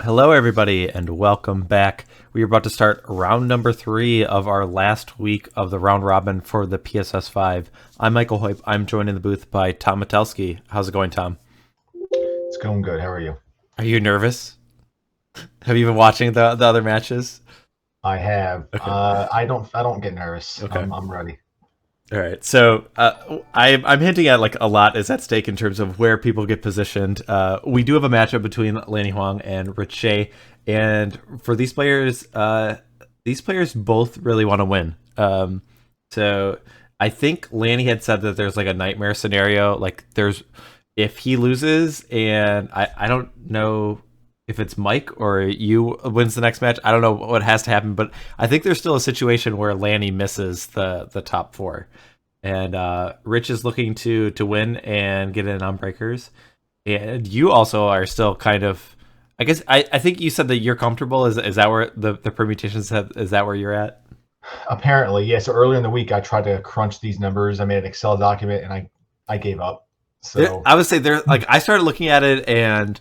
Hello, everybody, and welcome back. We are about to start round number 3 of our last week of the round robin for the PSS 5. I'm Michael Hoyp. I'm joined in the booth by Tom Metelsky. How's it going, Tom? It's going good. How are you? Are you nervous? Have you been watching the other matches? I have. Okay. I don't get nervous. Okay. I'm ready. All right. So I'm hinting at like a lot is at stake in terms of where people get positioned. We do have a matchup between Lanny Huang and Shay, and for these players both really want to win. So I think Lanny had said that there's like a nightmare scenario. Like if he loses, and I don't know if it's Mike or you wins the next match. I don't know what has to happen, but I think there's still a situation where Lanny misses the top 4. And Rich is looking to win and get in on breakers. And you also are still kind of, I guess, I think you said that you're comfortable. Is that where the permutations have, is that where you're at? Apparently, yeah. So earlier in the week, I tried to crunch these numbers. I made an Excel document, and I gave up. So I would say I started looking at it, and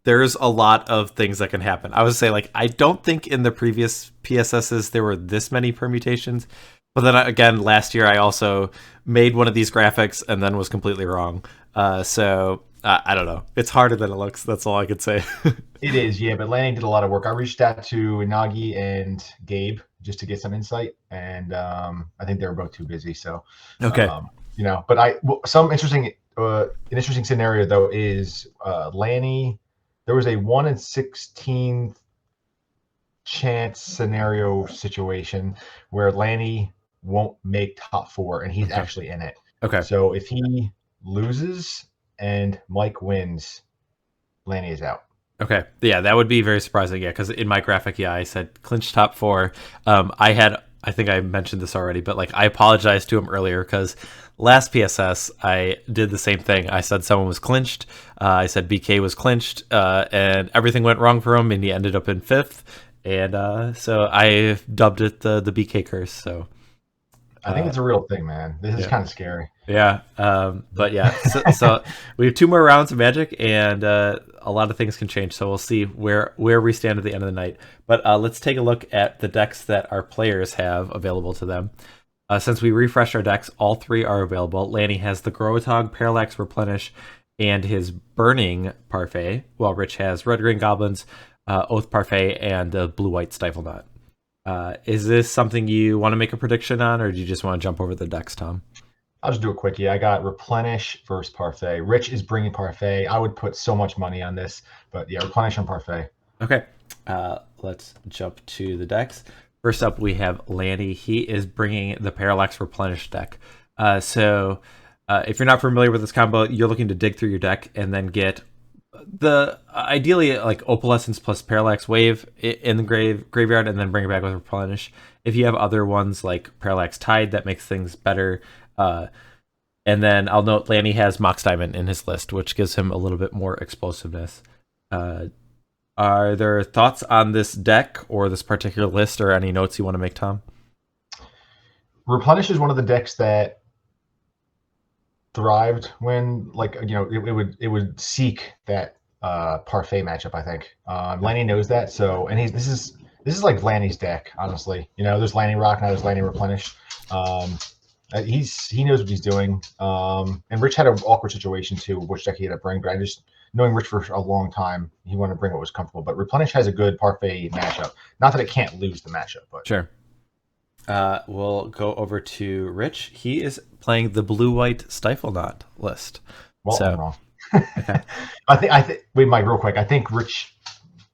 there's a lot of things that can happen. I would say, like, I don't think in the previous PSSs there were this many permutations. But then again, last year I also made one of these graphics and then was completely wrong. So I don't know. It's harder than it looks. That's all I could say. it is, yeah. But Lanny did a lot of work. I reached out to Nagi and Gabe just to get some insight, and I think they were both too busy. So Okay. But some interesting, an interesting scenario though is Lanny. There was a 1 in 16 chance scenario situation where Lanny won't make top 4 and he's actually in it. Okay. So if he loses and Mike wins, Lanny is out. Okay. Yeah, that would be very surprising. Yeah, because in my graphic, I said clinch top 4. I think I mentioned this already, but like I apologized to him earlier because last PSS I did the same thing. I said someone was clinched. I said BK was clinched, and everything went wrong for him, and he ended up in 5th. And so I dubbed it the BK curse. So I think it's a real thing, man. This is kind of scary. Yeah. But yeah, so we have 2 more rounds of Magic, and a lot of things can change. So we'll see where we stand at the end of the night. But let's take a look at the decks that our players have available to them. Since we refreshed our decks, all 3 are available. Lanny has the Growatog, Parallax Replenish, and his Burning Parfait, while Rich has Red Green Goblins, Oath Parfait, and the Blue-White Stifle Knot. Is this something you want to make a prediction on, or do you just want to jump over the decks, Tom? I'll just do it quick. Yeah, I got Replenish versus Parfait. Rich is bringing Parfait. I would put so much money on this, but yeah, Replenish and Parfait. Okay, let's jump to the decks. First up, we have Lanny. He is bringing the Parallax Replenish deck. So if you're not familiar with this combo, you're looking to dig through your deck and then get the ideally like Opalescence plus Parallax Wave in the graveyard, and then bring it back with Replenish. If you have other ones like Parallax Tide, that makes things better. And then I'll note Lanny has Mox Diamond in his list, which gives him a little bit more explosiveness. Are there thoughts on this deck or this particular list, or any notes you want to make, Tom? Replenish is one of the decks that thrived when, like, it would seek that Parfait matchup. I think Lanny knows that. So, and this is like Lanny's deck, honestly. There's Lanny Rock, now there's Lanny Replenish. He knows what he's doing. And Rich had an awkward situation too, which deck he had to bring. But I just, knowing Rich for a long time, he wanted to bring what was comfortable. But Replenish has a good Parfait matchup. Not that it can't lose the matchup, but sure. We'll go over to Rich. He is playing the Blue-White Stifle Knot list. Well, I'm wrong. Okay. I think. Wait, Mike, real quick. I think Rich,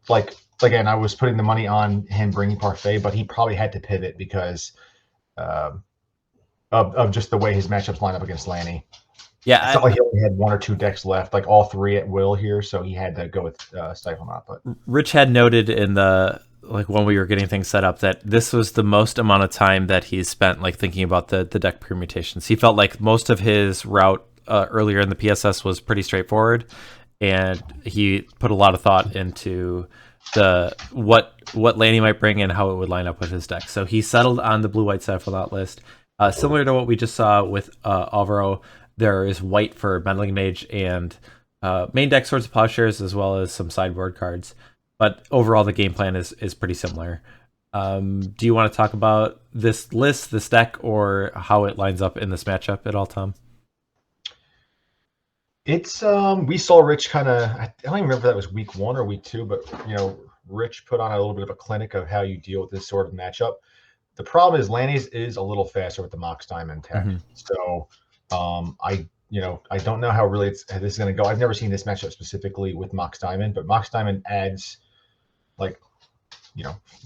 like, again, I was putting the money on him bringing Parfait, but he probably had to pivot because of just the way his matchups line up against Lanny. Yeah, it's not like he only had 1 or 2 decks left, like all 3 at will here, so he had to go with Stifle Knot. But Rich had noted in the when we were getting things set up that this was the most amount of time that he's spent like thinking about the deck permutations. He felt like most of his route earlier in the PSS was pretty straightforward, and he put a lot of thought into what Lanny might bring and how it would line up with his deck. So he settled on the Blue-White Stifle Knot list. Similar to what we just saw with Alvaro, there is white for Meddling Mage and main deck Swords of Plowshares as well as some sideboard cards. But overall, the game plan is pretty similar. Do you want to talk about this list, this deck, or how it lines up in this matchup at all, Tom? It's we saw Rich kind of, I don't even remember if that was week 1 or week 2, but Rich put on a little bit of a clinic of how you deal with this sort of matchup. The problem is Lanny's is a little faster with the Mox Diamond tech. So I don't know how this is going to go. I've never seen this matchup specifically with Mox Diamond, but Mox Diamond adds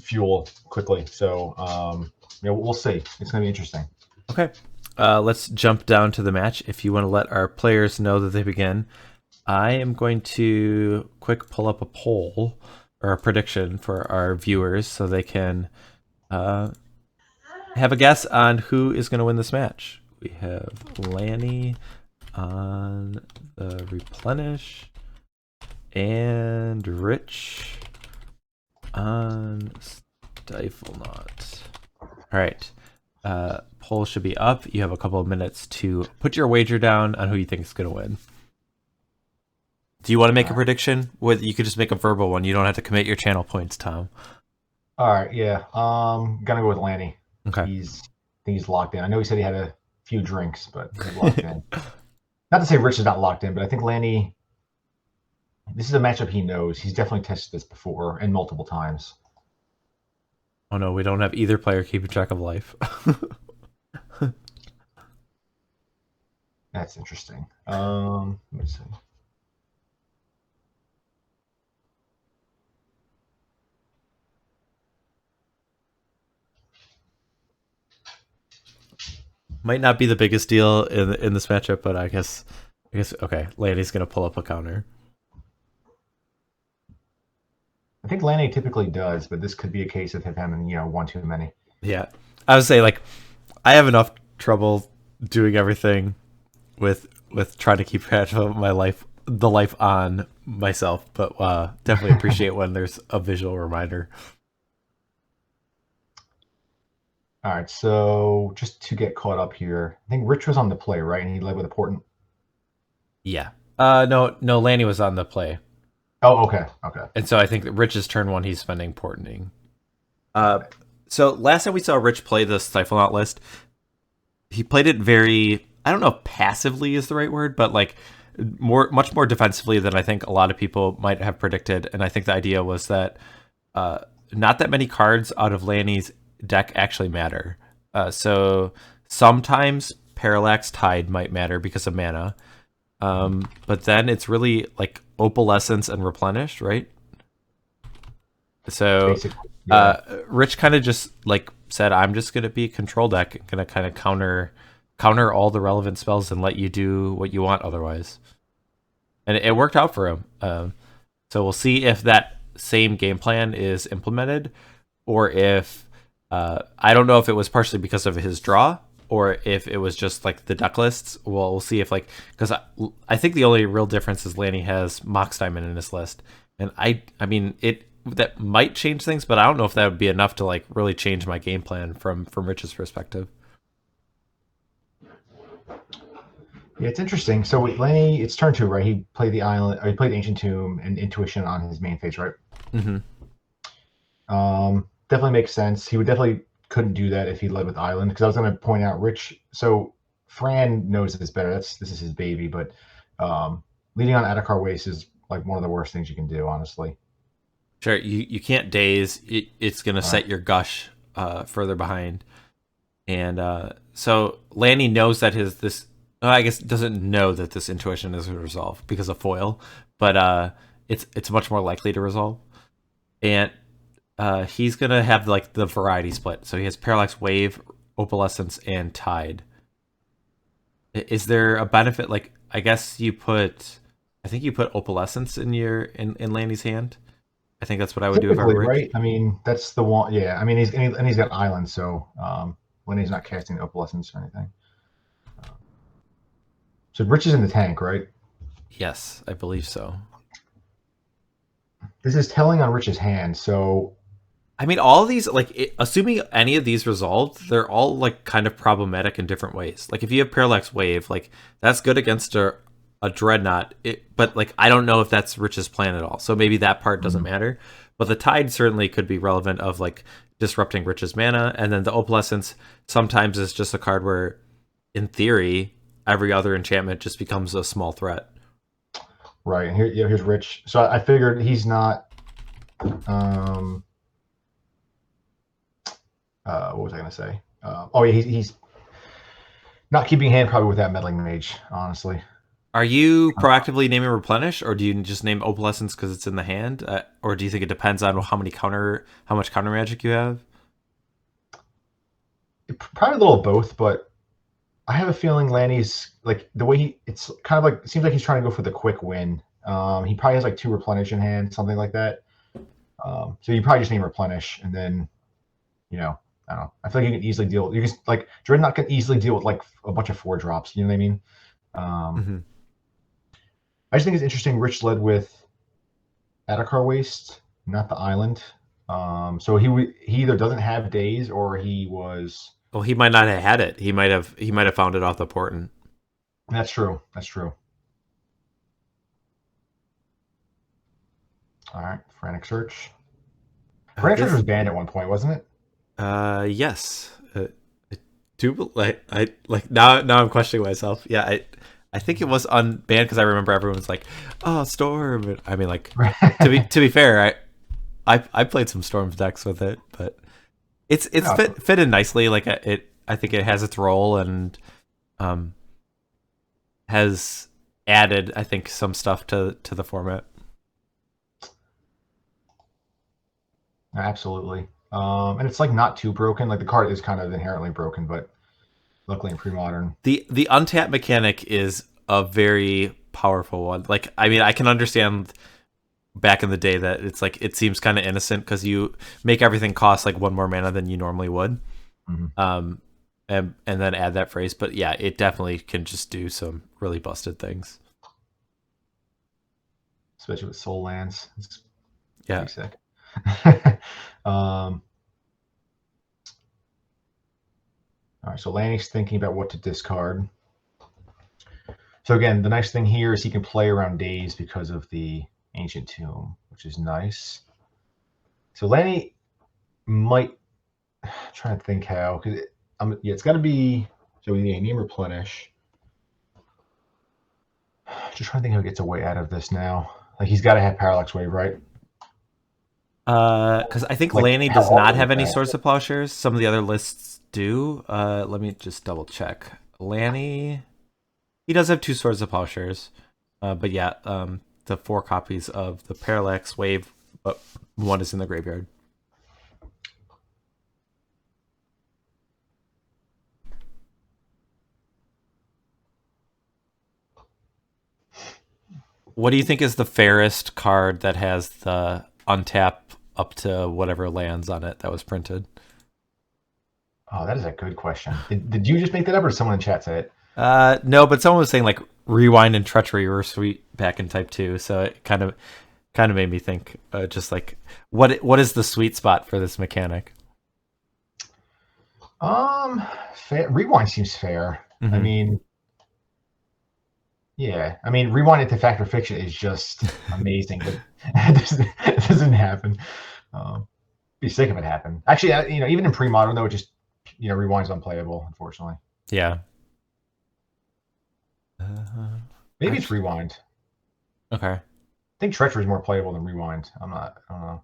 fuel quickly. So we'll see. It's going to be interesting. Okay. Let's jump down to the match. If you want to let our players know that they begin, I am going to quick pull up a poll or a prediction for our viewers so they can have a guess on who is going to win this match. We have Lanny on the replenish and Rich on Stifle Knot. All right. Poll should be up. You have a couple of minutes to put your wager down on who you think is going to win. Do you want to make a prediction? You could just make a verbal one. You don't have to commit your channel points, Tom. All right, yeah. Gonna go with Lanny. Okay. I think he's locked in. I know he said he had a few drinks, but he's locked in. Not to say Rich is not locked in, but I think Lanny, this is a matchup he knows. He's definitely tested this before and multiple times. Oh no, we don't have either player keeping track of life. That's interesting. Let me see. Might not be the biggest deal in this matchup, but I guess okay. Lanny's gonna pull up a counter. I think Lanny typically does, but this could be a case of him having one too many. Yeah, I would say I have enough trouble doing everything with trying to keep track of the life on myself, but definitely appreciate when there's a visual reminder. All right, so just to get caught up here, I think Rich was on the play, right? And he led with a Portent. Yeah. No, Lanny was on the play. Oh, okay. And so I think that Rich's turn 1, he's spending Portenting. So last time we saw Rich play the Stifle Knot list, he played it very, I don't know if passively is the right word, but much more defensively than I think a lot of people might have predicted. And I think the idea was that not that many cards out of Lanny's deck actually matter. So sometimes Parallax Tide might matter because of mana. But then it's really Opalescence and Replenish, right? So Rich kind of just said, I'm just going to be a control deck, going to kind of counter all the relevant spells and let you do what you want otherwise. And it worked out for him. So we'll see if that same game plan is implemented, or if I don't know if it was partially because of his draw or if it was just the deck lists. Well, we'll see if because I think the only real difference is Lanny has Mox Diamond in his list, and I mean that might change things, but I don't know if that would be enough to really change my game plan from Rich's perspective. Yeah, it's interesting. So with Lanny, it's turn 2, right? He played the island, or he played Ancient Tomb and Intuition on his main phase, right? Mm-hmm. Definitely makes sense. He definitely couldn't do that if he led with Island, because I was going to point out Rich. So Fran knows this better. This is his baby, but leading on Adakar Waste is one of the worst things you can do, honestly. Sure, you can't daze. It's going to set your gush further behind, and so Lanny knows that I guess doesn't know that this Intuition is resolved because of foil, but it's much more likely to resolve, and he's gonna have the variety split. So he has Parallax Wave, Opalescence, and Tide. Is there a benefit? I guess you put Opalescence in Lanny's hand. I think that's what I would do if I were Rich. Right? I mean, that's the one. Yeah, I mean, he's got Island, so when he's not casting Opalescence or anything. So Rich is in the tank, right? Yes, I believe so. This is telling on Rich's hand, so I mean, all of these, assuming any of these resolved, they're all kind of problematic in different ways. If you have Parallax Wave, that's good against a a dreadnought. But like I don't know if that's Rich's plan at all. So maybe that part doesn't matter. But the tide certainly could be relevant of like disrupting Rich's mana, and then the opalescence sometimes is just a card where, in theory, every other enchantment just becomes a small threat. Right. And here's Rich. So I figured he's not. What was I going to say? Oh, yeah, he's not keeping hand probably with that meddling mage, honestly. Are you proactively naming Replenish, or do you just name Opalescence because it's in the hand, or do you think it depends on how much counter magic you have? Probably a little of both, but I have a feeling Lanny's like the way it's kind of like it seems like he's trying to go for the quick win. He probably has like 2 Replenish in hand, something like that. So you probably just name Replenish, and then I don't know. I feel like you can easily deal. You can like Dreadnought can easily deal with like a bunch of 4 drops. You know what I mean? I just think it's interesting. Rich led with Adakar Waste, not the island. So he either doesn't have days or he was. Well, he might not have had it. He might have found it off the portent. That's true. That's true. All right, Frantic Search. Frantic Search was banned at one point, wasn't it? Yes. I like now I'm questioning myself. Yeah, I think it was unbanned because I remember everyone was like, "Oh, Storm." I mean, like to be fair, I played some Storms decks with it, but it's fit in nicely. Like I think it has its role and has added, I think, some stuff to the format. Absolutely. And it's like not too broken. Like the card is kind of inherently broken, but luckily in pre-modern. The untap mechanic is a very powerful one. Like, I mean, I can understand back in the day that it's like it seems kind of innocent because you make everything cost like 1 more mana than you normally would. And then add that phrase. But yeah, it definitely can just do some really busted things. Especially with soul lands. It's pretty sick. All right, so Lanny's thinking about what to discard. So again, the nice thing here is he can play around days because of the Ancient Tomb, which is nice. So Lanny might try to think how, because it's got to be. So we need a name Replenish. Just trying to think how he gets a way out of this now. Like he's got to have Parallax Wave, right? Because I think like, Lanny does not have any Swords to Plowshares. Some of the other lists do. Let me just double check. Lanny, he does have 2 Swords to Plowshares, but yeah, the 4 copies of the Parallax Wave, but 1 is in the graveyard. What do you think is the fairest card that has the untap up to whatever lands on it that was printed? Oh, that is a good question. Did you just make that up, or someone in chat say it? No, but someone was saying like Rewind and Treachery were sweet back in Type 2, so it kind of made me think just like what is the sweet spot for this mechanic? Rewind seems fair. I mean, yeah, I mean, Rewind into Fact or Fiction is just amazing, but it doesn't happen. Be sick if it happened. Actually, even in pre-modern though, it just Rewind's unplayable, unfortunately. Yeah. Maybe it's Rewind. Okay. I think Treachery is more playable than Rewind. I don't know.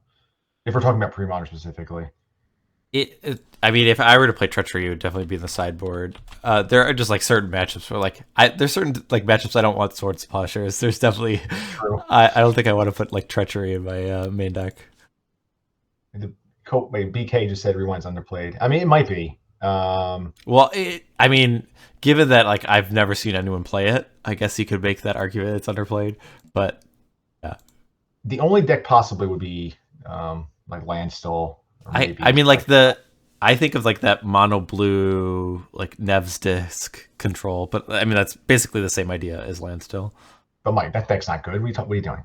If we're talking about pre-modern specifically. I mean, if I were to play Treachery, it would definitely be in the sideboard. There are just like certain matchups where like there's certain like matchups I don't want Swords to Plowshares. There's definitely I don't think I want to put like Treachery in my main deck. Wait, BK just said Rewind's underplayed. I mean, it might be. Well, I mean, given that like I've never seen anyone play it, I guess you could make that argument it's underplayed. But yeah, the only deck possibly would be like Landstill. I mean, like I think of like that mono blue like Nev's disc control, but I mean that's basically the same idea as Landstill. But Mike, that deck's not good. What are you doing?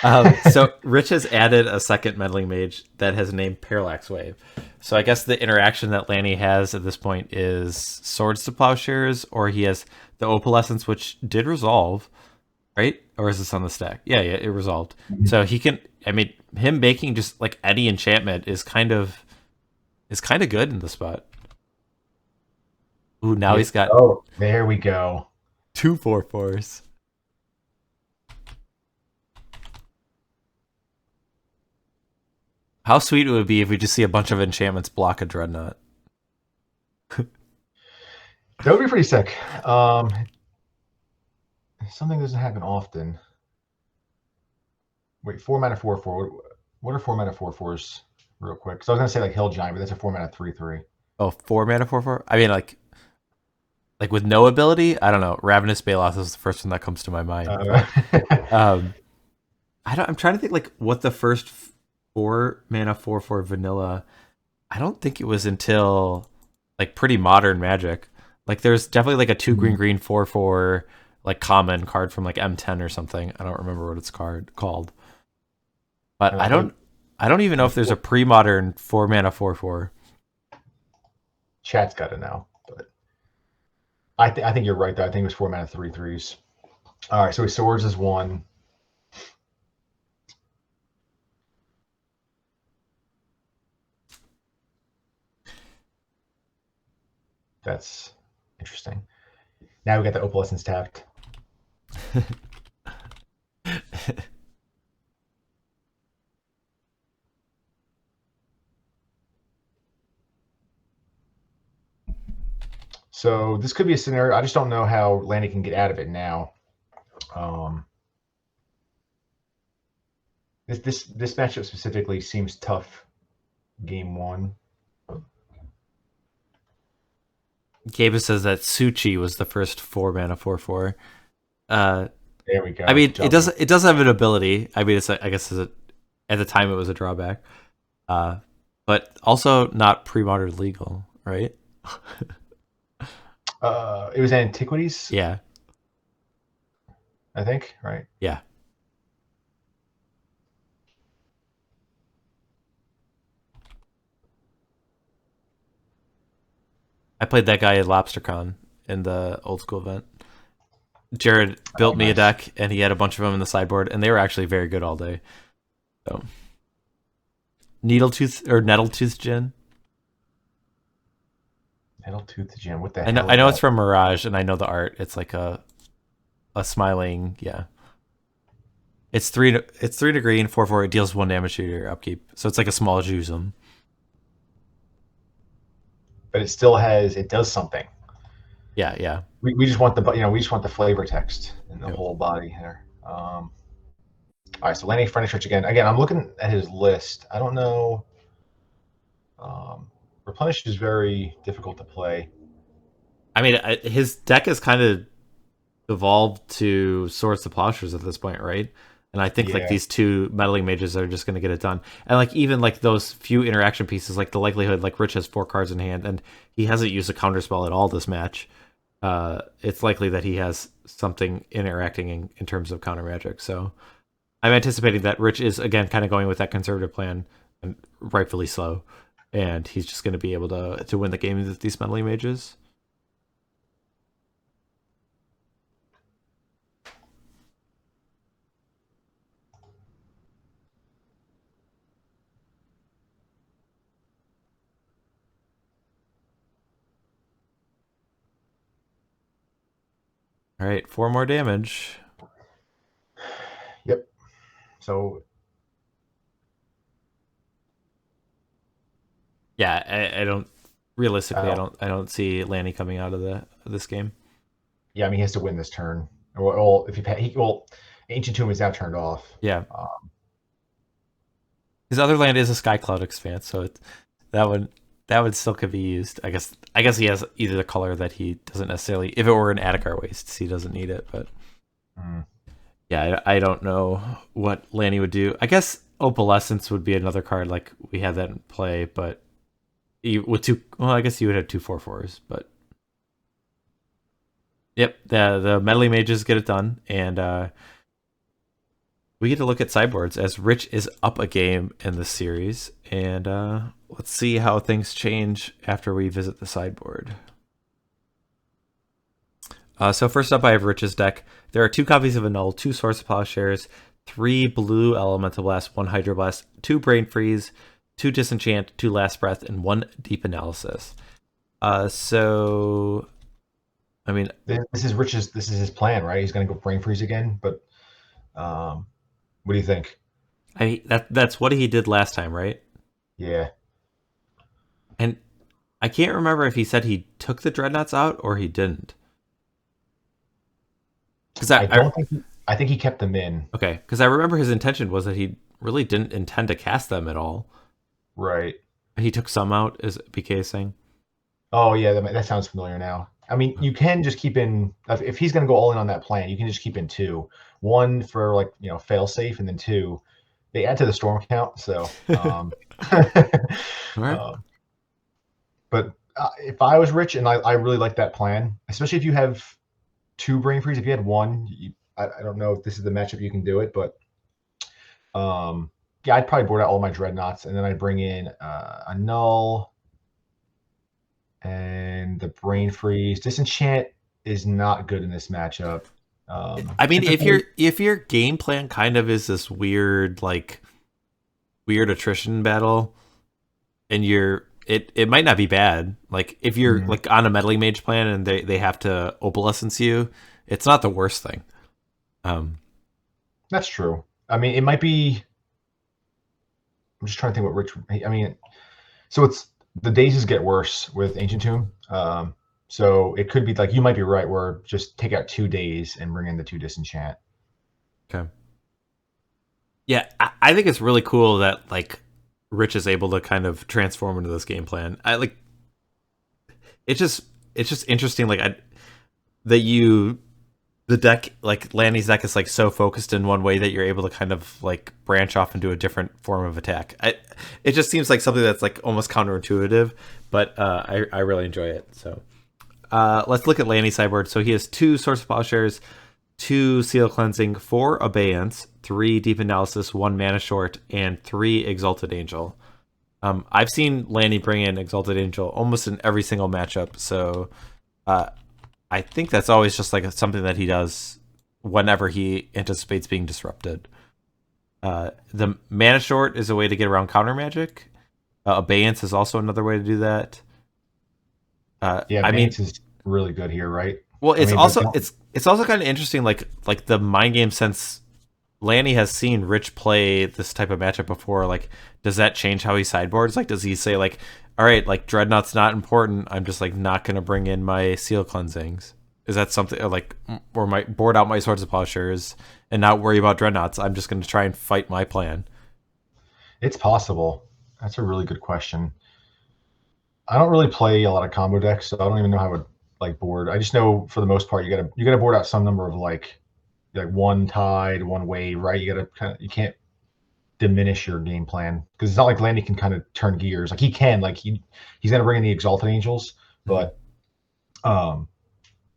Uh, so Rich has added a second meddling mage that has named Parallax Wave. So I guess the interaction that Lanny has at this point is Swords to Plowshares, or he has the Opalescence, which did resolve, right? Or is this on the stack? Yeah, yeah, it resolved. So he can. I mean, him making just like any enchantment is kind of good in the spot. Ooh, now he's got Oh, there we go. two 4/4s. How sweet it would be if we just see a bunch of enchantments block a Dreadnought. That would be pretty sick. Something doesn't happen often. Wait, 4 mana 4/4. What are 4 mana 4/4s? Real quick, because I was gonna say like Hill Giant, but that's a 4 mana 3/3. Oh, 4 mana 4/4. I mean, like with no ability. I don't know. Ravenous Baloth is the first one that comes to my mind. Um, I'm trying to think like what the first 4 mana 4/4 vanilla. I don't think it was until like pretty modern Magic. Like there's definitely like a 2 green 4/4 like common card from like M10 or something. I don't remember what it's called. But I don't even know if there's a pre-modern 4 mana 4/4. Chat's got it now, but I think you're right though. I think it was 4 mana 3/3s. All right, so his swords is 1. That's interesting. Now we got the Opalescence tapped. So this could be a scenario. I just don't know how Lanny can get out of it now. This matchup specifically seems tough. Game 1. Gabe says that Suchi was the first 4 mana 4/4. There we go. I mean, it does have an ability. I mean, I guess at the time it was a drawback, but also not pre-modern legal, right? It was Antiquities. Yeah, I think, right? yeah. I played that guy at LobsterCon in the old school event. Jared built me a deck, and he had a bunch of them in the sideboard, and they were actually very good all day. So, Nettletooth Gin. Nettletooth Gin. What the I hell? know it's from Mirage, and I know the art. It's like a smiling, yeah. It's 3 to green 4/4. It deals 1 damage to your upkeep, so it's like a small Jusum. But it does something. Yeah, yeah. We just want the flavor text in the whole body here. All right, so Lanny Furniture again. Again, I'm looking at his list. I don't know. Replenish is very difficult to play. I mean, his deck is kind of evolved to Swords to Plowshares at this point, right? And I think like these 2 meddling mages are just going to get it done. And like even like those few interaction pieces, like the likelihood, like Rich has 4 cards in hand, and he hasn't used a counterspell at all this match. It's likely that he has something interacting in terms of counter magic. So I'm anticipating that Rich is again kind of going with that conservative plan, and rightfully so. And he's just going to be able to win the game with these meddling mages. All right, 4 more damage. Yep. So yeah, I don't realistically. I don't see Lanny coming out of this game. Yeah, I mean he has to win this turn. Well, if Ancient Tomb is now turned off. Yeah. His other land is a Skycloud Expanse, so that would still could be used. I guess he has either the color that he doesn't necessarily. If it were an Attikar Wastes, he doesn't need it. But yeah, I don't know what Lanny would do. I guess Opalescence would be another card like we had that in play, but with 2. Well, I guess you would have 2 4/4s, but Yep, the meddling mages get it done, and we get to look at sideboards as Rich is up a game in this series, and let's see how things change after we visit the sideboard. So first up, I have Rich's deck. There are 2 copies of Annul, 2 Source of Plowshares, 3 blue Elemental Blast, 1 Hydroblast, 2 Brain Freeze, 2 Disenchant, 2 Last Breath, and 1 Deep Analysis. So, I mean, This is Rich's. This is his plan, right? He's going to go brain freeze again. But what do you think? that's what he did last time, right? Yeah, And I can't remember if he said he took the Dreadnoughts out or he didn't. Because I don't think. I think he kept them in. okay, because I remember his intention was that he really didn't intend to cast them at all. Right. He took some out, is BK saying? Oh yeah, that sounds familiar now. I mean, you can just keep in if he's going to go all in on that plan. You can just keep in 2, 1 for like fail safe, and then 2. They add to the storm count, so. All right. But if I was Rich, and I really like that plan, especially if you have 2 brain freeze. If you had 1, I don't know if this is the matchup you can do it, but yeah, I'd probably board out all my dreadnoughts, and then I'd bring in a null and the brain freeze. Disenchant is not good in this matchup. I mean, if your game plan kind of is this weird attrition battle, and it might not be bad. Like if you're like on a meddling mage plan and they have to opalescence you, it's not the worst thing. That's true. I mean, it might be. I'm just trying to think what Rich. I mean, so it's the daisies get worse with Ancient Tomb. So it could be like you might be right, where just take out 2 days and bring in the 2 disenchant. Okay. Yeah, I think it's really cool that like Rich is able to kind of transform into this game plan. I like. It's just interesting, like the deck, like Lanny's deck is like so focused in one way that you're able to kind of like branch off into a different form of attack. It just seems like something that's like almost counterintuitive, but I really enjoy it. So let's look at Lanny's sideboard. So he has 2 Source of Plowshares, 2 Seal Cleansing, 4 Abeyance, 3 Deep Analysis, 1 Mana Short, and 3 Exalted Angel. I've seen Lanny bring in Exalted Angel almost in every single matchup, so I think that's always just like something that he does whenever he anticipates being disrupted. The Mana Short is a way to get around counter magic. Abeyance is also another way to do that. Yeah, Abeyance is really good here, right? Well, it's also kind of interesting, like the mind game, since Lanny has seen Rich play this type of matchup before. Like, does that change how he sideboards? Like, does he say like, all right, like Dreadnought's not important, I'm just like not gonna bring in my Seal Cleansings? Is that something like, or my board out my Swords of Plowshares and not worry about Dreadnoughts? I'm just gonna try and fight my plan. It's possible. That's a really good question. I don't really play a lot of combo decks, so I don't even know how I would like board. I just know for the most part you gotta board out some number of like 1 tide, 1 wave, right? You can't diminish your game plan, because it's not like Lanny can kind of turn gears. Like he can, like he's gonna bring in the Exalted Angels, but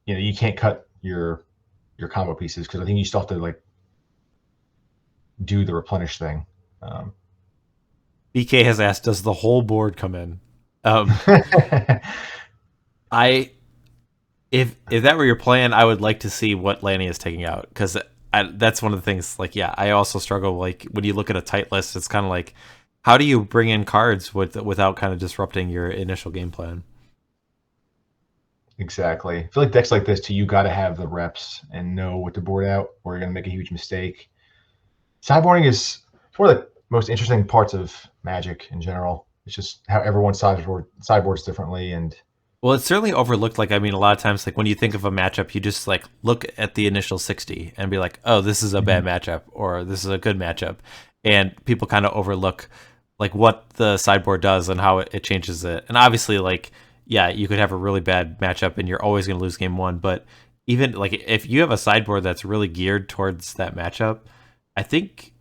you can't cut your combo pieces, because I think you still have to like do the replenish thing. BK has asked, does the whole board come in? If that were your plan, I would like to see what Lanny is taking out, because that's one of the things. Like, yeah, I also struggle. Like when you look at a tight list, it's kind of like, how do you bring in cards without kind of disrupting your initial game plan? Exactly. I feel like decks like this too, you got to have the reps and know what to board out, or you're gonna make a huge mistake. Sideboarding is one of the most interesting parts of Magic in general. It's just how everyone sideboards differently, and Well, it's certainly overlooked. Like, I mean, a lot of times, like when you think of a matchup, you just like look at the initial 60 and be like, oh, this is a bad matchup, or this is a good matchup. And people kind of overlook like what the sideboard does and how it changes it. And obviously, like, yeah, you could have a really bad matchup and you're always going to lose game 1. But even like if you have a sideboard that's really geared towards that matchup, I think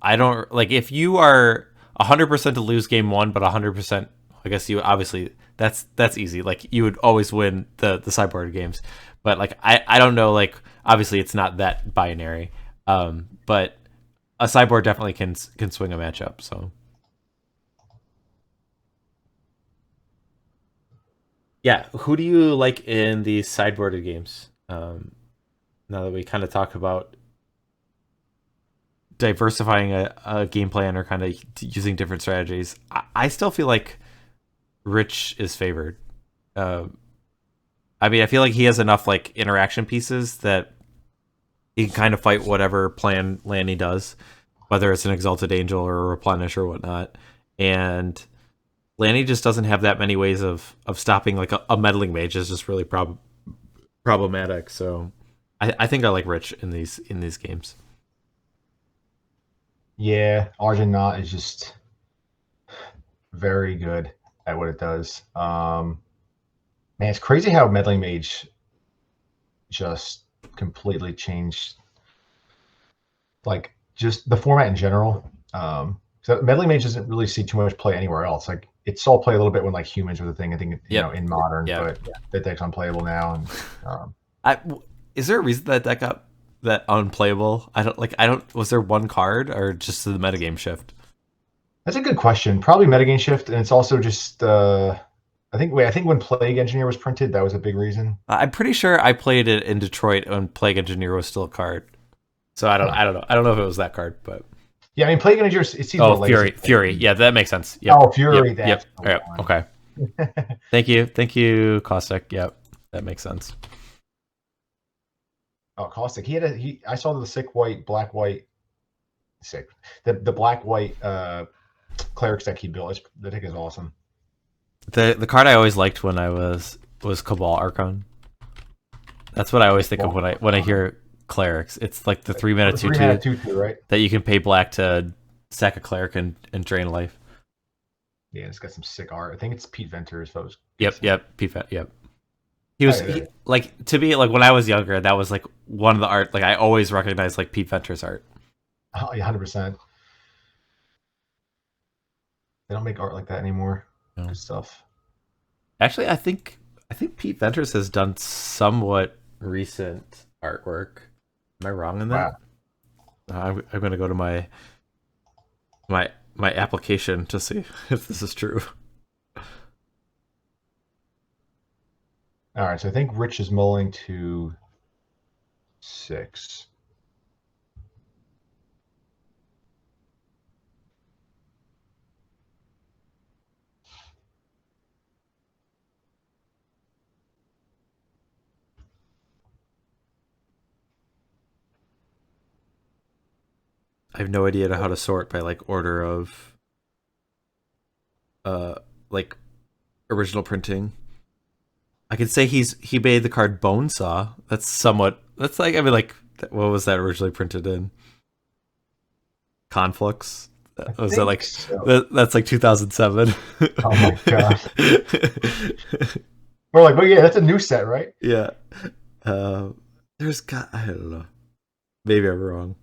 I don't like if you are 100% to lose game 1, but 100% I guess you obviously that's easy. Like you would always win the sideboard games, but like I don't know. Like obviously it's not that binary. But a sideboard definitely can swing a matchup. So yeah, who do you like in these sideboarded games? Now that we kind of talk about diversifying a game plan or kind of using different strategies, I still feel like Rich is favored. Uh, I mean, I feel like he has enough like interaction pieces that he can kind of fight whatever plan Lanny does, whether it's an Exalted Angel or a Replenish or whatnot. And Lanny just doesn't have that many ways of stopping like a meddling mage is just really problematic. So I think I like Rich in these games. Yeah, Arjun is just very good at what it does. Man, it's crazy how Meddling Mage just completely changed, like, just the format in general. So Meddling Mage doesn't really see too much play anywhere else. Like, it saw play a little bit when like humans were the thing. I think in modern, but that deck's unplayable now. And is there a reason that got that unplayable? I don't. Was there one card or just the metagame shift? That's a good question. Probably metagame shift, and it's also just I think when Plague Engineer was printed, that was a big reason. I'm pretty sure I played it in Detroit when Plague Engineer was still a card. So I don't know. I don't know if it was that card, but yeah, I mean Plague Engineer. It seems more Fury. Yeah, that makes sense. Yep. Oh, Fury. Yep. Okay. Thank you, Caustic. Yep, that makes sense. Oh, Caustic. I saw the sick white, black white, sick. The black white clerics deck he built. The deck is awesome. The card I always liked when I was Cabal Archon. That's what I always think of when I hear clerics. It's like the 3-mana 2/2, right? That you can pay black to sack a cleric and drain life. Yeah, it's got some sick art. I think it's Pete Venter's folks. Yep, Pete Venter. Yep. He was like, to me, like when I was younger, that was like one of the art. Like I always recognized like Pete Venter's art. Oh, yeah, 100%. They don't make art like that anymore. No. Good stuff. Actually, I think Pete Venters has done somewhat recent artwork. Am I wrong in that? Wow. I'm going to go to my application to see if this is true. All right, so I think Rich is mulling to 6. I have no idea how to sort by like order of like original printing. I could say he made the card Bonesaw. That's like, I mean, like, what was that originally printed in? Conflux? Was that like so. That's like 2007? Oh my god. We're like, well, yeah, that's a new set, right? Yeah. I don't know. Maybe I'm wrong.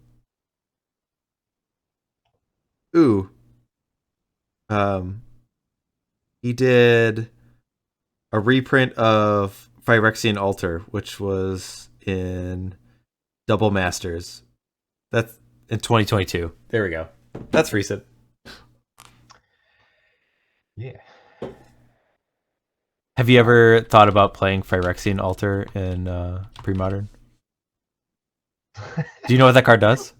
Ooh. He did a reprint of Phyrexian Altar, which was in Double Masters. That's in 2022. There we go. That's recent. Yeah. Have you ever thought about playing Phyrexian Altar in Premodern? Do you know what that card does?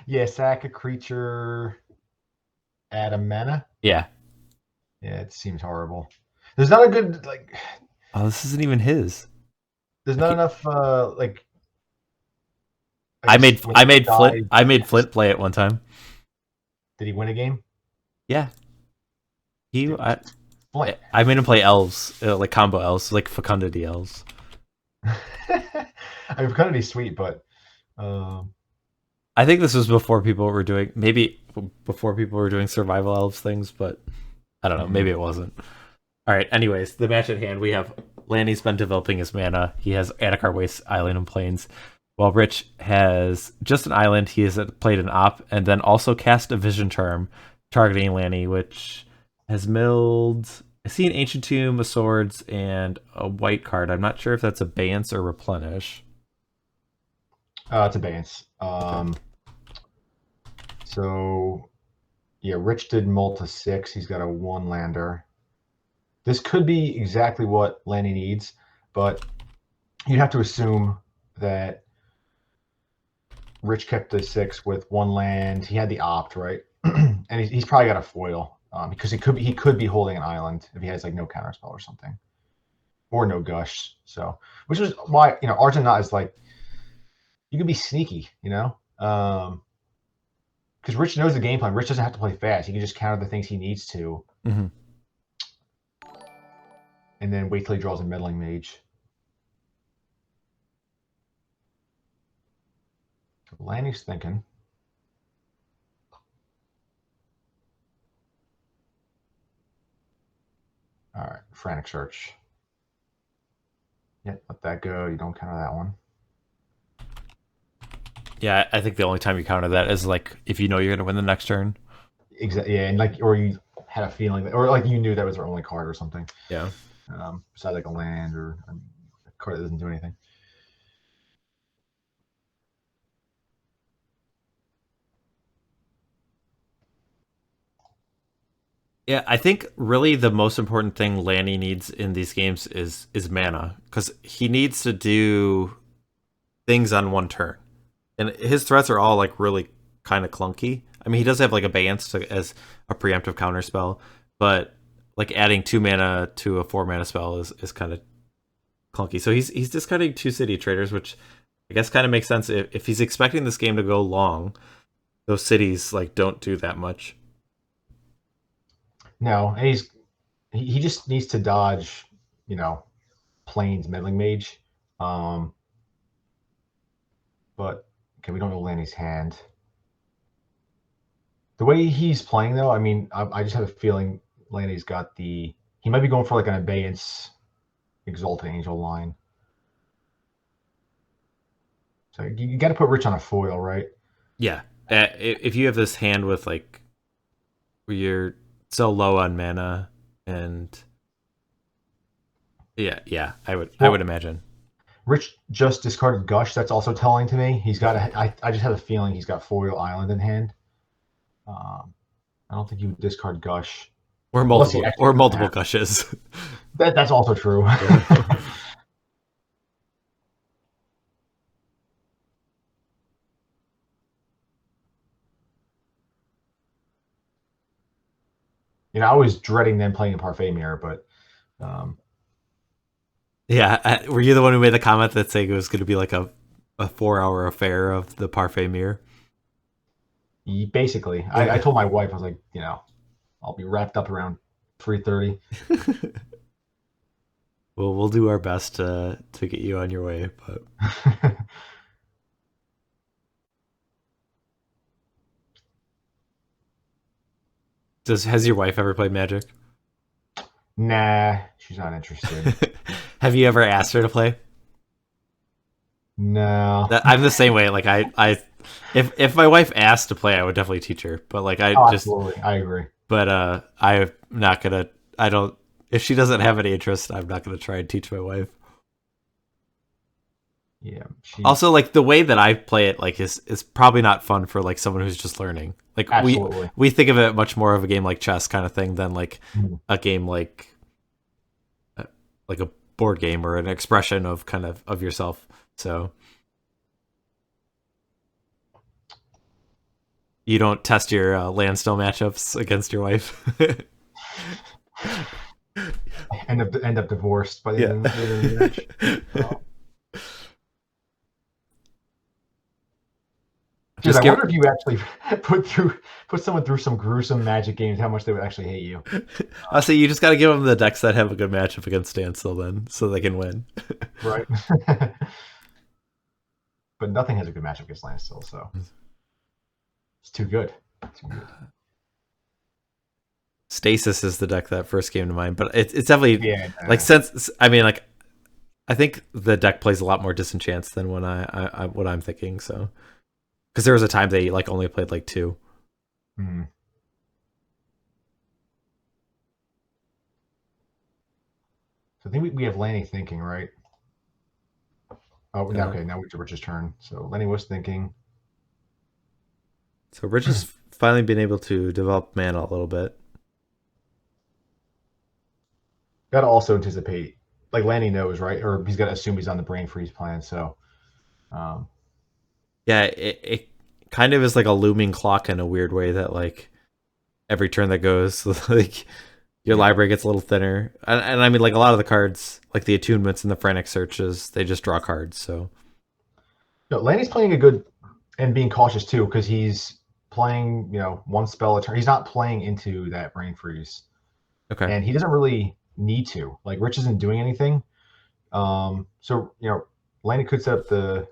Yeah, sack a creature, add a mana. Yeah. Yeah, it seems horrible. There's not a good like. Oh, this isn't even his. There's not enough like. I made Flint play it one time. Did he win a game? Yeah. I made him play elves, like combo elves, like Fecundity elves. I mean, Fecundity's sweet, but I think this was before people were doing survival elves things, but I don't know. Maybe it wasn't. All right. Anyways, the match at hand, we have Lanny's been developing his mana. He has Adakar Waste, Island, and Plains. While Rich has just an island, he has played an op and then also cast a Vision Charm targeting Lanny, which has milled I see an Ancient Tomb, a Swords, and a white card. I'm not sure if that's Abeyance or Replenish. It's Abeyance. Okay. So yeah, Rich did Multa 6. He's got a 1-lander. This could be exactly what Lanny needs, but you'd have to assume that Rich kept the 6 with 1 land. He had the opt, right? And he's probably got a foil because he could be holding an island if he has like no counterspell or something, or no gush. So, which is why Arjun is like, you can be sneaky, because Rich knows the game plan. Rich doesn't have to play fast. He can just counter the things he needs to, Mm-hmm. and then wait till he draws a meddling mage. Lanny's thinking. All right, Frantic Search. Yeah, let that go. You don't counter that one. Yeah, I think the only time you counter that is like if you know you're going to win the next turn. Exactly. Yeah, and like, or you had a feeling that, or like you knew that was their only card or something. Yeah. Besides like a land or a card that doesn't do anything. Yeah, I think really the most important thing Lanny needs in these games is mana, because he needs to do things on one turn, and his threats are all like really kind of clunky. I mean, he does have like Abeyance as a preemptive counter spell, but like adding 2 mana to a 4 mana spell is kind of clunky. So he's discarding 2 city traders, which I guess kind of makes sense if he's expecting this game to go long. Those cities like don't do that much. No, and he just needs to dodge, Plains Meddling Mage. But okay, we don't know Lanny's hand. The way he's playing though, I mean, I just have a feeling Lanny's got he might be going for like an Abeyance Exalted Angel line. So you got to put Rich on a foil, right? Yeah, if you have this hand with like where you're so low on mana, and yeah, I would imagine. Rich just discarded Gush. That's also telling to me. He's got I just have a feeling he's got Foil Island in hand. I don't think he would discard Gush. Or multiple gushes. That's also true. Yeah. I was dreading them playing a Parfait Mirror, but Yeah, were you the one who made the comment that saying it was going to be like a 4-hour affair of the Parfait Mirror? basically, Yeah. I told my wife, I was like, I'll be wrapped up around 3:30. Well, we'll do our best to get you on your way, but has your wife ever played Magic? Nah, she's not interested. Have you ever asked her to play? No. I'm the same way. Like if my wife asked to play, I would definitely teach her. But like Absolutely, I agree. But I'm not gonna. I don't. If she doesn't have any interest, I'm not gonna try and teach my wife. Yeah. Also, like the way that I play it, like is probably not fun for like someone who's just learning. Like Absolutely. we think of it much more of a game like chess kind of thing than like a game like a board game or an expression of kind of yourself. So you don't test your landstill matchups against your wife. end up divorced by the end of the match. Dude, I wonder if you actually put someone through some gruesome Magic games, how much they would actually hate you. I'll say you just got to give them the decks that have a good matchup against standstill, then, so they can win. Right. But nothing has a good matchup against Landstill, so it's too good. Stasis is the deck that first came to mind, but it's definitely since I mean like I think the deck plays a lot more disenchants than when I what I'm thinking. So because there was a time they like only played like 2. So I think we have Lanny thinking, right? Oh, Uh, okay. Now we to Rich's turn. So Lanny was thinking. so Rich has finally been able to develop mana a little bit. Got to also anticipate, like Lanny knows, right? Or he's got to assume he's on the brain freeze plan. So, um, Yeah, it kind of is like a looming clock in a weird way that like every turn that goes, like your yeah. library gets a little thinner. And I mean, like a lot of the cards, like the attunements and the frantic searches, they just draw cards. So No, Lanny's playing a good and being cautious too because he's playing, one spell a turn. He's not playing into that brain freeze, okay. and he doesn't really need to. Like Rich isn't doing anything. So Lanny could set up the.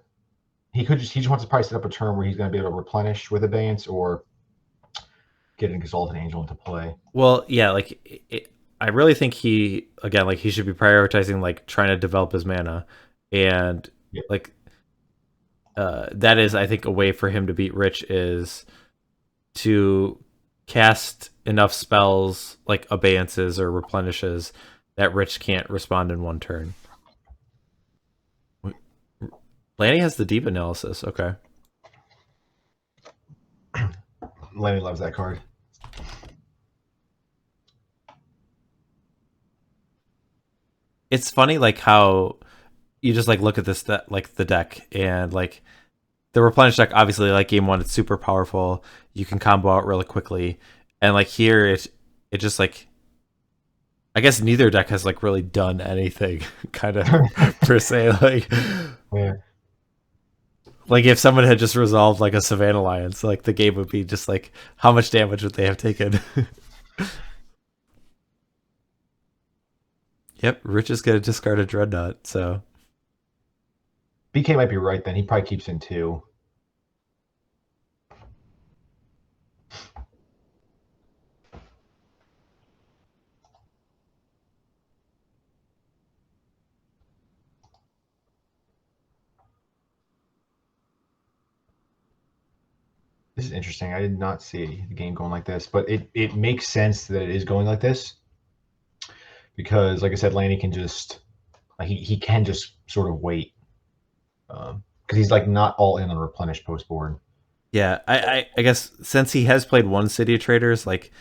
He just wants to probably set up a turn where he's going to be able to replenish with Abeyance or get an Exalted Angel into play. Well, yeah, like I really think he again like he should be prioritizing like trying to develop his mana, and Yeah. like that is I think a way for him to beat Rich is to cast enough spells like abeyances or replenishes that Rich can't respond in one turn. Lanny has the deep analysis. Okay. Lanny loves that card. It's funny like how you just like look at this like the deck and like the replenish deck obviously like game one it's super powerful. You can combo out really quickly. And like here it just like I guess neither deck has like really done anything kind of per se Yeah. like if someone had just resolved like a Savannah Alliance, like the game would be just like how much damage would they have taken? Yep, Rich is gonna discard a Dreadnought, so BK might be right then. He probably keeps in two. This is interesting. I did not see the game going like this, but it makes sense that it is going like this because, like I said, Lanny can just he can just sort of wait because he's like not all in on replenish post board. yeah, I guess since he has played one City of Traders, like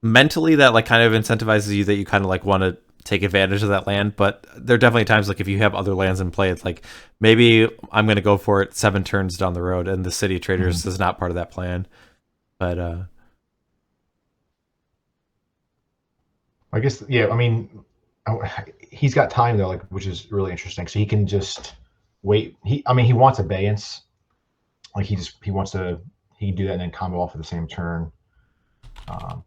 mentally that like kind of incentivizes you that you kind of like want to take advantage of that land, but there are definitely times like if you have other lands in play, it's like maybe I'm going to go for it 7 turns down the road, and the City of Traders is not part of that plan. But I guess yeah. I mean, he's got time though, like which is really interesting. So he can just wait. He wants abeyance. Like he wants to he can do that and then combo off at the same turn. Um,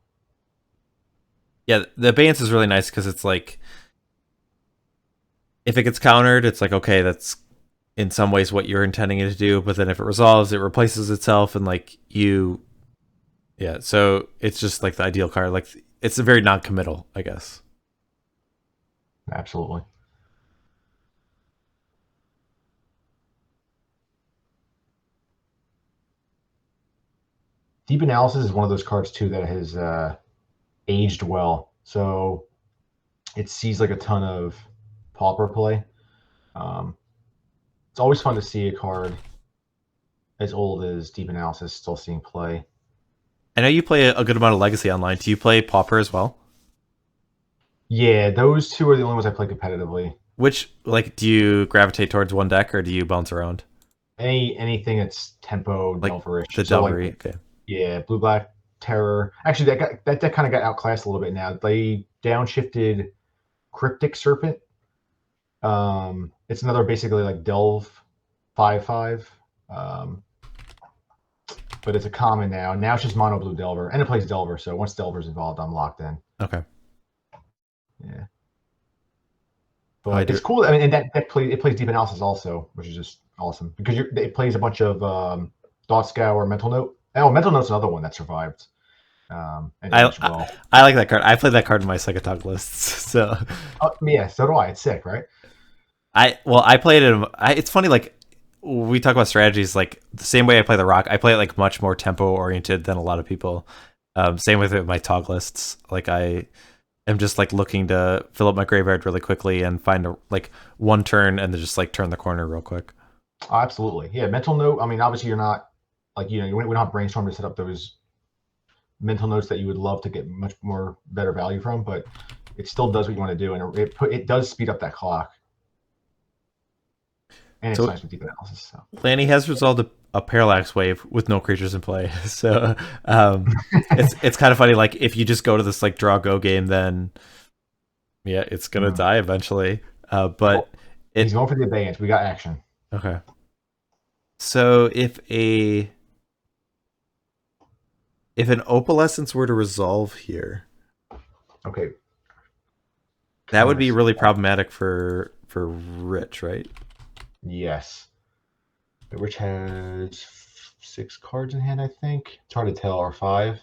yeah, the abeyance is really nice because it's like if it gets countered, it's like okay, that's in some ways what you're intending it to do, but then if it resolves, it replaces itself, and like yeah, so it's just like the ideal card. Like it's a very non-committal, I guess. Absolutely. Deep Analysis is one of those cards too that has aged well. So it sees like a ton of Pauper play. It's always fun to see a card as old as Deep Analysis still seeing play. I know you play a good amount of Legacy online. Do you play Pauper as well? Yeah, those two are the only ones I play competitively. Which like do you gravitate towards one deck or do you bounce around? Anything that's tempo Like Delverish. the So Delvery, like okay. yeah, Blue Black Terror. Actually, that deck kind of got outclassed a little bit now. They downshifted Cryptic Serpent. It's another basically like Delve 5/5. But it's a common now. Now it's just mono blue Delver, and it plays Delver. So once Delver's involved, I'm locked in. Okay. Yeah, Oh, I but do. it's cool. I mean, and that plays Deep Analysis also, which is just awesome because it plays a bunch of Thought Scour, Mental Note. Oh, Mental Note's another one that survived. And I, aged well. I like that card. I played that card in my Psychotog lists. So Yeah, so do I. It's sick, right? I played it. It's funny, like we talk about strategies, like the same way I play the Rock. I play it like much more tempo oriented than a lot of people. Same with it with my Tog lists. Like am just like looking to fill up my graveyard really quickly and find a, like one turn and then just like turn the corner real quick. Oh, absolutely. Yeah, mental note. I mean, obviously you're not like we don't have brainstorm to set up those mental notes that you would love to get much more better value from, but it still does what you want to do, and it does speed up that clock, and it's So nice with deep analysis. So. Lanny has resolved a parallax wave with no creatures in play. So it's kind of funny. Like if you just go to this like draw go game, then yeah, it's gonna die eventually. But he's going for the abeyance. We got action. Okay. So if an opalescence were to resolve here, Okay. that would be really problematic for Rich, right? Yes. Rich has 6 cards in hand, I think. It's hard to tell, or 5.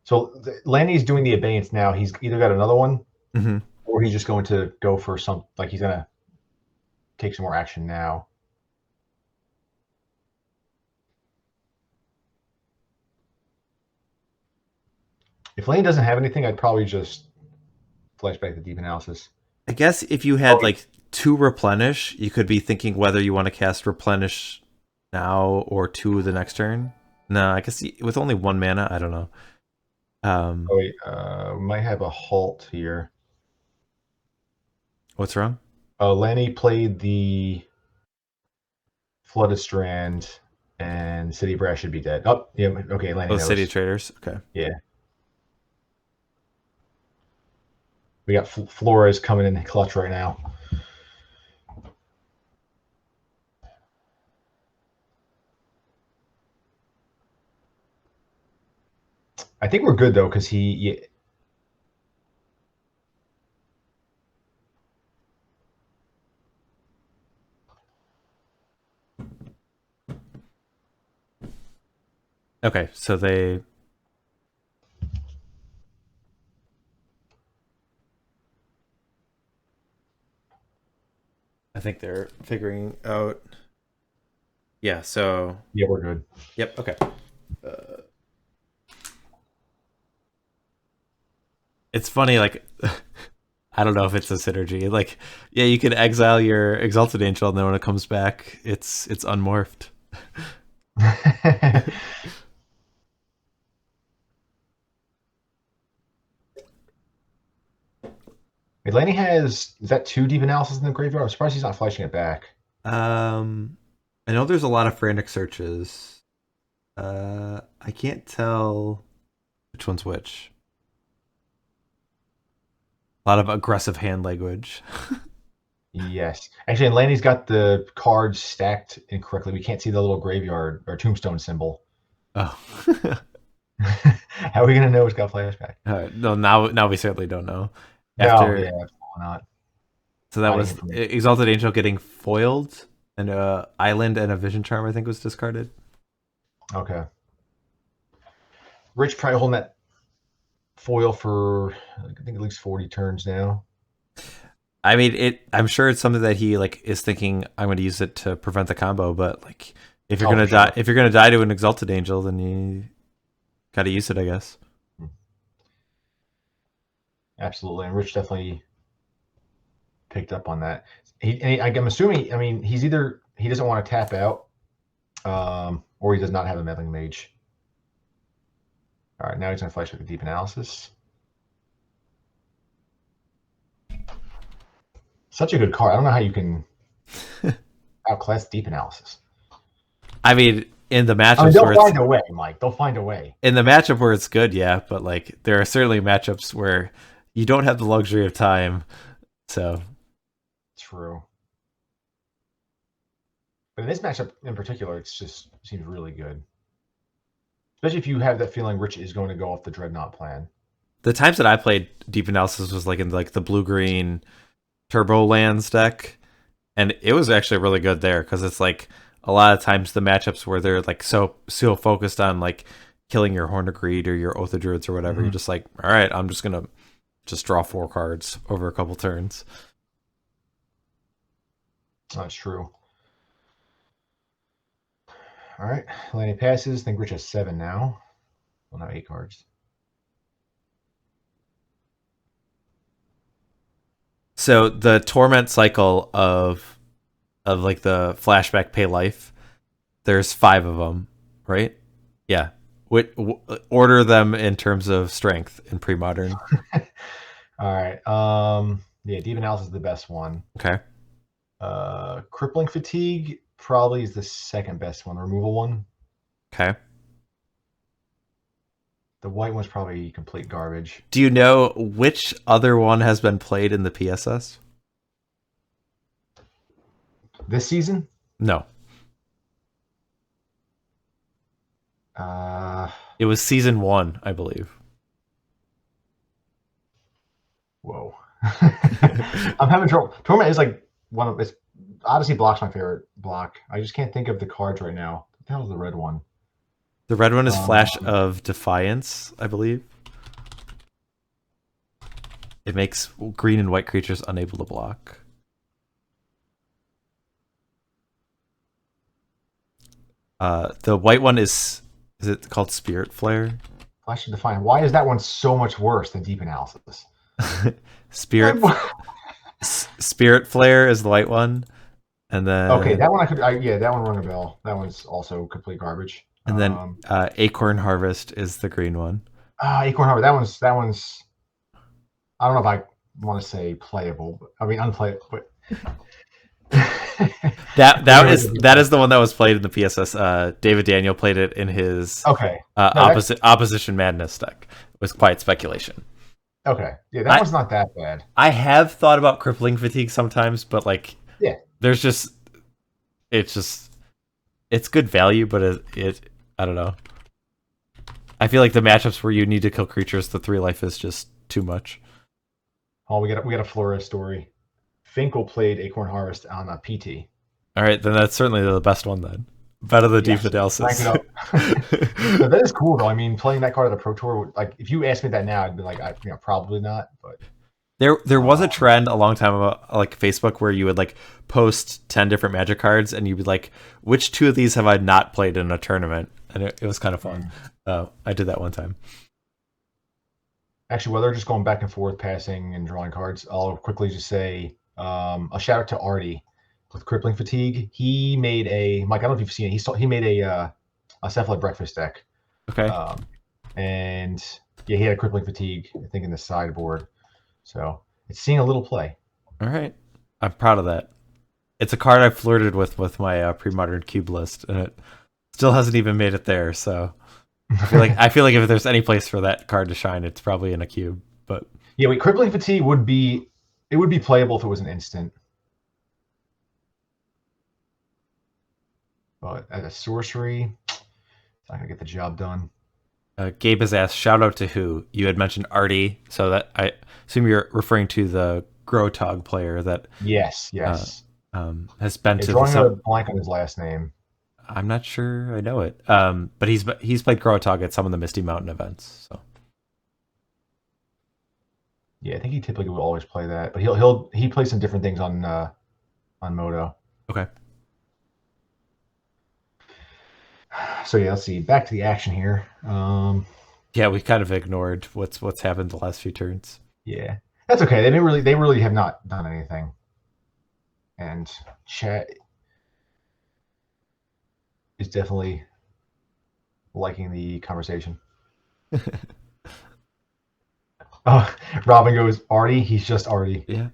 So Lanny's doing the abeyance now. He's either got another one, or he's just going to go for some, like he's going to take some more action now. If Lanny doesn't have anything, I'd probably just flash back to deep analysis. I guess if you had like 2 replenish, you could be thinking whether you want to cast replenish now or 2 the next turn. No, I guess with only 1 mana, I don't know. We might have a halt here. What's wrong? Lanny played the Flooded Strand, and City Brass should be dead. Oh, yeah, okay, Lanny knows. City Traders, okay. Yeah. We got Flores coming in clutch right now. I think we're good though, because he. Okay, so I think they're figuring out. Yeah, so. Yeah, we're good. Yep, okay. It's funny, like, I don't know if it's a synergy. Like, yeah, you can exile your Exalted Angel, and then when it comes back, it's unmorphed. Lanny is that 2 deep analysis in the graveyard? I'm surprised he's not flashing it back. I know there's a lot of frantic searches. I can't tell which one's which. A lot of aggressive hand language. Yes. Actually, and Lanny's got the cards stacked incorrectly. We can't see the little graveyard or tombstone symbol. Oh. How are we going to know it's got flashback? No, now we certainly don't know. No, yeah, not. So that was Exalted Angel getting foiled, and Island and a Vision Charm, I think, was discarded. Okay. Rich probably holding that foil for, I think, at least 40 turns now. I mean, I'm sure it's something that he like is thinking I'm going to use it to prevent the combo, but like if you're gonna die, if you're gonna die to an Exalted Angel, then you got to use it, I guess. Absolutely, and Rich definitely picked up on that. I'm assuming. I mean, he's either he doesn't want to tap out, or he does not have a meddling mage. All right, now he's going to flash with a deep analysis. Such a good card. I don't know how you can outclass deep analysis. I mean, in the matchups, they'll find a way, Mike. They'll find a way. In the matchup where it's good, yeah, but like there are certainly matchups where you don't have the luxury of time. So true. But in this matchup in particular, it seems really good. Especially if you have that feeling Rich is going to go off the Dreadnought plan. The times that I played Deep Analysis was like in like the blue-green Turbo Lands deck, and it was actually really good there because it's like a lot of times the matchups where they're like so focused on like killing your Horn of Greed or your Oath of Druids or whatever, you're just like, all right, I'm just gonna just draw 4 cards over a couple turns. That's true. All right, Lanny passes. I think Rich has 7 now. Well, now 8 cards. So the torment cycle of like the flashback pay life, there's 5 of them, right? Yeah. Order them in terms of strength in pre-modern. All right. Yeah, deep analysis is the best one. Okay. Crippling fatigue probably is the second best one. The removal one. Okay. The white one's probably complete garbage. Do you know which other one has been played in the PSS? This season? No. Uh, It was season 1, I believe. Whoa. I'm having trouble. Torment is like one of it's Odyssey Block's my favorite block. I just can't think of the cards right now. What the hell is the red one? The red one is Flash of Defiance, I believe. It makes green and white creatures unable to block. The white one is it called Spirit Flare? Flash of Defiance. Why is that one so much worse than Deep Analysis? Spirit Flare is the white one, and then okay, that one that one rung a bell. That one's also complete garbage. And then Acorn Harvest is the green one. Acorn Harvest. That one's. I don't know if I want to say playable, but I mean unplayable. But that is the one that was played in the PSS. David Daniel played it in his Opposition Madness deck. It was Quiet Speculation. Okay, yeah, that one's not that bad. I have thought about Crippling Fatigue sometimes, but like, yeah, it's good value, but it I don't know. I feel like the matchups where you need to kill creatures, the 3 life is just too much. Oh, we got a Flores story. Finkel played Acorn Harvest on a PT. All right, then that's certainly the best one then. Better than Deep Analysis. So that is cool though. I mean, playing that card at the Pro Tour, like if you asked me that now, I'd be like, probably not. But there was a trend a long time ago, like Facebook, where you would like post 10 different Magic cards, and you'd be like, which 2 of these have I not played in a tournament? And it was kind of fun. I did that one time. Actually, while they're just going back and forth, passing and drawing cards, I'll quickly just say a shout out to Artie with Crippling Fatigue. He made Mike. I don't know if you've seen it. He made a Cephalid Breakfast deck. Okay. And yeah, he had a Crippling Fatigue, I think, in the sideboard. So it's seeing a little play. All right, I'm proud of that. It's a card I flirted with my pre-modern cube list, and it still hasn't even made it there. So I feel like if there's any place for that card to shine, it's probably in a cube. But yeah, Crippling Fatigue would be playable if it was an instant. But as a sorcery, it's not gonna get the job done. Gabe has asked, shout out to who? You had mentioned Artie, so that I assume you're referring to the Grotog player that yes has been to drawing a blank on his last name. I'm not sure I know it. But he's played Grotog at some of the Misty Mountain events. So yeah, I think he typically will always play that, but he plays some different things on Moto. Okay. So yeah, let's see. Back to the action here. Yeah, we kind of ignored what's happened the last few turns. Yeah, that's okay. They really have not done anything. And chat is definitely liking the conversation. Robin goes, Artie, he's just Artie. Yeah.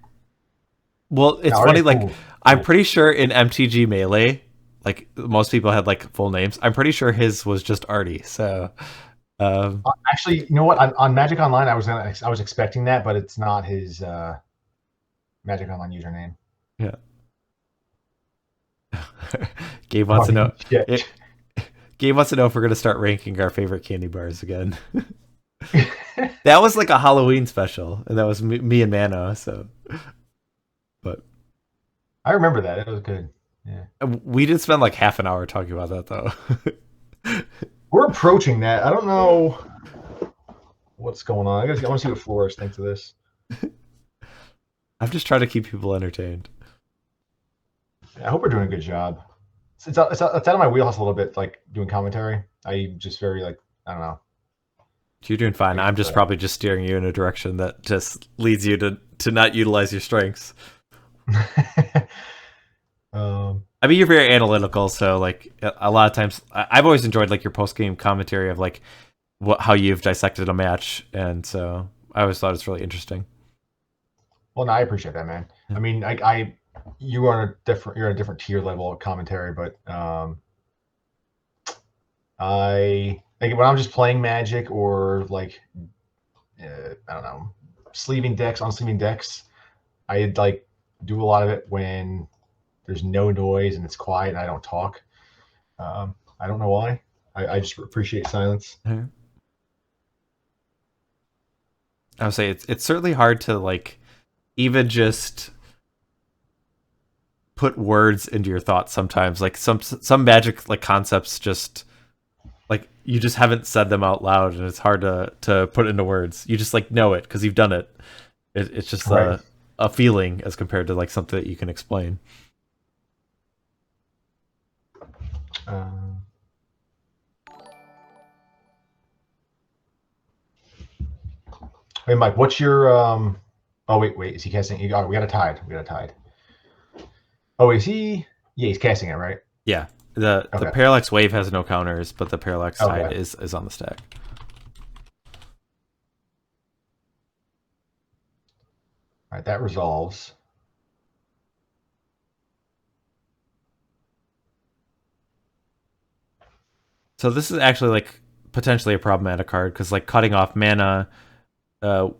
Well, it's funny, like, cool. I'm pretty sure in MTG Melee, like, most people had, like, full names. I'm pretty sure his was just Artie, so... actually, you know what? On Magic Online, I was expecting that, but it's not his Magic Online username. Yeah. Gabe wants to know. Gabe wants to know if we're going to start ranking our favorite candy bars again. That was like a Halloween special, and that was me and Mano. So, but I remember that. It was good. Yeah, we did spend like half an hour talking about that, though. We're approaching that. I don't know what's going on. I want to see what Flores thinks of this. I'm just trying to keep people entertained. I hope we're doing a good job. It's out of my wheelhouse a little bit, like doing commentary. I just very like, I don't know. You're doing fine. I'm just probably just steering you in a direction that just leads you to not utilize your strengths. I mean, you're very analytical, so like a lot of times, I've always enjoyed like your post game commentary of like how you've dissected a match, and so I always thought it's really interesting. Well, no, I appreciate that, man. Yeah. I mean, you're on a different tier level of commentary, but I like when I'm just playing Magic or like I don't know, sleeving decks, unsleeving decks. I like do a lot of it when there's no noise and it's quiet and I don't talk. I don't know why. I just appreciate silence. I would say it's certainly hard to like even just put words into your thoughts sometimes. Like some magic like concepts just like you just haven't said them out loud, and it's hard to put into words. You just like know it because you've done it. It's just Right. a feeling as compared to like something that you can explain. Hey, Mike, what's your Oh wait, is he casting? Oh, we got a tied. We got a tied. Oh, is he? Yeah, he's casting it, right? Yeah. The Okay. Parallax Wave has no counters, but the Parallax Tide Okay. is on the stack. All right, that resolves. So this is actually like potentially a problematic card because like cutting off mana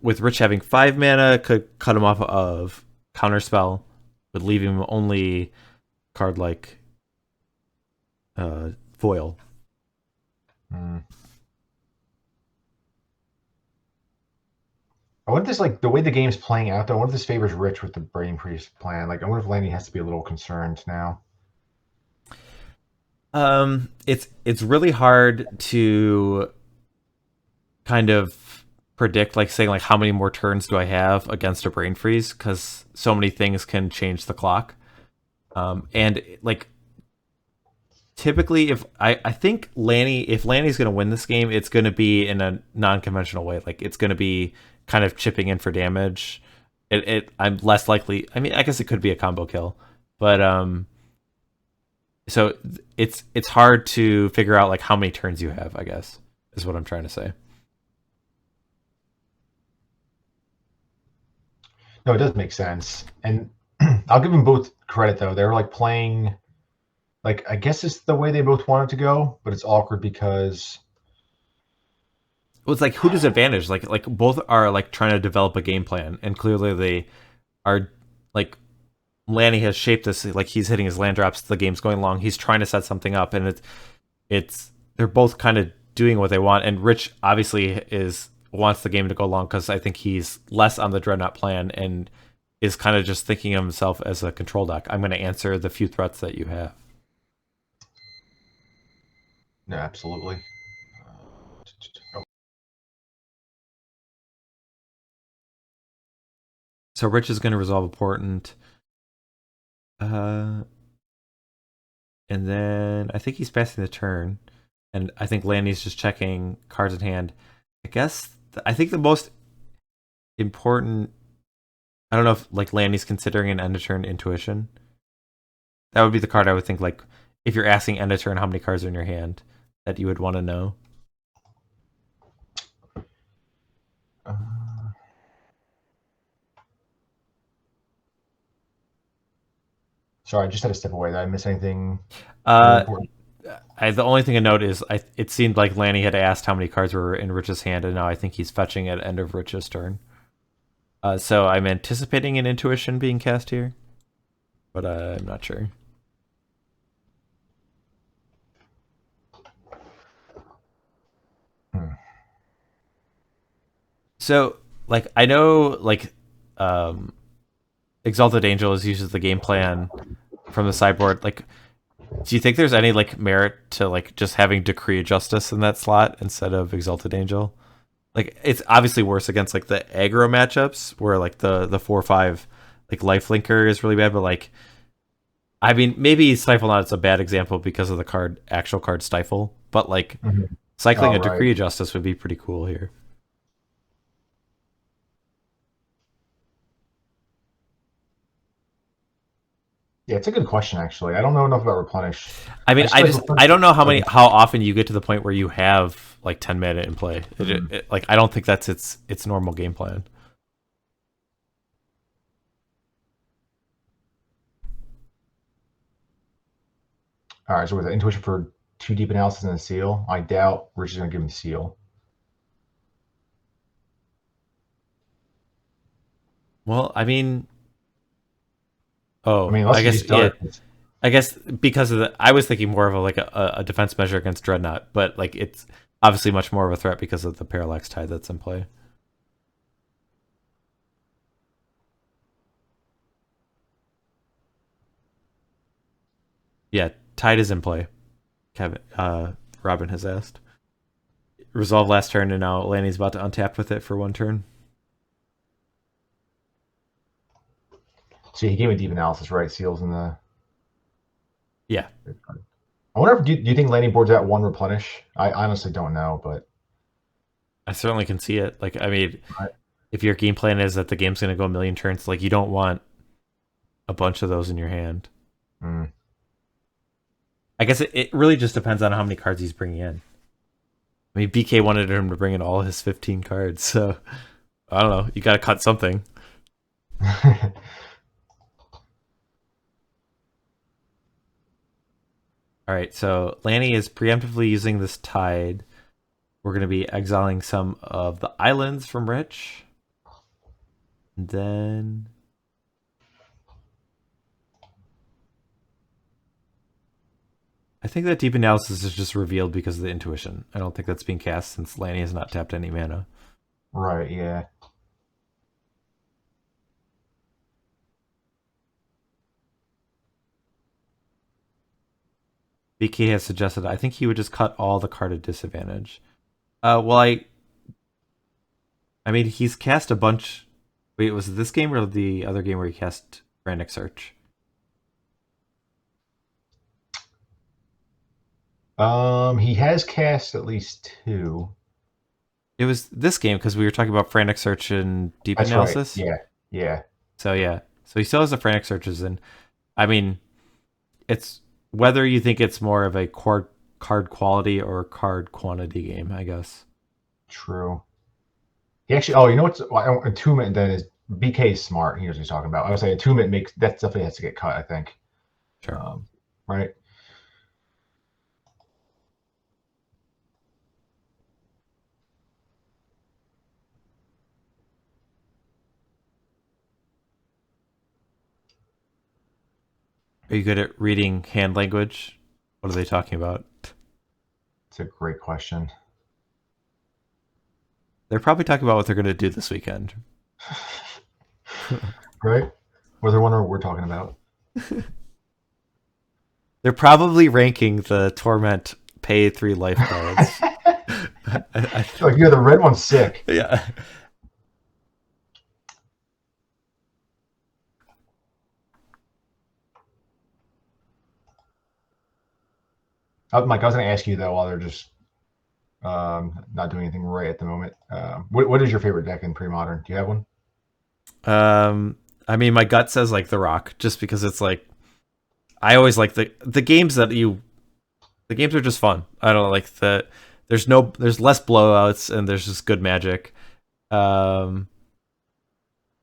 with Rich having 5 mana could cut him off of Counterspell, but leaving him only card like Foil. Hmm. I wonder if this like the way the game's playing out though. I wonder if this favors Rich with the Brain Priest plan. Like, I wonder if Lanny has to be a little concerned now. It's really hard to kind of predict, like saying like how many more turns do I have against a brain freeze because so many things can change the clock. And like typically, I think if Lanny's going to win this game, it's going to be in a non-conventional way. Like it's going to be kind of chipping in for damage. I'm less likely. I mean, I guess it could be a combo kill, but so it's hard to figure out like how many turns you have, I guess, is what I'm trying to say. No, it does make sense. And I'll give them both credit though. They're like playing like I guess it's the way they both want it to go, but it's awkward because Well, it's like who does advantage? Like both are like trying to develop a game plan, and clearly they are like Lanny has shaped this like he's hitting his land drops. The game's going long. He's trying to set something up, and it's they're both kind of doing what they want. And Rich obviously is wants the game to go long because I think he's less on the Dreadnought plan and is kind of just thinking of himself as a control deck. I'm going to answer the few threats that you have. no, absolutely. Oh, So Rich is going to resolve a portent. And then I think he's passing the turn. And I think Lanny's just checking cards in hand. I think the most important. I don't know if like Lanny's considering an end of turn intuition. That would be the card I would think like if you're asking end of turn how many cards are in your hand that you would want to know. uh, sorry, I just had to step away. Did I miss anything really Uh, important? the only thing I note is it seemed like Lanny had asked how many cards were in Rich's hand, and now I think he's fetching at end of Rich's turn. So I'm anticipating an intuition being cast here, but I'm not sure. Hmm. So like I know like Exalted Angel is uses the game plan from the sideboard. Like, do you think there's any like merit to like just having Decree of Justice in that slot instead of Exalted Angel? Like it's obviously worse against like the aggro matchups where like the 4/5 like lifelinker is really bad, but like I mean maybe Stifle Not is a bad example because of the actual card Stifle, but like Mhm. Cycling Oh, a right. Decree of Justice would be pretty cool here. Yeah, it's a good question actually. I don't know enough about replenish. I I mean, just feel like I replenish don't know like how often you get to the point where you have like 10 mana in play. mm. Like I don't think that's its normal game plan. All right, so with the intuition for 2 deep analysis and a seal, I doubt Rich is gonna give him seal. Well, I mean, I oh, mean, I unless he guess just yeah. does. I guess because of the, I was thinking more of a defense measure against Dreadnought, but like it's obviously much more of a threat because of the Parallax Tide that's in play. Yeah, Tide is in play. Kevin, Robin has asked. Resolve last turn, and now Lanny's about to untap with it for 1 turn. So he gave me deep analysis, right? Seals in the. Yeah, I wonder if do you think landing boards at 1 replenish? I honestly don't know, but I certainly can see it. Like, I mean, I, if your game plan is that the game's going to go a million turns, like you don't want a bunch of those in your hand. mm. I guess it really just depends on how many cards he's bringing in. I mean, BK wanted him to bring in all his 15 cards, so I don't know. You got to cut something. All right, so Lanny is preemptively using this Tide. We're going to be exiling some of the islands from Rich. And then I think that Deep Analysis is just revealed because of the intuition. I don't think that's being cast since Lanny has not tapped any mana. Right, yeah. BK has suggested I think he would just cut all the card at disadvantage. Well, I mean, he's cast a bunch. Wait, was it this game or the other game where he cast Frantic Search? He has cast at least 2. It was this game because we were talking about Frantic Search and Deep That's right. Analysis. Yeah, yeah. So yeah, so he still has the Frantic Searches, and I mean, it's whether you think it's more of a card quality or card quantity game, I guess. True. He actually. Oh, you know what's attunement then is BK is smart. He knows what he's talking about. I would say attunement makes that definitely has to get cut. I think. Sure. Right. Are you good at reading hand language? What are they talking about? It's a great question. They're probably talking about what they're going to do this weekend. Right. Whether one or what we're talking about. They're probably ranking the Torment pay 3 life cards. Like, yeah, the red one's sick. Yeah. Mike, I was going to ask you though, while they're just not doing anything right at the moment. What is your favorite deck in pre-modern? Do you have one? I mean, my gut says like the Rock, just because it's like I always like the games that the games are just fun. I don't know, like there's less blowouts and there's just good magic. I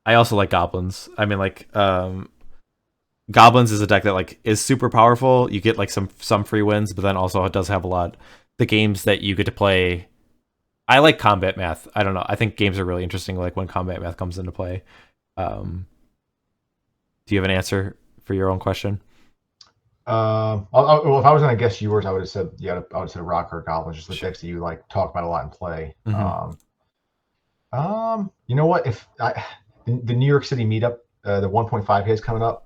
also like goblins. I mean, like goblins is a deck that like is super powerful. You get like some free wins, but then also it does have a lot. The games that you get to play, I like combat math. I don't know. I think games are really interesting, like when combat math comes into play. Do you have an answer for your own question? Well, if I was going to guess yours, I would have said I would have said Rock or Goblin, just the Sure. decks that you like talk about a lot and play. Mm-hmm. You know what? If the New York City meetup, the 1.5K is coming up.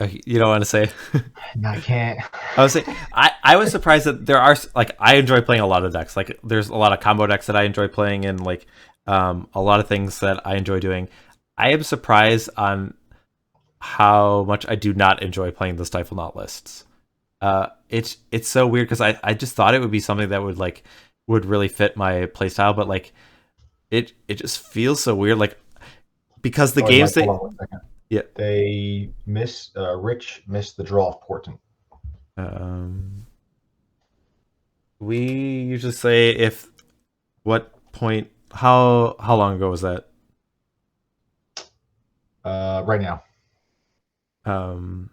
You don't want to say? No, I can't. I was saying I was surprised that there are like I enjoy playing a lot of decks. Like there's a lot of combo decks that I enjoy playing, and like a lot of things that I enjoy doing. I am surprised on how much I do not enjoy playing the Stifle Knot lists. It's so weird because I just thought it would be something that would really fit my playstyle, but like it just feels so weird. Like because the Oh, wait, games Mike, hold they on 1 second. yeah Rich missed the draw of Portent. um we usually say if what point how long ago was that? Right now. Um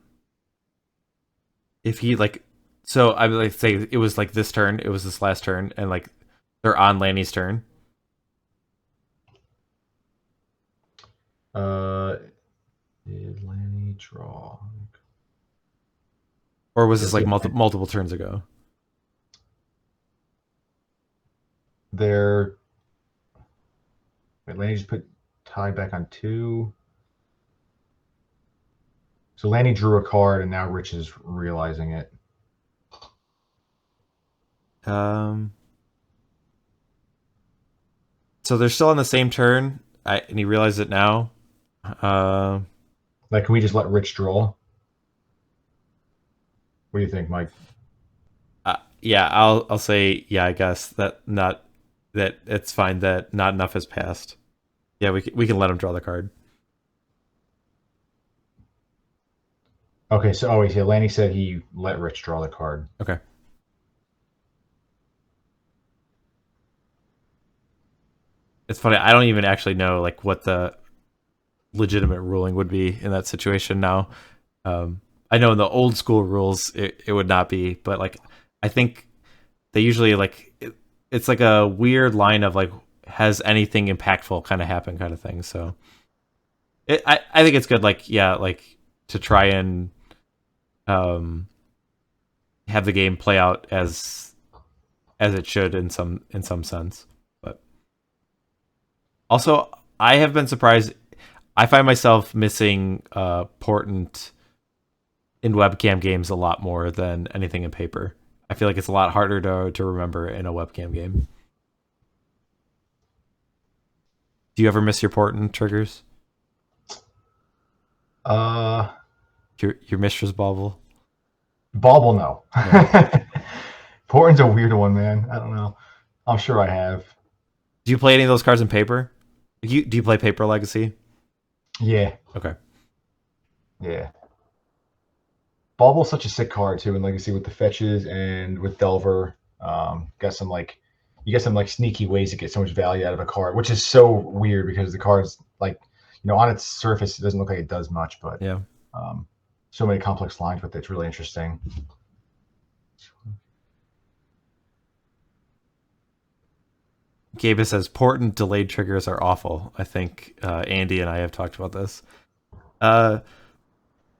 if he like so I would like say it was like this turn, it was this last turn, and like they're on Lanny's turn. Uh, did Lanny draw? Or was this Yes, like yes. multiple turns ago? There. Wait, Lanny just put tie back on 2. So Lanny drew a card, and now Rich is realizing it. Um so they're still on the same turn, and he realized it now. Uh, Like, can we just let Rich draw? What do you think, Mike? yeah, I'll say yeah. I guess that not that it's fine that not enough has passed. Yeah, we can let him draw the card. Okay, so oh, yeah, Lanny said he let Rich draw the card. Okay. It's funny. I don't even actually know like what the legitimate ruling would be in that situation now. I know in the old school rules it would not be, but like I think they usually like it's like a weird line of like has anything impactful kind of happened kind of thing. So I think it's good like yeah like to try and um have the game play out as it should in some sense. But also I have been surprised. I find myself missing Portent in webcam games a lot more than anything in paper. I feel like it's a lot harder to remember in a webcam game. Do you ever miss your Portent triggers? Uh, Your Mistress Bauble? Bauble, no. Yeah. Portent's a weird one, man. I don't know. I'm sure I have. Do you play any of those cards in paper? Do you play Paper Legacy? Yeah, Okay. yeah. Bauble's such a sick card too in Legacy with the fetches and with Delver. Got some like you get some like sneaky ways to get so much value out of a card, which is so weird because the card's like on its surface it doesn't look like it does much, but Yeah. um, so many complex lines with it. It's really interesting. Gabe says Portent delayed triggers are awful. I think Andy and I have talked about this. Uh,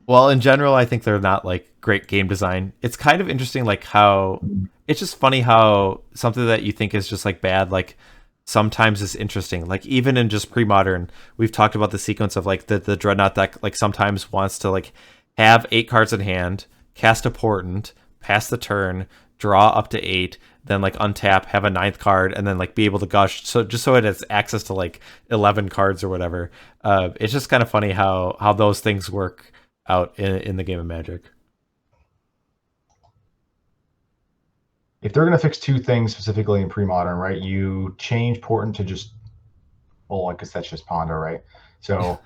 well, in general, I think they're not like great game design. It's kind of interesting, like how it's just funny how something that you think is just like bad, like sometimes is interesting. Like even in just pre-modern, we've talked about the sequence of like the dreadnought deck. Like sometimes wants to like have 8 cards in hand, cast a portent, pass the turn, draw up to 8, then like untap, have a 9th card, and then like be able to gush. So just so it has access to like 11 cards or whatever. It's just kind of funny how those things work out in the game of Magic. If they're gonna fix 2 things specifically in pre-modern, right? You change Portent to just I guess that's just Ponder, right? So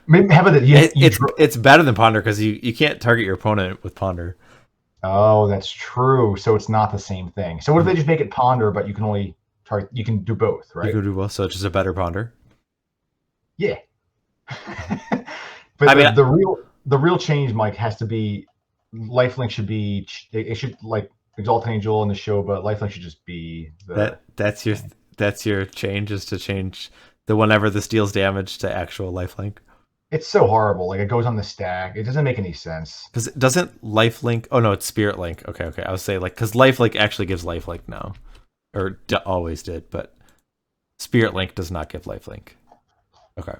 maybe how about that? It's better than Ponder because you can't target your opponent with Ponder. Oh, that's true. So it's not the same thing. So what if they just make it Ponder, but you can only target? You can do both, You right? could do well, so it's just a better Ponder. Yeah. But I mean, the real change, Mike, has to be lifelink should be it should like Exalted Angel in the show, but lifelink should just be the that's your change is to change the whenever this deals damage to actual lifelink. it's so horrible. Like it goes on the stack. It doesn't make any sense. Because it doesn't lifelink. Oh no, it's Spirit Link. Okay. I was saying like because lifelink actually gives lifelink now, or always did, but Spirit Link does not give lifelink. Okay.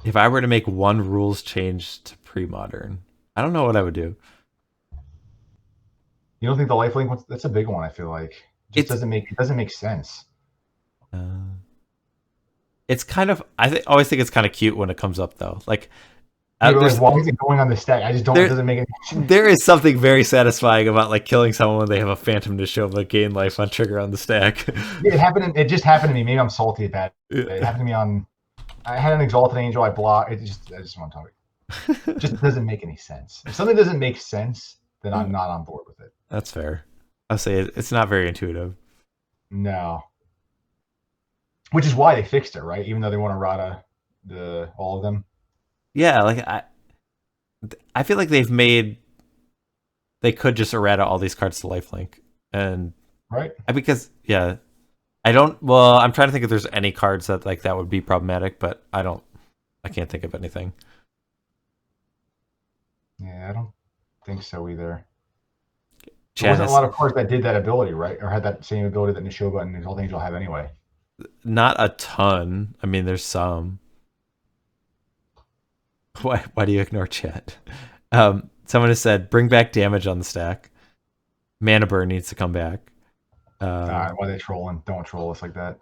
If I were to make one rules change to pre-modern, I don't know what I would do. You don't think the lifelink that's a big one? I feel like. Just It's doesn't make sense. uh, it's kind of always think it's kind of cute when it comes up though. Like Yeah, but like, there's why is it going on the stack? I just don't. It there doesn't make any. there is something very satisfying about like killing someone when they have a phantom to show them gain life on trigger on the stack. Yeah, it happened. It just happened to me. Maybe I'm salty about it. It Yeah. happened to me on. I had an exalted angel. I blocked. I just want to talk. It just doesn't make any sense. If something doesn't make sense, then I'm not on board with it. That's fair. I'll say it's not very intuitive. No. Which is why they fixed it, right? Even though they want to rata all of them. Yeah, like I feel like they could just errata all these cards to lifelink, and Right. because yeah, I don't. Well, I'm trying to think if there's any cards that like that would be problematic, but I don't. I can't think of anything. Yeah, I don't think so either. There Chad wasn't has a lot of cards that did that ability, right? Or had that same ability that Neshoba and Exalted Angel have anyway. not a ton. I mean, there's some. Why do you ignore chat? Someone has said bring back damage on the stack. Mana burn needs to come back. Why are they trolling? Don't troll us like that.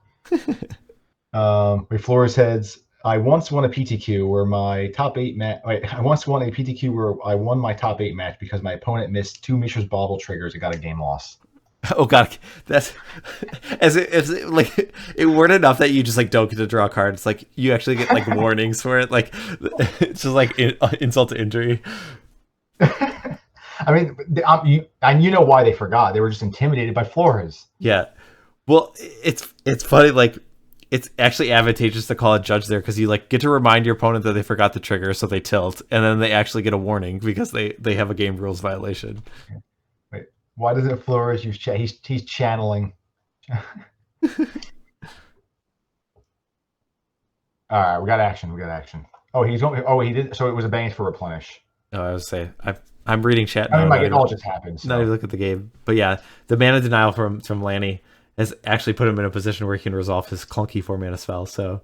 Flores heads. I once won a PTQ where my top 8 match. I once won a PTQ where I won my top 8 match because my opponent missed 2 Mishra's Bauble triggers and got a game loss. Oh god, that's as it like it weren't enough that you just like don't get to draw cards. Like you actually get like warnings for it. Like it's just like insult to injury. I mean, you know why they forgot. They were just intimidated by Flores. Yeah. Well, it's funny. Like it's actually advantageous to call a judge there because you like get to remind your opponent that they forgot the trigger, so they tilt, and then they actually get a warning because they have a game rules violation. Wait, why doesn't Flores use chat? He's channeling. All right, we got action. Oh, he did. So it was a bang for replenish. Oh, I was say I'm reading chat I now. mean, it all just happens. Not even look at the game, but yeah, the mana denial from Lanny has actually put him in a position where he can resolve his clunky 4-mana spell. So,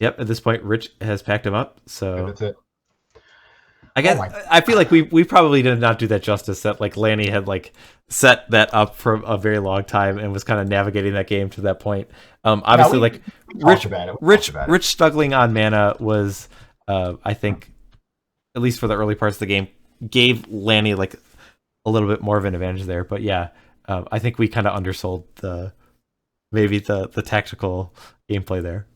yep, at this point, Rich has packed him up. So Yeah, that's it. I guess I feel like we probably did not do that justice. That like Lanny had like set that up for a very long time and was kind of navigating that game to that point. Obviously, we Rich struggling on mana was, I think, at least for the early parts of the game, gave Lanny like a little bit more of an advantage there. But yeah, I think we kind of undersold maybe the tactical gameplay there.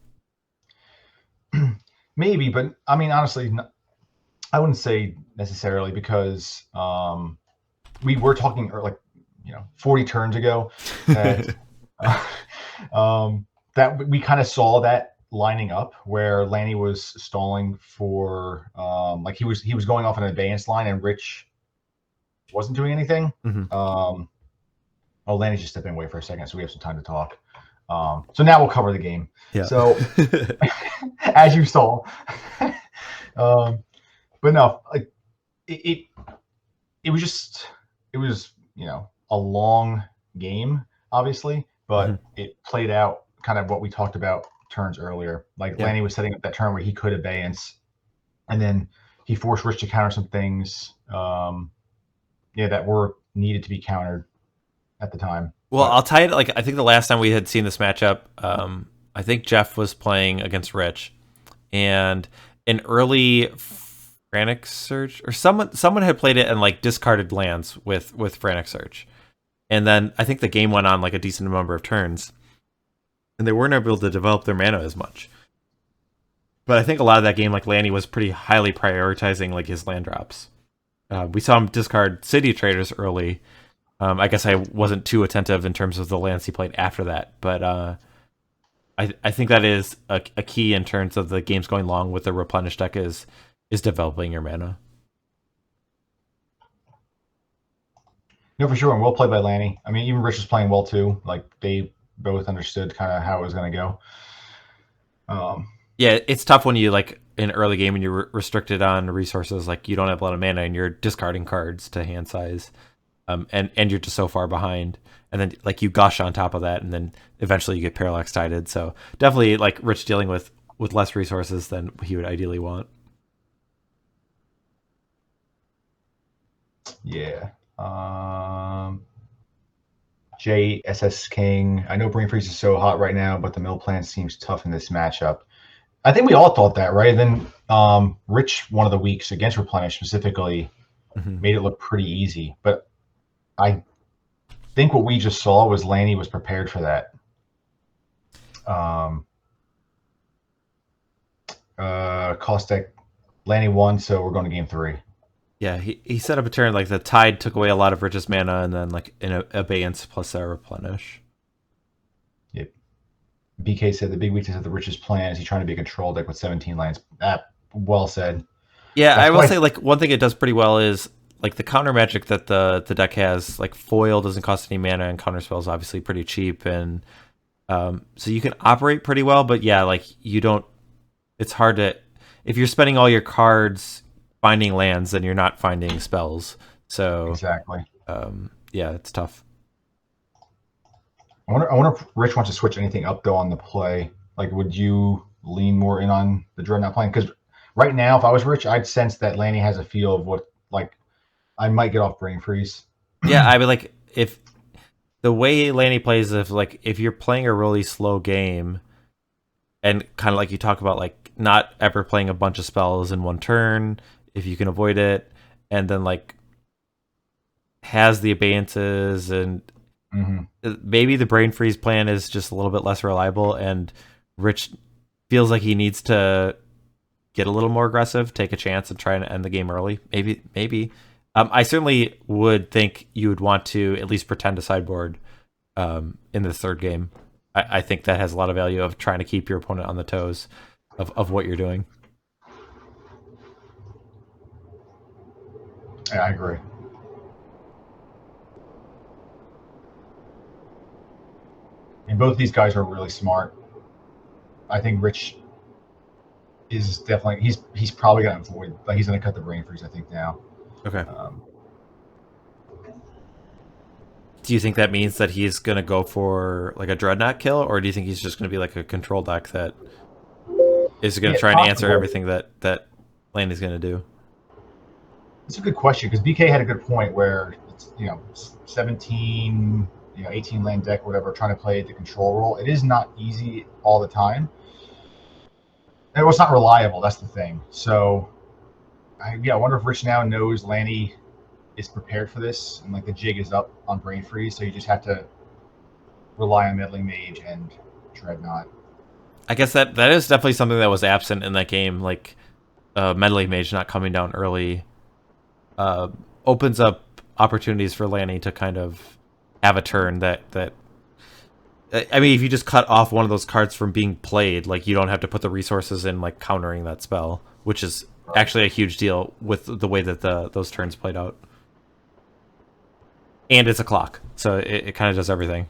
Maybe, but I mean, honestly, I wouldn't say necessarily because we were talking like 40 turns ago that that we kind of saw that lining up where Lanny was stalling for like he was going off an advanced line and Rich wasn't doing anything. Mm-hmm. Lanny's just stepping away for a second, so we have some time to talk. So now we'll cover the game. Yeah. So as you saw. But no, like it was a long game, obviously, but it played out kind of what we talked about turns earlier. Like Lanny was setting up that turn where he could abeyance, and then he forced Rich to counter some things, that were needed to be countered at the time. Well, I'll tie it. Like I think the last time we had seen this matchup, I think Jeff was playing against Rich, and an early Frantic Search, or someone had played it and like discarded lands with Frantic Search, and then I think the game went on like a decent number of turns, and they weren't able to develop their mana as much. But I think a lot of that game, like Lanny was pretty highly prioritizing like his land drops. We saw him discard City Traders early. I guess I wasn't too attentive in terms of the lands he played after that, but I think that is a key in terms of the games going long with the replenish deck is developing your mana. No, for sure, and well played by Lanny. I mean, even Rich was playing well too. Like they both understood kind of how it was going to go. Yeah, it's tough when you like in early game and you're restricted on resources. Like you don't have a lot of mana and you're discarding cards to hand size, and you're just so far behind. And then like you gush on top of that, and then eventually you get parallax tided. So definitely like Rich dealing with less resources than he would ideally want. Yeah. JSS King. I know Brain Freeze is so hot right now, but the mill plan seems tough in this matchup. I think we all thought that, right? And then Rich, one of the weeks against Replenish specifically, made it look pretty easy. But I think what we just saw was Lanny was prepared for that. Caustic, Lanny won, so we're going to game 3. Yeah, he set up a turn like the Tide took away a lot of Rich's mana, and then like an Abeyance plus a Replenish. Yep. BK said the big weakness of the Rich's plan is he's trying to be a control deck with 17 lands. Well said. Yeah, I will say like one thing it does pretty well is like the counter magic that the deck has. Like foil doesn't cost any mana, and counter spell is obviously pretty cheap, and so you can operate pretty well. But yeah, like you don't. It's hard to if you're spending all your cards finding lands, then you're not finding spells. So exactly. Yeah, it's tough. I wonder if Rich wants to switch anything up though on the play. Like, would you lean more in on the Dreadnought playing? Because right now, if I was Rich, I'd sense that Lanny has a feel of what, like, I might get off Brain Freeze. Yeah, I mean, like, if the way Lanny plays, if you're playing a really slow game, and kind of like you talk about, like, not ever playing a bunch of spells in one turn, if you can avoid it, and then, like, has the abeyances, and maybe the Brain Freeze plan is just a little bit less reliable, and Rich feels like he needs to get a little more aggressive, take a chance, and try and end the game early. Maybe. I certainly would think you would want to at least pretend to sideboard in the third game. I think that has a lot of value of trying to keep your opponent on the toes of what you're doing. Yeah, I agree. And both these guys are really smart. I think Rich is definitely he's probably gonna avoid, like, he's gonna cut the Brain Freeze, I think, now. Okay. Do you think that means that he's gonna go for like a Dreadnought kill, or do you think he's just gonna be like a control deck that is gonna try and answer everything that Lanny's gonna do? It's a good question, because BK had a good point where it's 17, 18 land deck, whatever, trying to play the control role. It is not easy all the time. And it's not reliable. That's the thing. So, I wonder if Rich now knows Lanny is prepared for this, and like the jig is up on Brain Freeze, so you just have to rely on Meddling Mage and Dreadnought. I guess that is definitely something that was absent in that game. Like Meddling Mage not coming down early opens up opportunities for Lanny to kind of have a turn that I mean, if you just cut off one of those cards from being played, like, you don't have to put the resources in, like, countering that spell, which is actually a huge deal with the way that those turns played out. And it's a clock, so it kind of does everything.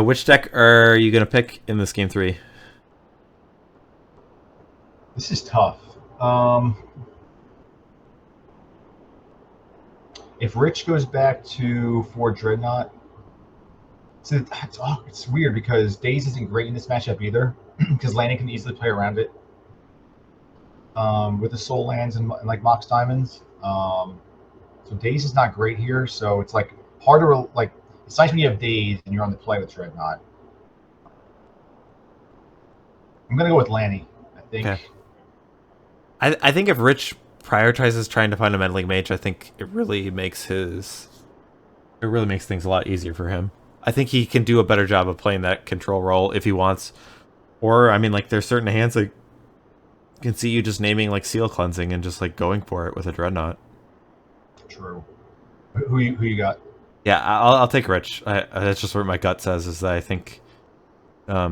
Which deck are you going to pick in this game 3? This is tough. If Rich goes back to 4 Dreadnought, it's weird because Daze isn't great in this matchup either, because Lanny can easily play around it with the Soul Lands and like Mox Diamonds. So Daze is not great here, so it's like harder. Like, it's nice when you have Daze and you're on the play with Dreadnought. I'm gonna go with Lanny, I think. Okay. I think if Rich prioritizes trying to find a Meddling Mage, I think it really makes things a lot easier for him. I think he can do a better job of playing that control role if he wants. Or, I mean, like, there's certain hands that can see you just naming, like, Seal Cleansing and just, like, going for it with a Dreadnought. True. Who you got? Yeah, I'll take Rich. That's just what my gut says, is that I think I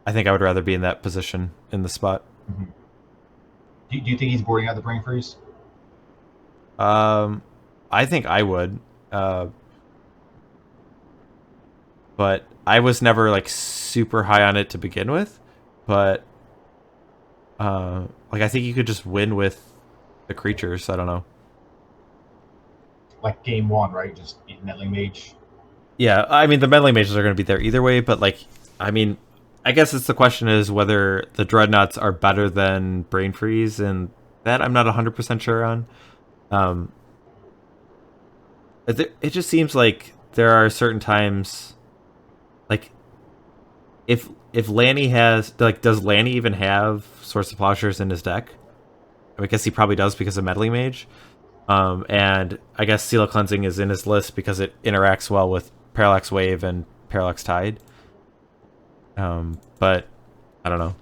would rather be in that position in the spot. Mm-hmm. Do you think he's boarding out the Brain Freeze? I think I would. But I was never, like, super high on it to begin with. But like, I think you could just win with the creatures. I don't know. Like game 1, right? Just beat Meddling Mage. Yeah, I mean, the Meddling Mages are going to be there either way, but, like, I mean, I guess it's the question is whether the dreadnoughts are better than brain freeze, and that I'm not 100% sure on. Um, it just seems like there are certain times, like if Lanny has like, does Lanny even have Source of Plowshares in his deck? I guess he probably does because of Meddling Mage. And I guess Seal of Cleansing is in his list because it interacts well with Parallax Wave and Parallax Tide. But I don't know.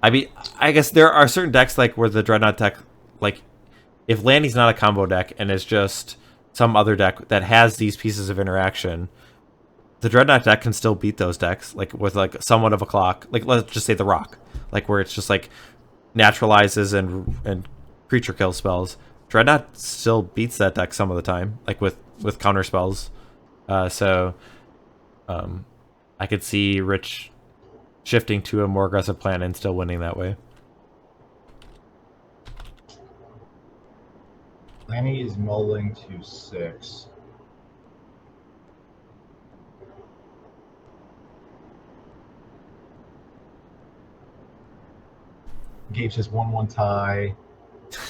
I mean, I guess there are certain decks like where the Dreadnought deck, like if Lanny's not a combo deck and is just some other deck that has these pieces of interaction, the Dreadnought deck can still beat those decks, like with like somewhat of a clock. Like let's just say the Rock, like where it's just like naturalizes and creature kill spells. Dreadnought still beats that deck some of the time, like with counter spells. So I could see Rich shifting to a more aggressive plan and still winning that way. Lanny is mulling to 6. Gabe says 1-1 tie.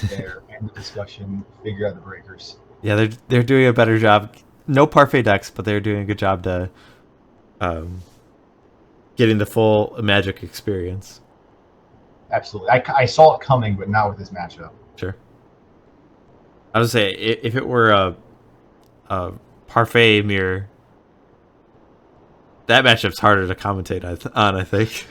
There, end the discussion. Figure out the breakers. Yeah, they're doing a better job. No parfait decks, but they're doing a good job to getting the full Magic experience. Absolutely, I saw it coming, but not with this matchup. Sure. I would say if it were a parfait mirror, that matchup's harder to commentate on. I think.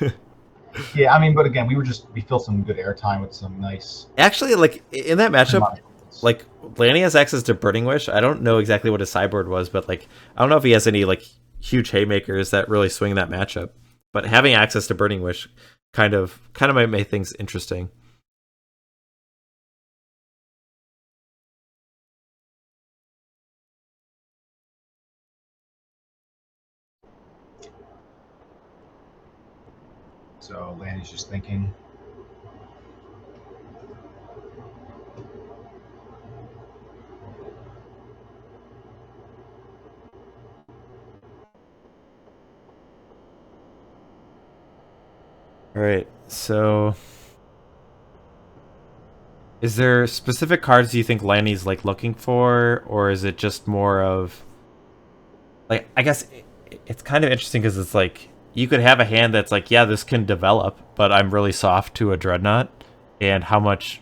Yeah, I mean, but again, we filled some good airtime with some nice. Actually, like in that matchup, like Lanny has access to Burning Wish. I don't know exactly what his sideboard was, but like I don't know if he has any like huge haymakers that really swing that matchup. But having access to Burning Wish kind of might make things interesting. So Lanny's just thinking. All right, so is there specific cards you think Lanny's like looking for, or is it just more of like, I guess it's kind of interesting because it's like you could have a hand that's like, yeah, this can develop, but I'm really soft to a Dreadnought, and how much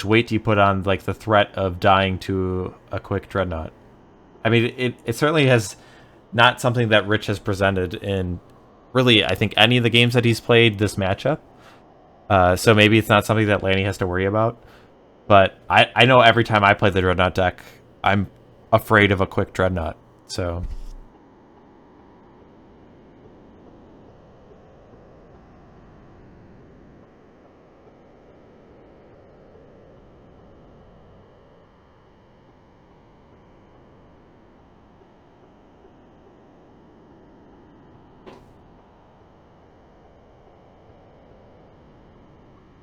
weight do you put on like the threat of dying to a quick Dreadnought? I mean, it certainly has not something that Rich has presented in really, I think, any of the games that he's played this matchup. So maybe it's not something that Lanny has to worry about. But I know every time I play the Dreadnought deck, I'm afraid of a quick Dreadnought. So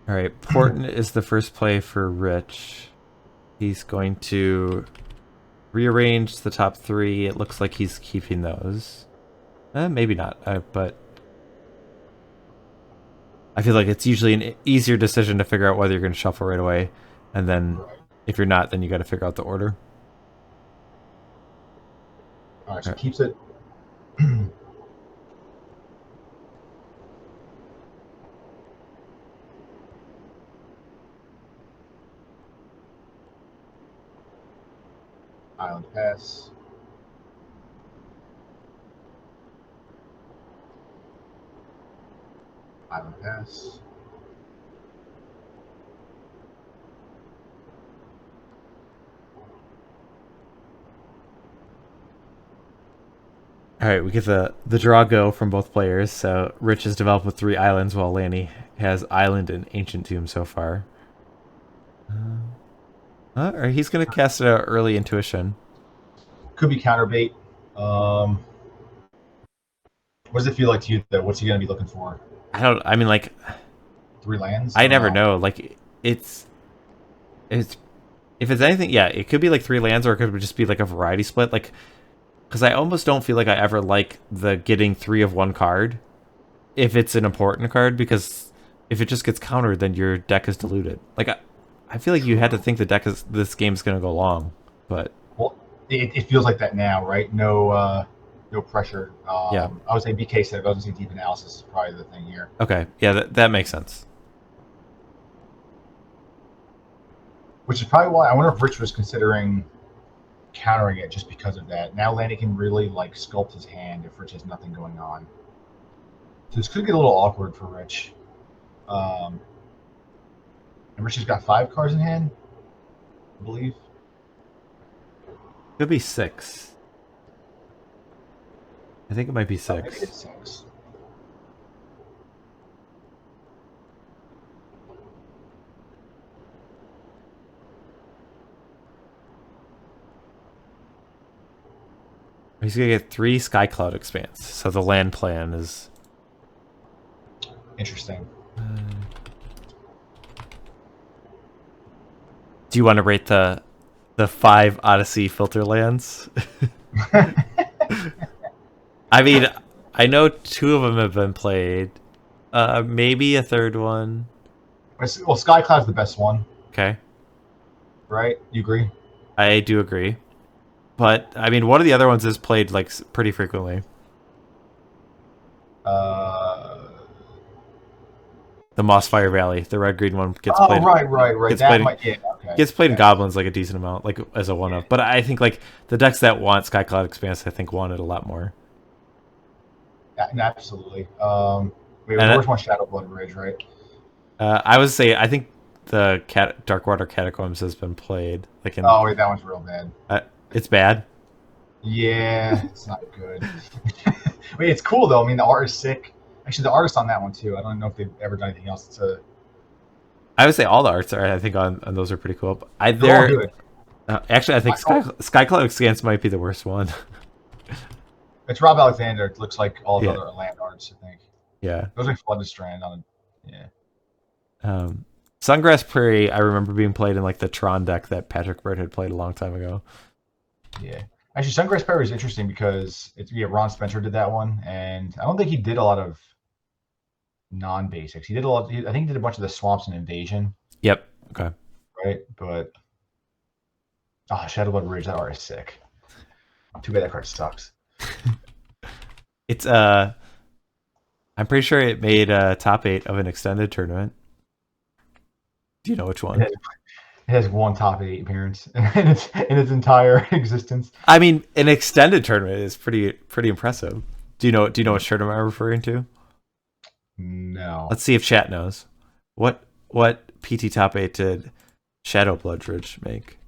all right, Portent is the first play for Rich. He's going to rearrange the top 3. It looks like he's keeping those. Maybe not, but I feel like it's usually an easier decision to figure out whether you're going to shuffle right away. And then if you're not, then you got to figure out the order. All right, so keeps it. Island pass. Island pass. All right, we get the draw go from both players. So Rich has developed with 3 islands, while Lanny has island and ancient tomb so far. All right, he's going to cast an early intuition. Could be counterbait. What does it feel like to you? That what's he going to be looking for? I mean, like 3 lands. I never know. Like it's if it's anything, yeah, it could be like 3 lands, or it could just be like a variety split. Like because I almost don't feel like I ever like the getting 3 of one card if it's an important card, because if it just gets countered, then your deck is diluted. Like I feel like you had to think this game's gonna go long, but Well, it feels like that now, right? No pressure. yeah. I would say BK said, I was going to say deep analysis is probably the thing here. Okay, yeah, that makes sense. Which is probably why I wonder if Rich was considering countering it just because of that. Now Lanny can really like sculpt his hand if Rich has nothing going on. So this could get a little awkward for Rich. And Rich has got 5 cards in hand, I believe. Could be 6. I think it might be Oh, 6. maybe it's 6. He's gonna get 3 Skycloud Expanse, so the land plan is Interesting. Do you want to rate the 5 Odyssey filter lands? I mean, I know 2 of them have been played. Maybe a third one. Well, Skycloud's the best one, Okay, right? You agree? I do agree. But I mean, one of the other ones is played like pretty frequently. Uh, The Mossfire Valley, the red green one gets oh, played. right. Gets That played, might, yeah, okay. gets played in Yeah. Goblins like a decent amount, like as a one of. But I think like the decks that want Skycloud Expanse, I think want it a lot more. Absolutely. Wait, And where's one Shadow Blood Ridge, right? I would say I think the Darkwater Catacombs has been played. Like in, Oh, wait, that one's real bad. it's bad. Yeah, it's not good. Wait, it's cool though. I mean, the art is sick. Actually, the artist on that one too. I don't know if they've ever done anything else. I would say all the arts are. I think on those are pretty cool. But They're all good. Actually, I think Skycloud Expanse might be the worst one. It's Rob Alexander. It looks like all the Yeah. other land arts. I think Yeah. those are Flooded Strand on. Yeah. Sungrass Prairie, I remember being played in like the Tron deck that Patrick Bird had played a long time ago. Yeah. Actually, Sungrass Prairie is interesting because Ron Spencer did that one, and I don't think he did a lot of non-basics. He did a lot. I think he did a bunch of the Swamps and Invasion. Yep. Okay. Right, but Shadow Blood Ridge, that art is sick. Too bad that card sucks. It's I'm pretty sure it made top 8 of an extended tournament. Do you know which one? It has one top 8 appearance in its entire existence. I mean, an extended tournament is pretty impressive. Do you know what tournament I'm referring to? No. Let's see if chat knows. What PT top 8 did Shadow Blood Ridge make?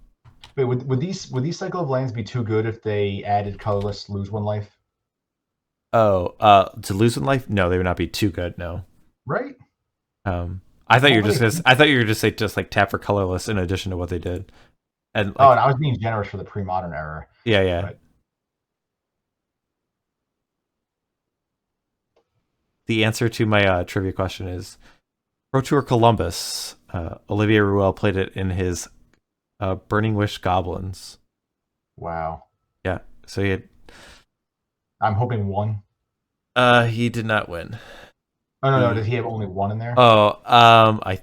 Wait, would these cycle of lands be too good if they added colorless lose 1 life? Oh, to lose in life? No, they would not be too good. No. Right. I thought you were just say just like tap for colorless in addition to what they did. And like, and I was being generous for the pre-modern era. Yeah. But the answer to my trivia question is Pro Tour Columbus. Olivier Ruel played it in his Burning Wish Goblins. wow. Yeah, so he had. I'm hoping 1. He did not win. Oh no, did he have only 1 in there? Oh, I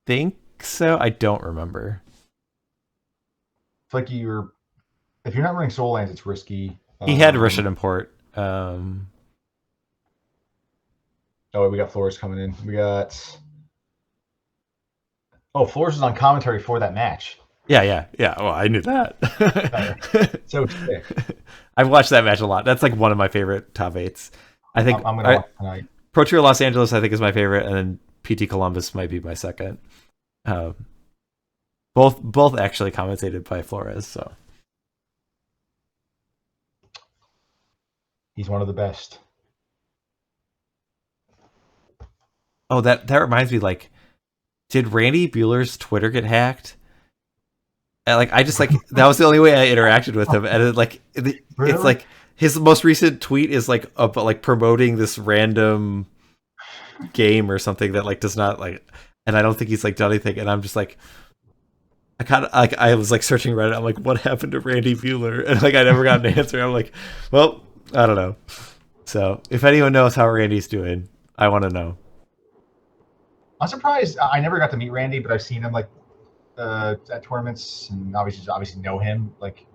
think so. I don't remember. It's like if you're not running Soul Lands, it's risky. He had Rishan Import. Oh, we got Flores coming in. We got. Oh, Flores was on commentary for that match. Yeah. Well, I knew that. So sick. I've watched that match a lot. That's like one of my favorite top 8s. I think I'm gonna watch tonight. Pro Tour Los Angeles, I think, is my favorite, and then PT Columbus might be my second. Both actually commentated by Flores. So He's one of the best. oh, that reminds me. Like, did Randy Bueller's Twitter get hacked? And, like, I just like that was the only way I interacted with him, and it's like his most recent tweet is like about like promoting this random game or something that like does not like, and I don't think he's like done anything, and I'm just like, I was like searching Reddit. I'm like, what happened to Randy Bueller? And like I never got an answer. I'm like, well, I don't know. So if anyone knows how Randy's doing, I want to know. I'm surprised. I never got to meet Randy, but I've seen him like at tournaments, and obviously know him, like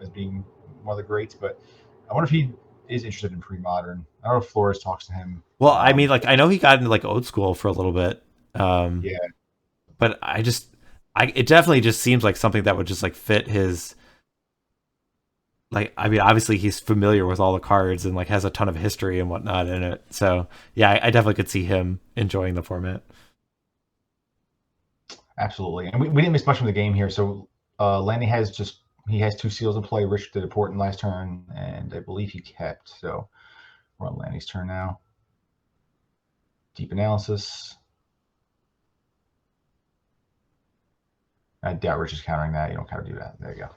as being one of the greats. But I wonder if he is interested in pre-modern. I don't know if Flores talks to him. Well, I mean, like I know he got into like old school for a little bit, Yeah, but it definitely just seems like something that would just like fit his. Like, I mean, obviously he's familiar with all the cards and like has a ton of history and whatnot in it. So yeah, I definitely could see him enjoying the format. absolutely. And we didn't miss much from the game here. So Lanny he has 2 seals in play. Rich did a port in last turn, and I believe he kept. So we're on Lanny's turn now. Deep analysis. I doubt Rich is countering that. You don't kind of do that. There you go.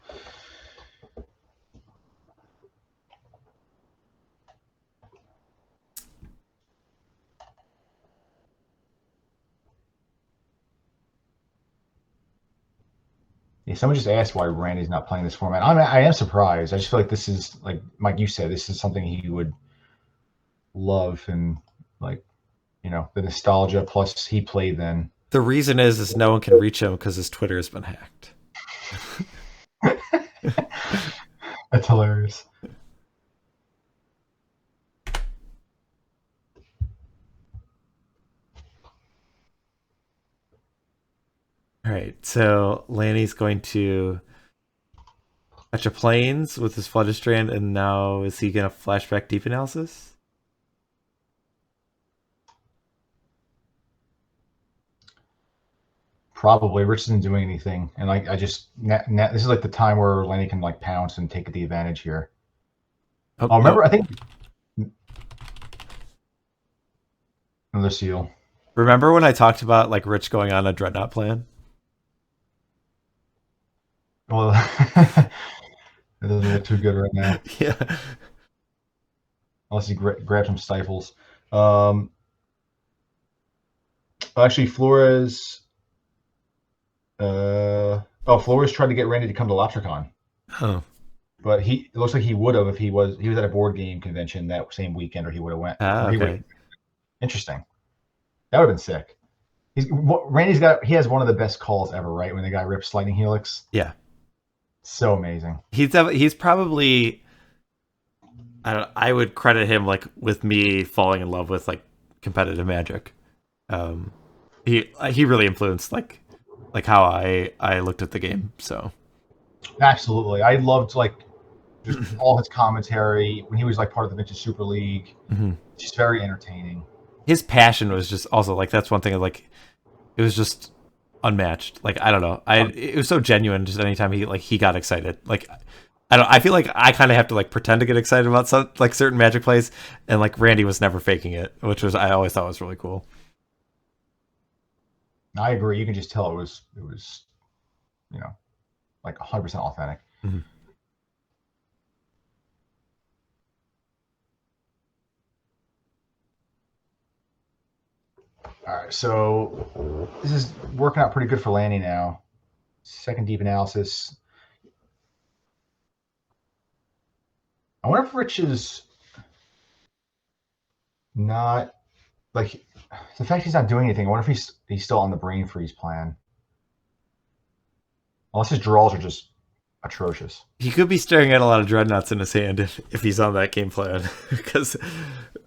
Yeah, someone just asked why Randy's not playing this format. I am surprised. I just feel like this is, like Mike, you said, this is something he would love, and like the nostalgia, plus he played then. The reason is no one can reach him because his Twitter has been hacked. That's hilarious. All right, so Lanny's going to catch a planes with his Flooded Strand, and now is he going to flashback deep analysis? Probably. Rich isn't doing anything, and like this is like the time where Lanny can like pounce and take the advantage here. Oh, remember, I think another seal. Remember when I talked about like Rich going on a Dreadnought plan? Well, it doesn't look too good right now. Yeah. Unless he grabs some stifles. Actually, Flores. Flores tried to get Randy to come to Lobstercon. Oh. But it looks like he would have if he was at a board game convention that same weekend, or he would have went. Okay. Interesting. That would have been sick. He has one of the best calls ever, right? When the guy rips Lightning Helix. Yeah. So amazing. He's probably, I would credit him like with me falling in love with like competitive Magic. He really influenced like how I looked at the game. So absolutely, I loved like just all his commentary when he was like part of the Vintage Super League. Mm-hmm. Just very entertaining. His passion was just also like, that's one thing, like it was just unmatched. Like I don't know, it was so genuine. Just anytime he got excited, like I feel like I kind of have to like pretend to get excited about some like certain Magic plays, and like Randy was never faking it, which was I always thought was really cool. I agree. You can just tell it was like 100% authentic. Mm-hmm. All right, so this is working out pretty good for Lanny now. Second deep analysis. I wonder if Rich is not like the fact he's not doing anything. I wonder if he's still on the brain freeze plan. Unless his draws are just atrocious. He could be staring at a lot of Dreadnoughts in his hand if he's on that game plan, because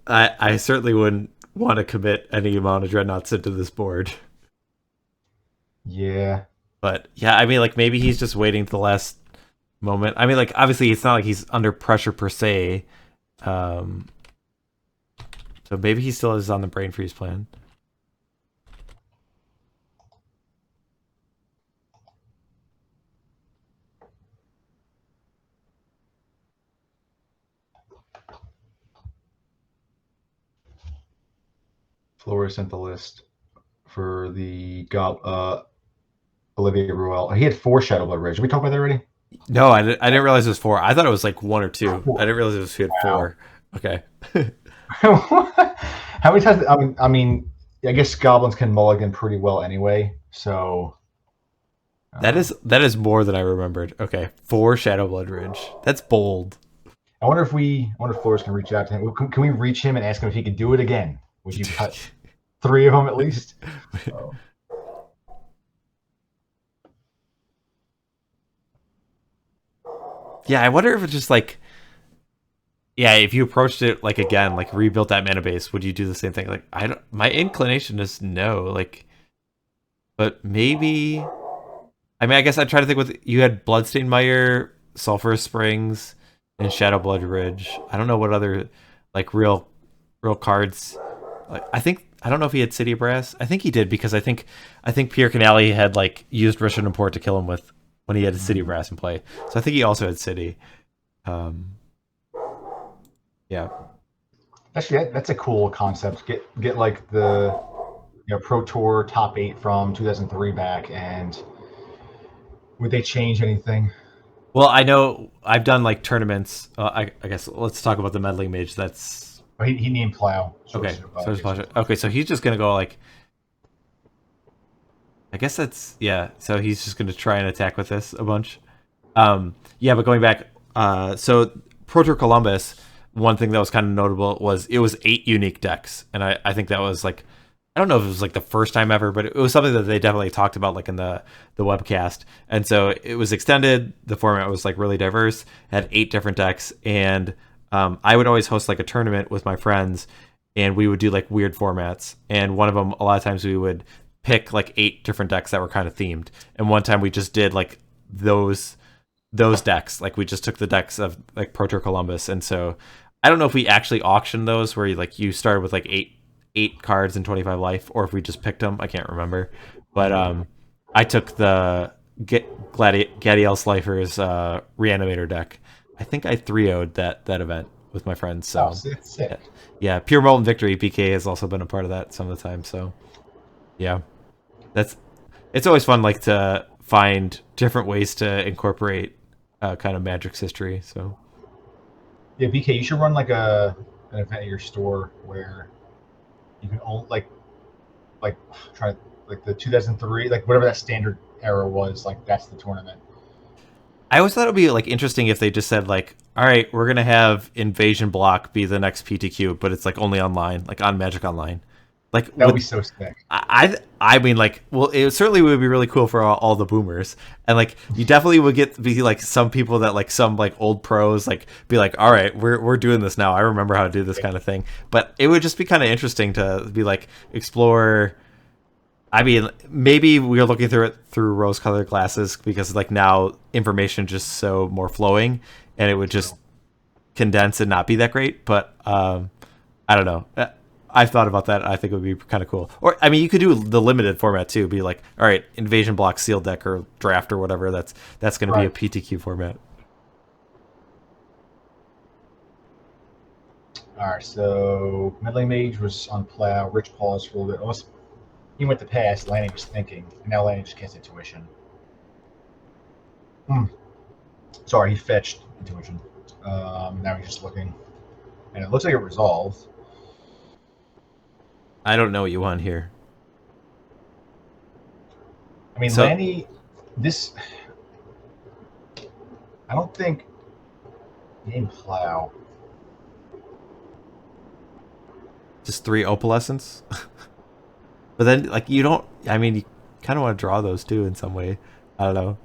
I certainly wouldn't want to commit any amount of Dreadnoughts into this board. Yeah. But yeah, I mean, like maybe he's just waiting to the last moment. I mean, like obviously it's not like he's under pressure per se. So maybe he still is on the brain freeze plan. Flores sent the list for the Olivier Ruel. He had 4 Shadow Blood Rage. Did we talk about that already? No, I didn't realize it was 4. I thought it was like 1 or 2. I didn't realize it was he had 4. Okay. How many times? I mean, I guess goblins can mulligan pretty well anyway. So That is more than I remembered. Okay, 4 Shadow Blood Ridge. That's bold. I wonder if Flores can reach out to him. Can we reach him and ask him if he could do it again? Would you cut 3 of them at least? Oh. Yeah, I wonder if it's just like, yeah, if you approached it like again, like rebuilt that mana base, would you do the same thing? Like, I don't. My inclination is no. Like, but maybe. I mean, I guess I try to think with you had Bloodstained Mire, Sulphurous Springs, and Shadow Blood Ridge. I don't know what other like real cards. Like, I don't know if he had City Brass. I think he did because I think Pierre Canale had like used Russian Import to kill him with when he had City Brass in play. So I think he also had City. Um, yeah. Actually, that's a cool concept. Get like the Pro Tour top 8 from 2003 back, and would they change anything? Well, I know I've done like tournaments. I guess let's talk about the meddling mage. That's Oh, he named Plow. okay. Okay, so he's just gonna go like. I guess that's yeah. So he's just gonna try and attack with this a bunch. Yeah, but going back, so Pro Tour Columbus. One thing that was kind of notable was it was 8 unique decks, and I think that was like I don't know if it was like the first time ever, but it was something that they definitely talked about like in the webcast. And so it was extended. The format was like really diverse. It had 8 different decks, and I would always host like a tournament with my friends, and we would do like weird formats. And one of them, a lot of times, we would pick like 8 different decks that were kind of themed. And one time we just did like those decks. Like we just took the decks of like Pro Tour Columbus, and so I don't know if we actually auctioned those where you started with like eight cards and 25 life, or if we just picked them. I can't remember, but I took the Gadiel Slifer's Reanimator deck. I think I 3-0'd that event with my friends. So sick. yeah, Pure Molten Victory PK has also been a part of that some of the time. So yeah, it's always fun like to find different ways to incorporate kind of Magic's history. So Yeah, BK, you should run like an event at your store where you can only like try like the 2003, like whatever that standard era was, like that's the tournament. I always thought it would be like interesting if they just said like, all right, we're gonna have Invasion Block be the next PTQ, but it's like only online, like on Magic Online. Like That would be so sick. I mean like well it certainly would be really cool for all the boomers, and like you definitely would get to be like some people that like some like old pros like be like, all right, we're doing this now, I remember how to do this kind of thing. But it would just be kind of interesting to be like explore. I mean, maybe we're looking through it through rose-colored glasses because like now information just so more flowing, and it would just condense and not be that great. But I don't know. I've thought about that. I think it would be kind of cool. Or I mean, you could do the limited format too. Be like, all right, Invasion Block, Sealed Deck, or Draft, or whatever. That's going to be a PTQ format. All right, so Meddling Mage was on Plow. Rich paused for a little bit. Almost, he went to pass. Lanny was thinking, and now Lanny just cast Intuition. Sorry, he fetched Intuition. Now he's just looking, and it looks like it resolved. I don't know what you want here. I mean, Lanny, this. I don't think. Game Plow. Just 3 Opalescence. But then, like, you don't. I mean, you kind of want to draw those too in some way. I don't know.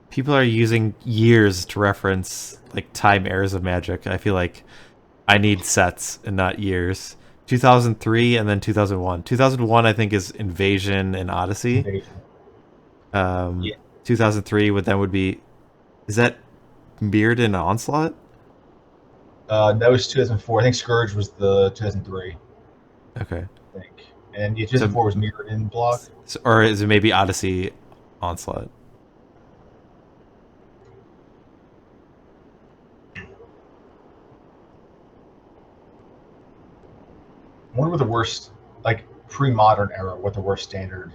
People are using years to reference like time eras of Magic. I feel like I need sets and not years. 2003 and then 2001. 2001 I think is Invasion and Odyssey. Invasion. Yeah. 2003 would be is that Beard and Onslaught? That was 2004. I think Scourge was the 2003. Okay. I think, and 2004 was Mirrored in Block. So, or is it maybe Odyssey Onslaught? I wonder what the worst, like pre-modern era, what the worst standard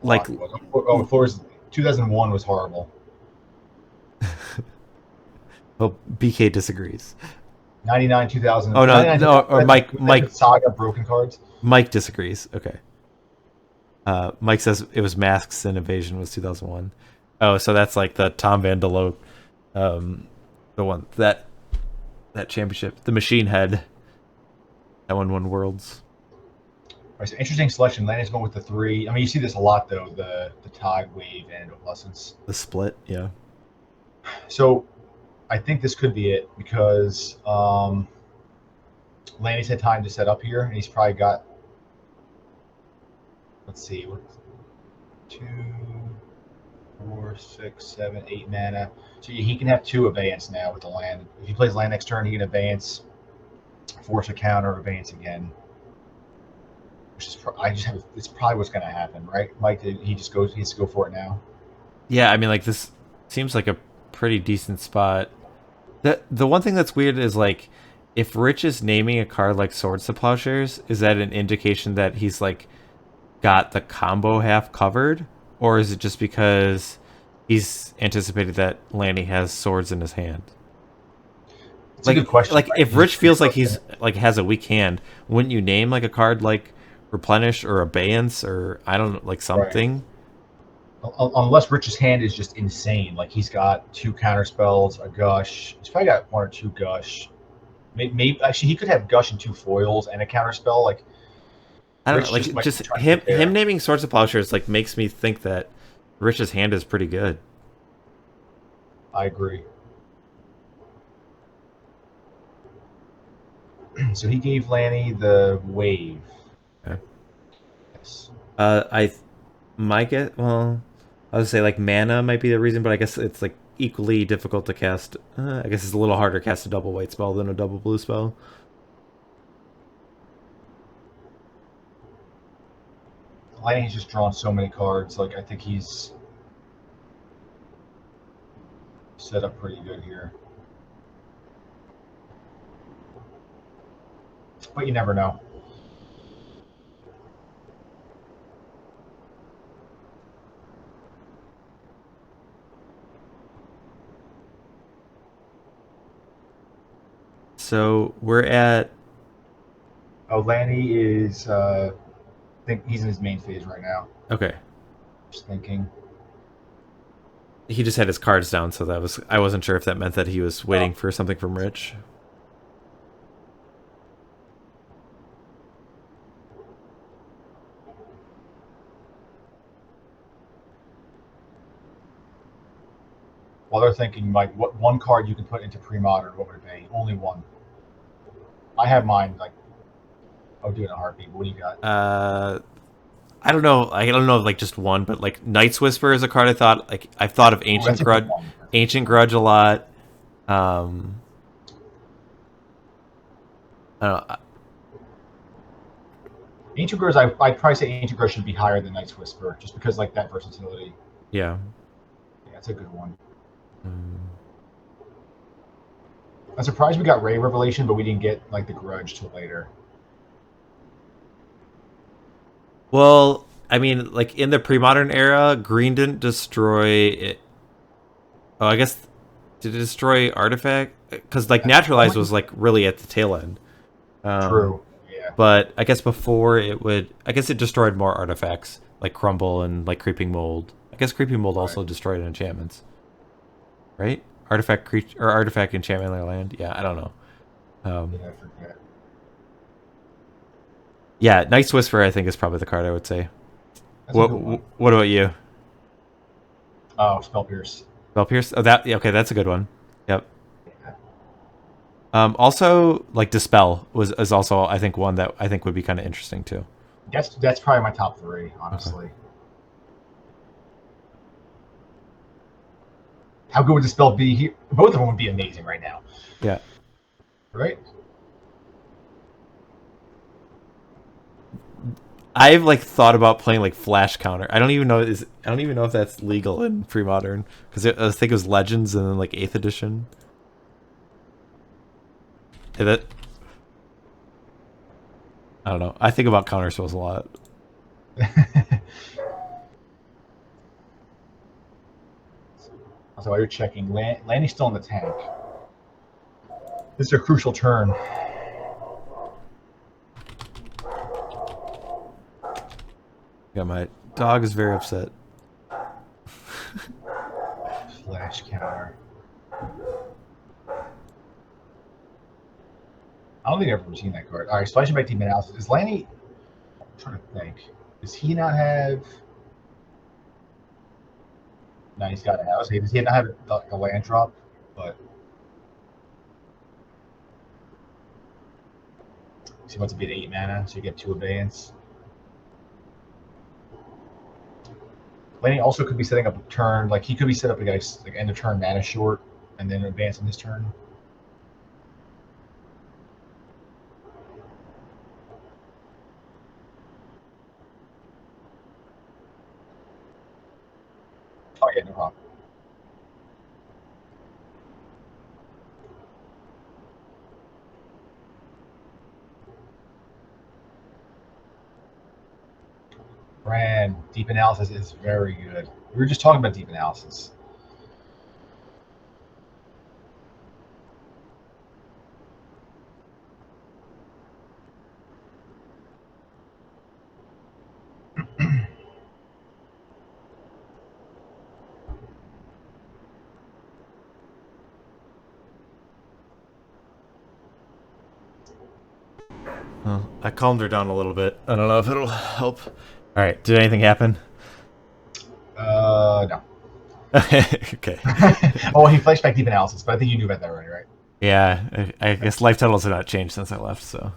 like, Oh, Floors 2001 was horrible. well, BK disagrees. 99, 2000, Oh no, 99, no, 2000. or Mike Saga broken cards. Mike disagrees. Okay. Mike says it was Masks and Invasion was 2001. Oh, so that's like the Tom Vandalo, the one that championship, the Machine Head, that one won Worlds. Right, so interesting selection. Lanny's going with the 3. I mean, you see this a lot though. The Tide Wave and Opalescence. The split, yeah. So I think this could be it because Lanny's had time to set up here, and he's probably got. Let's see, what 2, 4, 6, 7, 8 mana. So he can have 2 abeyance now with the land. If he plays land next turn, he can abeyance, force a counter, abeyance again. Which is it's probably what's going to happen, right? Mike, he just goes. He has to go for it now. Yeah, I mean, like, this seems like a pretty decent spot. The one thing that's weird is, like, if Rich is naming a card like Swords to Plowshares, is that an indication that he's, like, got the combo half covered? Or is it just because he's anticipated that Lanny has swords in his hand? It's a good question. Like, right? if Rich feels like he's, like, has a weak hand, wouldn't you name, like, a card like Replenish or Abeyance or, I don't know, like, something? Right. Unless Rich's hand is just insane. Like, he's got 2 counter spells, a Gush. He's probably got 1 or 2 Gush. Maybe actually, he could have Gush and 2 foils and a counter spell. Like, I don't Rich know, like, just him naming Swords of Plowshares, like, makes me think that Rich's hand is pretty good. I agree. So he gave Lanny the wave. Okay. Yes. I might get, well, I would say, like, mana might be the reason, but I guess it's, like, equally difficult to cast. I guess it's a little harder to cast a double white spell than a double blue spell. Lanny's just drawn so many cards. Like, I think he's set up pretty good here. But you never know. So we're at. Oh, Lanny is. I think he's in his main phase right now. Okay. Just thinking. He just had his cards down, so that was. I wasn't sure if that meant that he was waiting for something from Rich. While they're thinking, Mike, what one card you can put into Premodern, what would it be? Only one. I have mine. Like, I'll do it in a heartbeat. What do you got? I don't know. I don't know, like, just one, but, like, Night's Whisper is a card I thought. Like, I've thought of Ancient Grudge, a lot. I don't know. Ancient Grudge, I'd probably say Ancient Grudge should be higher than Night's Whisper, just because, like, that versatility. Yeah. Yeah, that's a good one. I'm surprised we got Ray Revelation, but we didn't get, like, the Grudge till later. Well, I mean, like, in the pre-modern era, green didn't destroy it. Oh, I guess, did it destroy Artifact? Because, like, Naturalize was, like, really at the tail end. True. Yeah. But I guess before it would, I guess it destroyed more artifacts, like Crumble and, like, Creeping Mold. I guess Creeping Mold also destroyed enchantments. Right? Artifact enchantment land. Yeah, I don't know. Yeah, I forget. Yeah, Night's Whisper, I think, is probably the card I would say. What about you? Oh, Spell Pierce. Spell Pierce? Oh, okay, that's a good one. Yep. Also, like, Dispel is also, I think, one that I think would be kind of interesting too. That's probably my top 3, honestly. Okay. How good would Dispel be here? Both of them would be amazing right now. Yeah. Right? I've, like, thought about playing, like, Flash Counter. I don't even know if that's legal in pre-modern, because I think it was Legends and then, like, 8th edition. I don't know. I think about counter spells a lot. So while you're checking, Lanny's still in the tank. This is a crucial turn. Yeah, my dog is very upset. Flash counter. I don't think I've ever seen that card. All right, flashing back to team analysis. Is Lanny? I'm trying to think. Does he not have? No, he's got a house. Does he not have a land drop? But he wants to be at 8 mana, so you get 2 abeyance. Lanny also could be setting up a turn. Like he could be set up against like end of turn mana short, and then advance on this turn. Oh yeah, no problem. Brand deep analysis is very good. We were just talking about deep analysis. Well, I calmed her down a little bit. I don't know if it'll help. All right, did anything happen? No. Okay. Oh, he flashed back deep analysis, but I think you knew about that already, right? Yeah, I guess life totals have not changed since I left, so.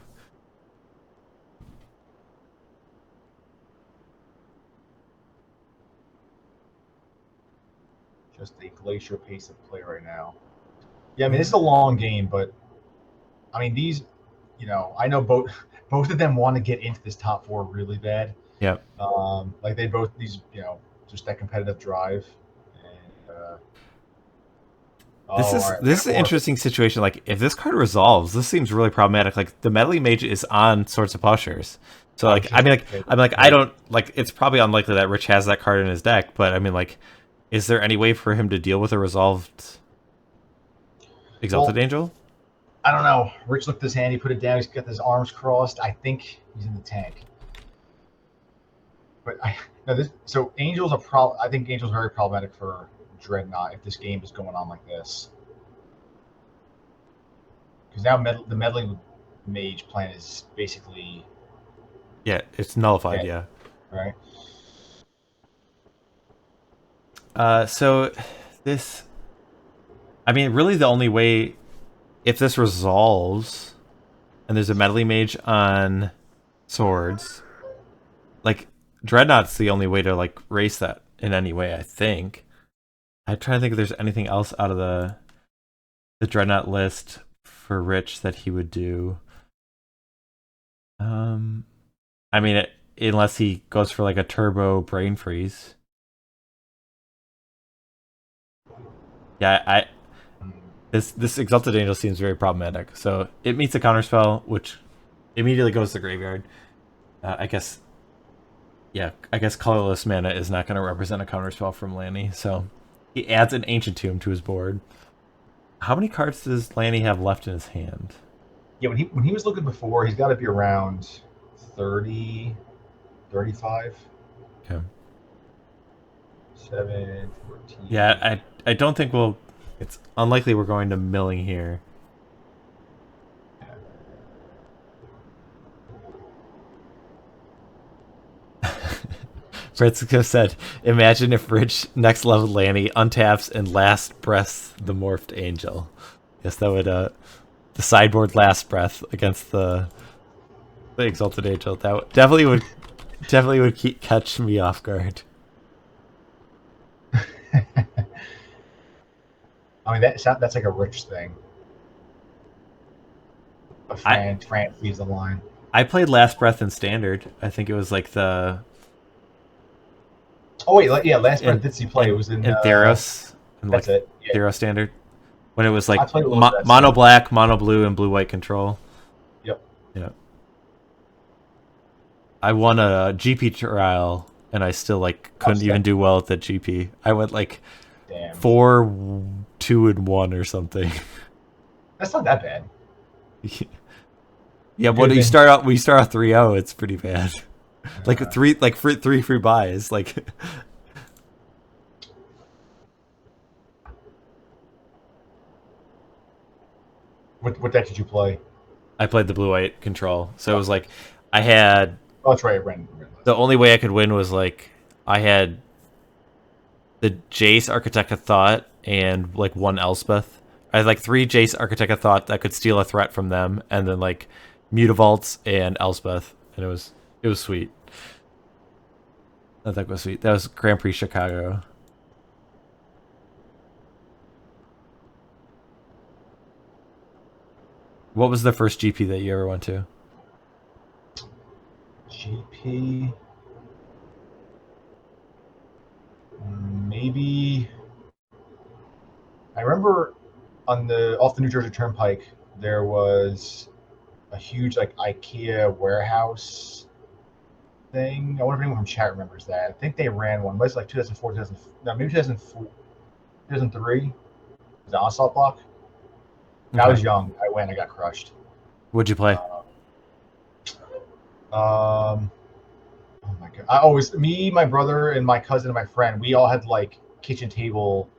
Just a glacier pace of play right now. Yeah, I mean, this is a long game, but I mean, these, I know both of them want to get into this top 4 really bad. Yep. Like they both just that competitive drive. And, This is an interesting situation. Like, if this card resolves, this seems really problematic. Like, the Meddling Mage is on Swords of Plowshares, so like, I don't like. It's probably unlikely that Rich has that card in his deck, but I mean, like, is there any way for him to deal with a resolved Exalted Angel? I don't know. Rich looked at his hand. He put it down. He's got his arms crossed. I think he's in the tank. But so Angel's a problem. I think Angel's very problematic for Dreadnought if this game is going on like this. Because now the Meddling Mage plan is basically... Yeah, it's nullified, yeah. Right. So this... I mean, really the only way... If this resolves, and there's a Meddling Mage on Swords, like, Dreadnought's the only way to, like, race that in any way, I think. I'm trying to think if there's anything else out of the Dreadnought list for Rich that he would do. I mean, unless he goes for, like, a turbo Brain Freeze. Yeah, This Exalted Angel seems very problematic. So it meets a counterspell, which immediately goes to the graveyard. I guess colorless mana is not going to represent a counterspell from Lanny, so he adds an Ancient Tomb to his board. How many cards does Lanny have left in his hand? Yeah, when he was looking before, he's got to be around 30, 35. Okay. 7, 14. Yeah, I don't think it's unlikely we're going to milling here. Francisco said, imagine if Rich next level Lanny untaps and last breaths the Morphed Angel. Yes, that would the sideboard last breath against the Exalted Angel. That definitely would catch me off guard. I mean, that's like a Rich thing. But Fran leaves the line. I played Last Breath in Standard. I think it was like the... Oh, wait, yeah, Last Breath did he play? It was in Theros. That's it. Yeah. Theros Standard. When it was like mono standard. Black, mono blue, and blue white control. Yep. Yeah. I won a GP trial, and I still couldn't even do well at the GP. I went Damn. 4-2-1 or something. That's not that bad. Yeah, when you start out 3-0, it's pretty bad. Like three free buys. Like what deck did you play? I played the blue-white control, so it was like I had. Oh, that's right. Ren. The only way I could win was like I had the Jace Architect of Thought and like one Elspeth. I had like 3 Jace Architect of Thought that could steal a threat from them, and then like Mutavaults and Elspeth, and it was sweet. That was sweet. That was Grand Prix Chicago. What was the first GP that you ever went to? GP. Maybe. I remember off the New Jersey Turnpike there was a huge like IKEA warehouse thing. I wonder if anyone from chat remembers that. I think they ran one. It was like 2004, 2000, no, maybe 2004, 2003. It was an onslaught block. Okay. I was young. I went. I got crushed. What'd you play? Oh my god! Me, my brother, and my cousin and my friend. We all had like kitchen table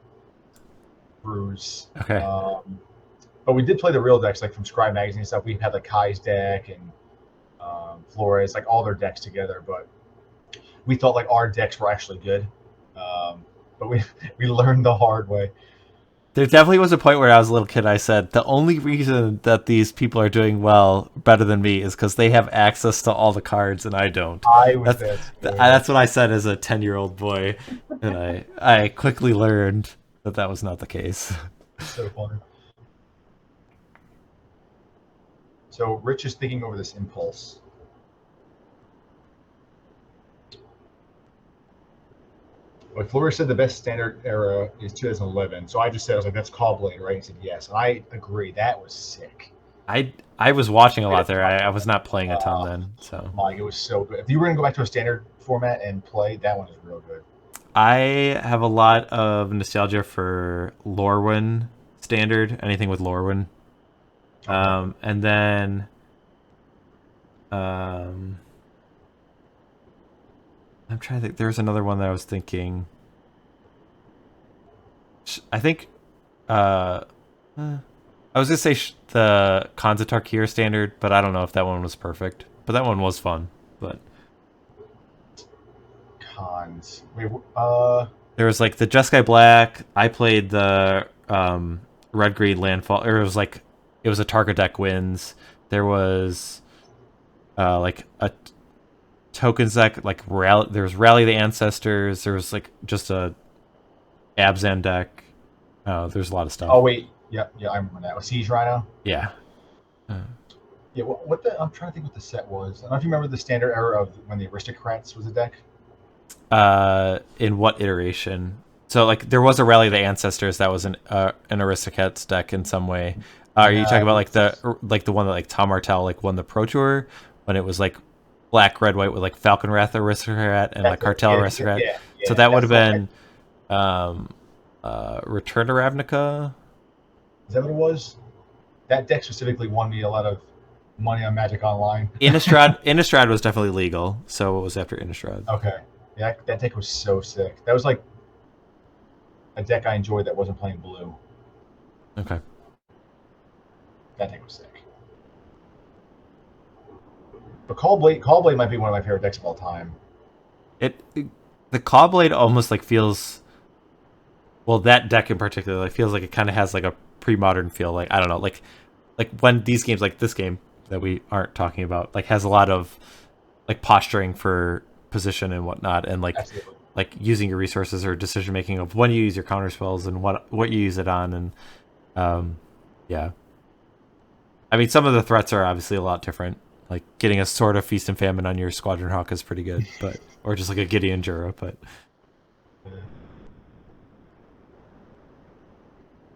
brews. Okay. But we did play the real decks, like from Scribe Magazine and stuff. We had like Kai's deck and Flores, like all their decks together. But we thought like our decks were actually good. But we learned the hard way. There definitely was a point where I was a little kid. I said the only reason that these people are doing well, better than me, is because they have access to all the cards and I don't. That's what I said as a 10-year-old boy, and I quickly learned that was not the case. So funny. So Rich is thinking over this impulse. Like Flores said, the best standard era is 2011. So I just said, I was like, that's Caw-Blade, right? He said, yes. And I agree. That was sick. I was watching a lot there. I was not playing a ton then. So Mike, it was so good. If you were going to go back to a standard format and play, that one is real good. I have a lot of nostalgia for Lorwyn standard, anything with Lorwyn. Okay. And then I'm trying to think. There's another one that I was thinking. I think I was gonna say the Khans of Tarkir standard, but I don't know if that one was perfect. But that one was fun. But Khans. There was like the Jeskai Black. I played the Red Green Landfall. Or it was a Targa deck wins. There was like a tokens deck, like there was Rally the Ancestors. There was like just a Abzan deck. Oh, there's a lot of stuff. Oh wait, yeah, I remember that. Siege Rhino. Yeah. Yeah. I'm trying to think what the set was. I don't know if you remember the standard era of when the Aristocrats was a deck. In what iteration? So like there was a Rally the Ancestors that was an Aristocrats deck in some way. Are you talking about like the one that like Tom Martell like won the Pro Tour when it was like black, red, white with like Falcon Wrath Aristocrat and like Cartel Aristocrat? Yeah, so that would have been Return to Ravnica. Is that what it was? That deck specifically won me a lot of money on Magic Online. Innistrad was definitely legal, so it was after Innistrad. Okay. Yeah, that deck was so sick. That was like a deck I enjoyed that wasn't playing blue. Okay. That deck was sick. But Caw-Blade might be one of my favorite decks of all time. The Caw-Blade almost like feels, well, that deck in particular, like feels like it kind of has like a pre-modern feel. Like I don't know, like when these games, like this game that we aren't talking about, like has a lot of like posturing for position and whatnot, and like Absolutely. Like using your resources or decision making of when you use your counter spells and what you use it on, and yeah. I mean, some of the threats are obviously a lot different. Like getting a Sword of Feast and Famine on your Squadron Hawk is pretty good, but or just like a Gideon Jura, but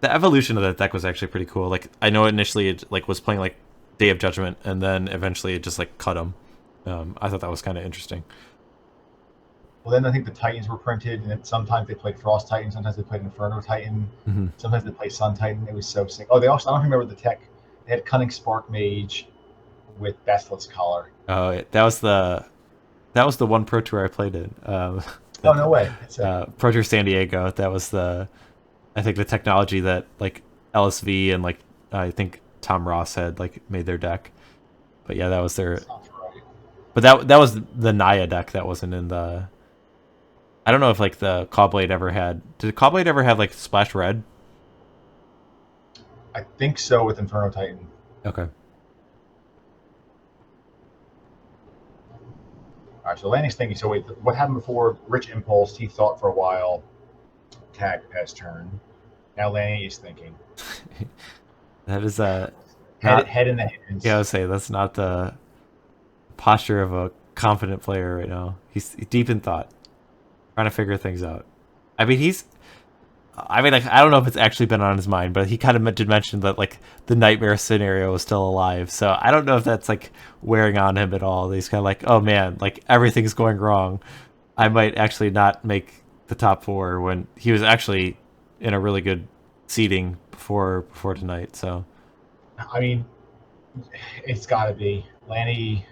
the evolution of that deck was actually pretty cool. Like I know initially it like was playing like Day of Judgment, and then eventually it just like cut him. I thought that was kind of interesting. Well, then I think the Titans were printed, and then sometimes they played Frost Titan, sometimes they played Inferno Titan, sometimes they played Sun Titan. It was so sick. Oh, they also, I don't remember the tech. They had Cunning Spark Mage with Basilisk Collar. Oh, that was the one Pro Tour I played in. Oh, no way. It's sick. Pro Tour San Diego. That was I think the technology that like LSV and like I think Tom Ross had like made their deck. But yeah, that was their. Sounds right. But that was the Naya deck. That wasn't in the. I don't know if like the Callblade ever had. Did Callblade ever have like Splash Red? I think so with Inferno Titan. Okay. All right, so Lanny's thinking. So wait, what happened before? Rich Impulse. He thought for a while. Tag pass turn. Now Lanny is thinking. That is Head in the hands. yeah, I would say that's not the posture of a confident player right now. He's deep in thought, trying to figure things out. I mean, like, I don't know if it's actually been on his mind, but he kind of did mention that like the nightmare scenario is still alive. So I don't know if that's like wearing on him at all. He's kind of like, oh man, like everything's going wrong. I might actually not make the top 4 when he was actually in a really good seeding before tonight. So I mean, it's got to be. Lanny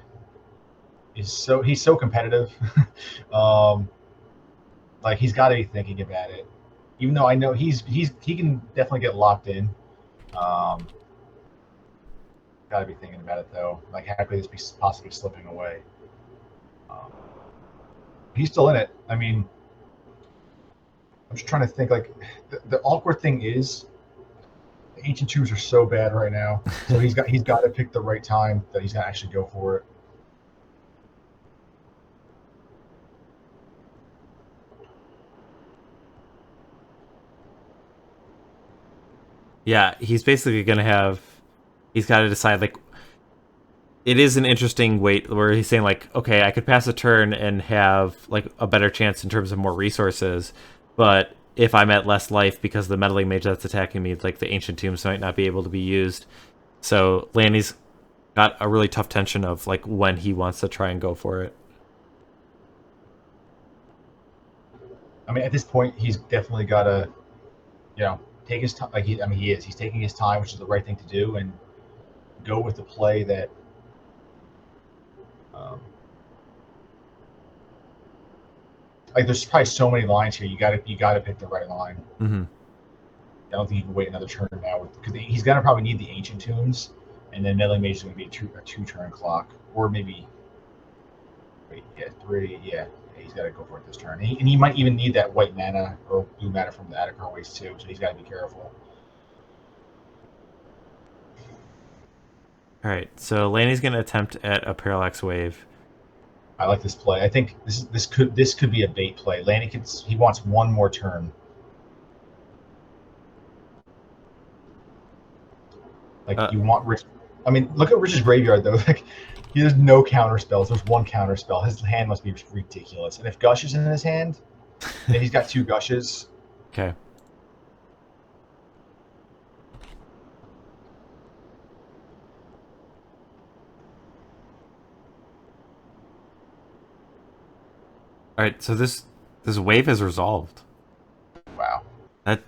he's so competitive. um, like he's got to be thinking about it. Even though I know he can definitely get locked in. Um, got to be thinking about it though. Like how could this be possibly slipping away? Um, he's still in it. I mean, I'm just trying to think. Like the awkward thing is, the ancient twos are so bad right now. So he's got to pick the right time that he's gonna actually go for it. yeah, he's basically gonna have. He's got to decide like it is an interesting wait where he's saying like, okay, I could pass a turn and have like a better chance in terms of more resources, but if I'm at less life because the meddling mage that's attacking me, like the ancient tombs might not be able to be used. So Lanny's got a really tough tension of like when he wants to try and go for it. I mean, at this point, he's definitely got to, take his time. Like he is. He's taking his time, which is the right thing to do, and go with the play that. Um, like, there's probably so many lines here. You got to pick the right line. Mm-hmm. I don't think you can wait another turn now because he's gonna probably need the ancient tunes, and then meddling mage is gonna be a two turn clock, or maybe wait, yeah, 3, yeah. He's got to go for it this turn, and he might even need that white mana or blue mana from the Adakar waste too. So he's got to be careful. All right, so Lanny's gonna attempt at a parallax wave. I like this play. I think this could be a bait play. Lanny he wants one more turn. Like you want Rich. I mean, look at Rich's graveyard though. Like he has no counter spells. There's one counter spell. His hand must be ridiculous. And if Gush is in his hand, and he's got 2 Gushes. Okay. All right, so this wave is resolved. Wow. That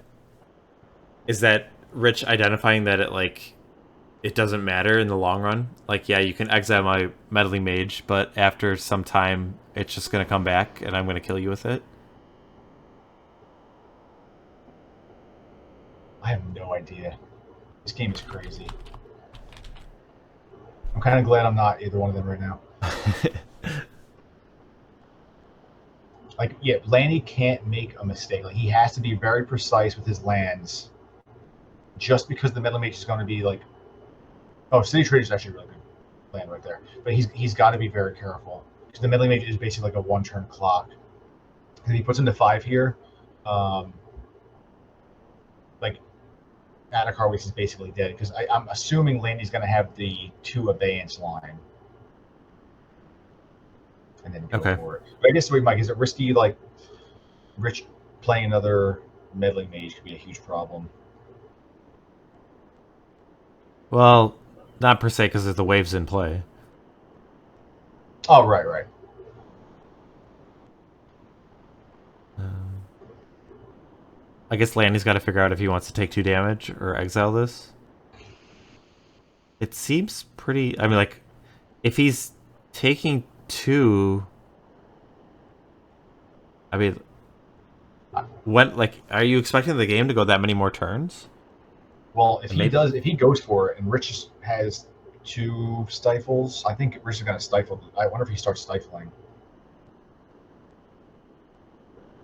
Rich identifying that it doesn't matter in the long run. Like, yeah, you can exile my meddling mage, but after some time, it's just gonna come back, and I'm gonna kill you with it. I have no idea. This game is crazy. I'm kind of glad I'm not either one of them right now. Like, yeah, Lanny can't make a mistake. Like, he has to be very precise with his lands. Just because the meddling mage is going to be like, oh, City Trader is actually a really good land right there. But he's got to be very careful because the meddling mage is basically like a 1-turn clock. If he puts into 5 here, like Adakar Waste is basically dead because I'm assuming Landy's going to have the 2 abeyance line. And then go for it. But I guess, wait, Mike, is it risky, like, Rich playing another meddling mage could be a huge problem? Well, not per se, because the wave's in play. Oh, right. I guess Lanny's got to figure out if he wants to take 2 damage or exile this. It seems pretty. I mean, like, if he's taking 2, I mean, when like, are you expecting the game to go that many more turns? Well, And maybe. if he goes for it, and Rich has 2 stifles, I think Rich is going to stifle. I wonder if he starts stifling.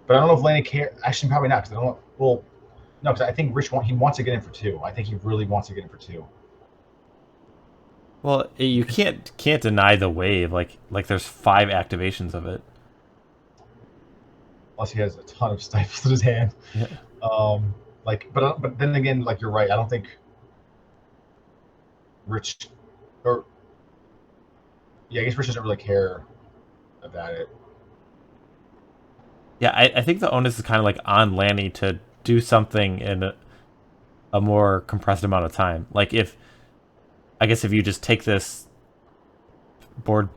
But I don't know if Lanny care. Actually, probably not because I don't know. Well, no, because I think he wants to get in for 2. I think he really wants to get in for 2. Well, you can't deny the wave. Like there's 5 activations of it. Unless he has a ton of stifles in his hand. Yeah. But then again, like you're right. I don't think Rich, or yeah, I guess Rich doesn't really care about it. Yeah, I think the onus is kind of like on Lanny to do something in a more compressed amount of time. Like if I guess if you just take this board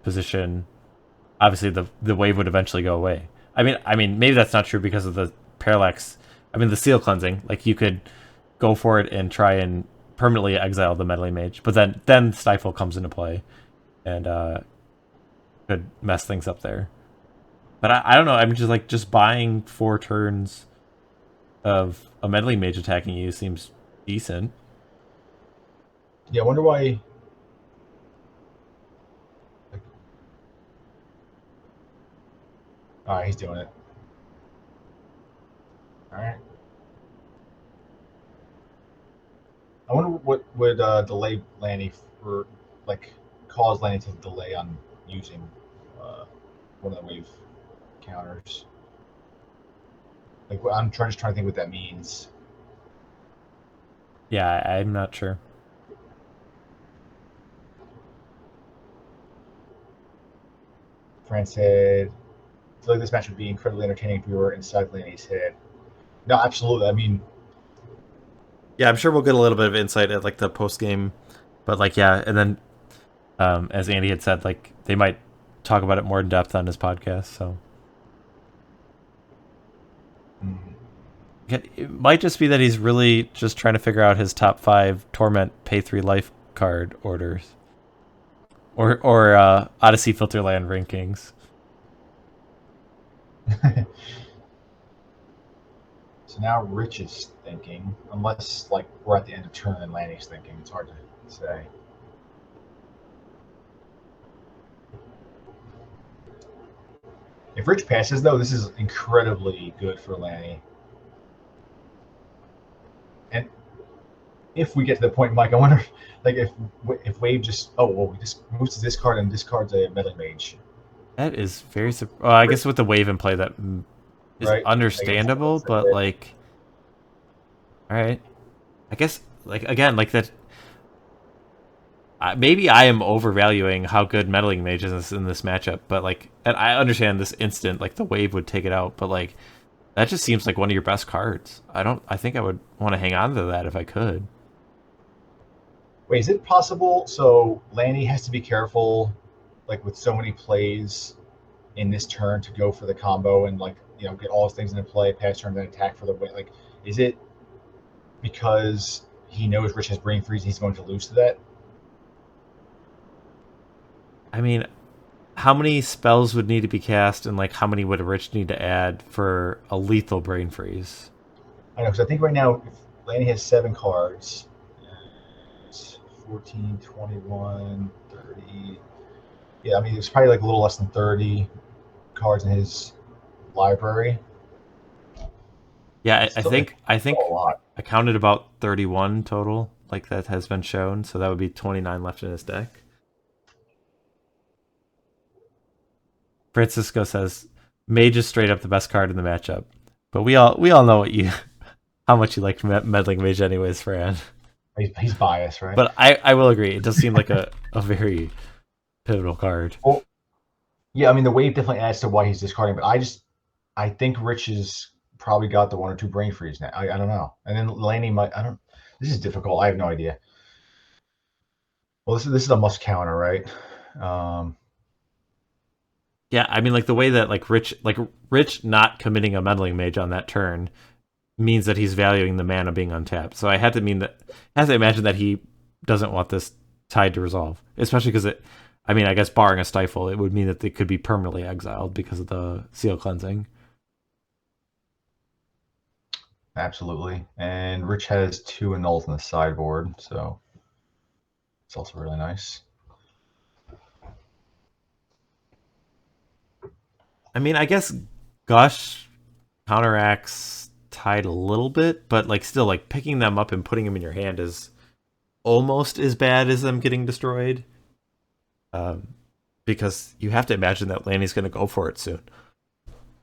position, obviously the wave would eventually go away. I mean maybe that's not true because of the parallax. I mean the seal cleansing. Like you could go for it and try and permanently exile the meddling mage, but then stifle comes into play and could mess things up there. But I don't know. I'm just buying 4 turns of a meddling mage attacking you seems decent. Yeah, I wonder why. Like, all right, he's doing it. All right. I wonder what would delay Lanny for, like, cause Lanny to delay on using uh, one of the wave counters. Like, just trying to think what that means. Yeah, I'm not sure. France said, I feel like this match would be incredibly entertaining if we were inside Lanny's head. No, absolutely. I mean, Yeah, I'm sure we'll get a little bit of insight at like the post game, but like yeah, and then as Andy had said, like they might talk about it more in depth on his podcast. So mm, it might just be that he's really just trying to figure out his top 5 torment pay 3 life card orders, or Odyssey Filterland rankings. so now Rich is thinking, unless like we're at the end of turn and Lanny's thinking. It's hard to say. If Rich passes, though, this is incredibly good for Lanny. And if we get to the point, Mike, I wonder, like, if Wave just, oh, well, we just moves to this card and discards a meddling mage, That is very. Well, I guess with the wave in play, that is right? Like, understandable, but like, all right, I guess like again, like that. Maybe I am overvaluing how good meddling mage is in this matchup, but like, and I understand this instant, like the wave would take it out, but like, that just seems like one of your best cards. I don't. I think I would want to hang on to that if I could. Wait, is it possible? So Lanny has to be careful, like with so many plays in this turn to go for the combo and like get all his things into play, pass turn, then attack for the win. Like, is it because he knows Rich has brain freeze, he's going to lose to that? I mean, how many spells would need to be cast, and like how many would a Rich need to add for a lethal brain freeze? I know, because I think right now if Lanny has 7 cards. It's 14, 21, 30. Yeah, I mean, it's probably like a little less than 30 cards in his library. Yeah, It's I still, think I it's think still a lot. I counted about 31 total, like that has been shown. So that would be 29 left in his deck. Francisco says Mage is straight up the best card in the matchup, but we all know what you how much you like meddling Mage anyways, Fran. He's biased, right? But I will agree, it does seem like a very pivotal card. Well, yeah, I mean, the wave definitely adds to why he's discarding, but I think Rich has probably got the 1 or 2 brain freeze now. I don't know. And then Laney might, I don't, this is difficult. I have no idea. Well, this is a must counter, right? Um, Yeah, I mean like the way that like Rich not committing a meddling Mage on that turn means that he's valuing the mana being untapped. So I had to imagine that he doesn't want this tide to resolve, especially because it. I mean, I guess barring a stifle, it would mean that they could be permanently exiled because of the seal cleansing. Absolutely. And Rich has 2 annuls on the sideboard, so it's also really nice. I mean, I guess Gush counteracts Tide a little bit, but like still, like picking them up and putting them in your hand is almost as bad as them getting destroyed. Because you have to imagine that Lanny's going to go for it soon.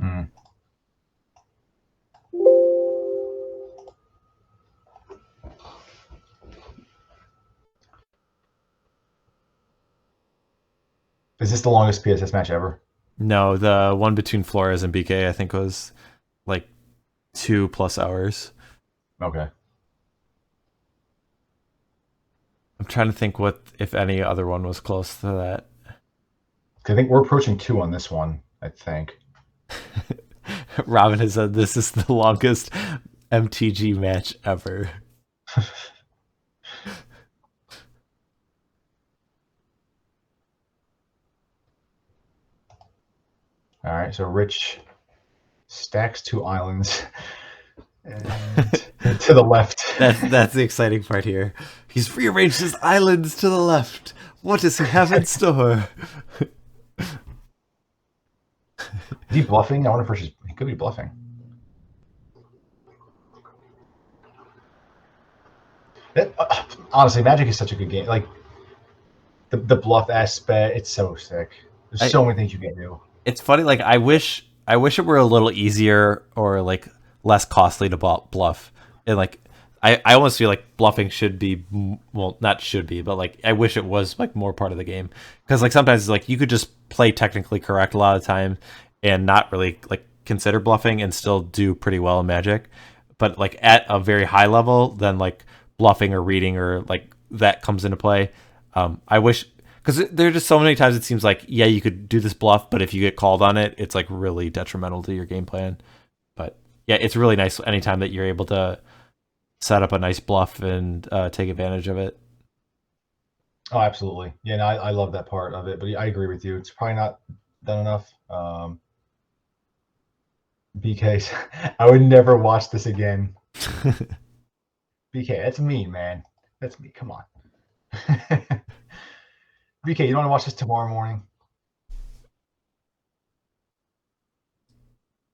Mm. Is this the longest PSS match ever? No, the one between Flores and BK, I think, was like 2+ hours. Okay. I'm trying to think what, if any, other one was close to that. I think we're approaching 2 on this one, I think. Robin has said this is the longest MTG match ever. All right, so Rich stacks 2 islands and to the left. That's the exciting part here. He's rearranged his islands to the left. What does he have in store? Is he bluffing? I wonder if he could be bluffing. Honestly, Magic is such a good game. Like the bluff aspect, it's so sick. There's so many things you can do. It's funny. Like I wish it were a little easier or like less costly to bluff. And like I almost feel like bluffing should be, well, not should be, but like I wish it was like more part of the game, because like sometimes it's like you could just play technically correct a lot of the time and not really like consider bluffing and still do pretty well in Magic. But like at a very high level, then like bluffing or reading or like that comes into play. I wish, because there are just so many times it seems like, yeah, you could do this bluff, but if you get called on it, it's like really detrimental to your game plan. But yeah, it's really nice anytime that you're able to set up a nice bluff and take advantage of it. Oh, absolutely. Yeah, no, I love that part of it, but I agree with you. It's probably not done enough. BK, I would never watch this again. BK, that's me, man. That's me. Come on. BK, you don't want to watch this tomorrow morning?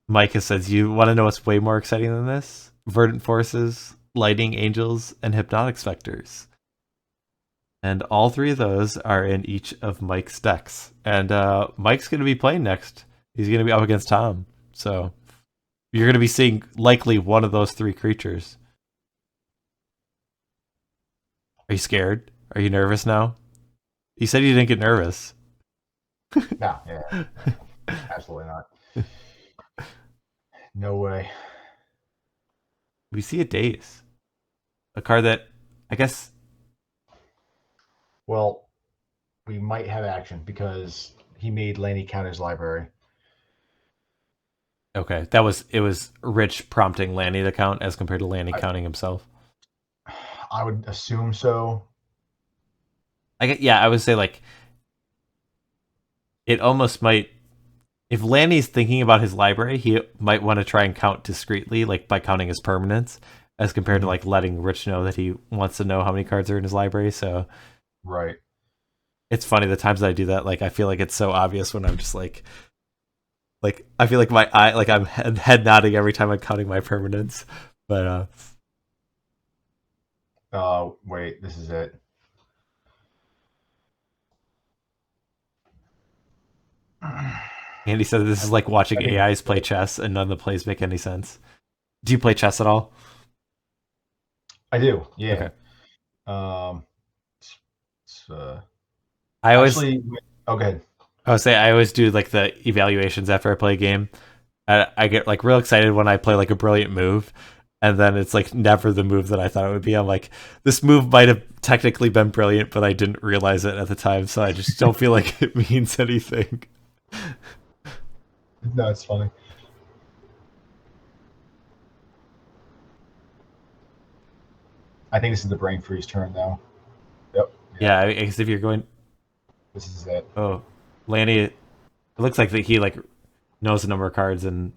Micah says, you want to know what's way more exciting than this? Verdant Forces, Lightning Angels, and Hypnotic Specters. And all 3 of those are in each of Mike's decks. And Mike's going to be playing next. He's going to be up against Tom. So you're going to be seeing likely one of those 3 creatures. Are you scared? Are you nervous now? You said you didn't get nervous. No, yeah. Absolutely not. No way. We see a Daze. A card that, I guess... Well, we might have action because he made Lanny count his library. Okay, it was Rich prompting Lanny to count as compared to Lanny counting himself. I would assume so. I would say like it almost might. If Lanny's thinking about his library, he might want to try and count discreetly, like by counting his permanents, as compared to like letting Rich know that he wants to know how many cards are in his library. So, right. It's funny the times that I do that. Like I feel like it's so obvious when I'm just like I feel like my eye, like I'm head nodding every time I'm counting my permanents. But wait, this is it. Andy said this is like watching AIs play chess, and none of the plays make any sense. Do you play chess at all? I do. Yeah. Okay. I always actually. Oh, go ahead. I would say I always do like the evaluations after I play a game. I get like real excited when I play like a brilliant move, and then it's like never the move that I thought it would be. I'm like, this move might have technically been brilliant, but I didn't realize it at the time, so I just don't feel like it means anything. No, it's funny. I think this is the brain freeze turn though. Yep. Yeah, I guess if you're going, This is it. oh, Lanny, it looks like that he like knows the number of cards, and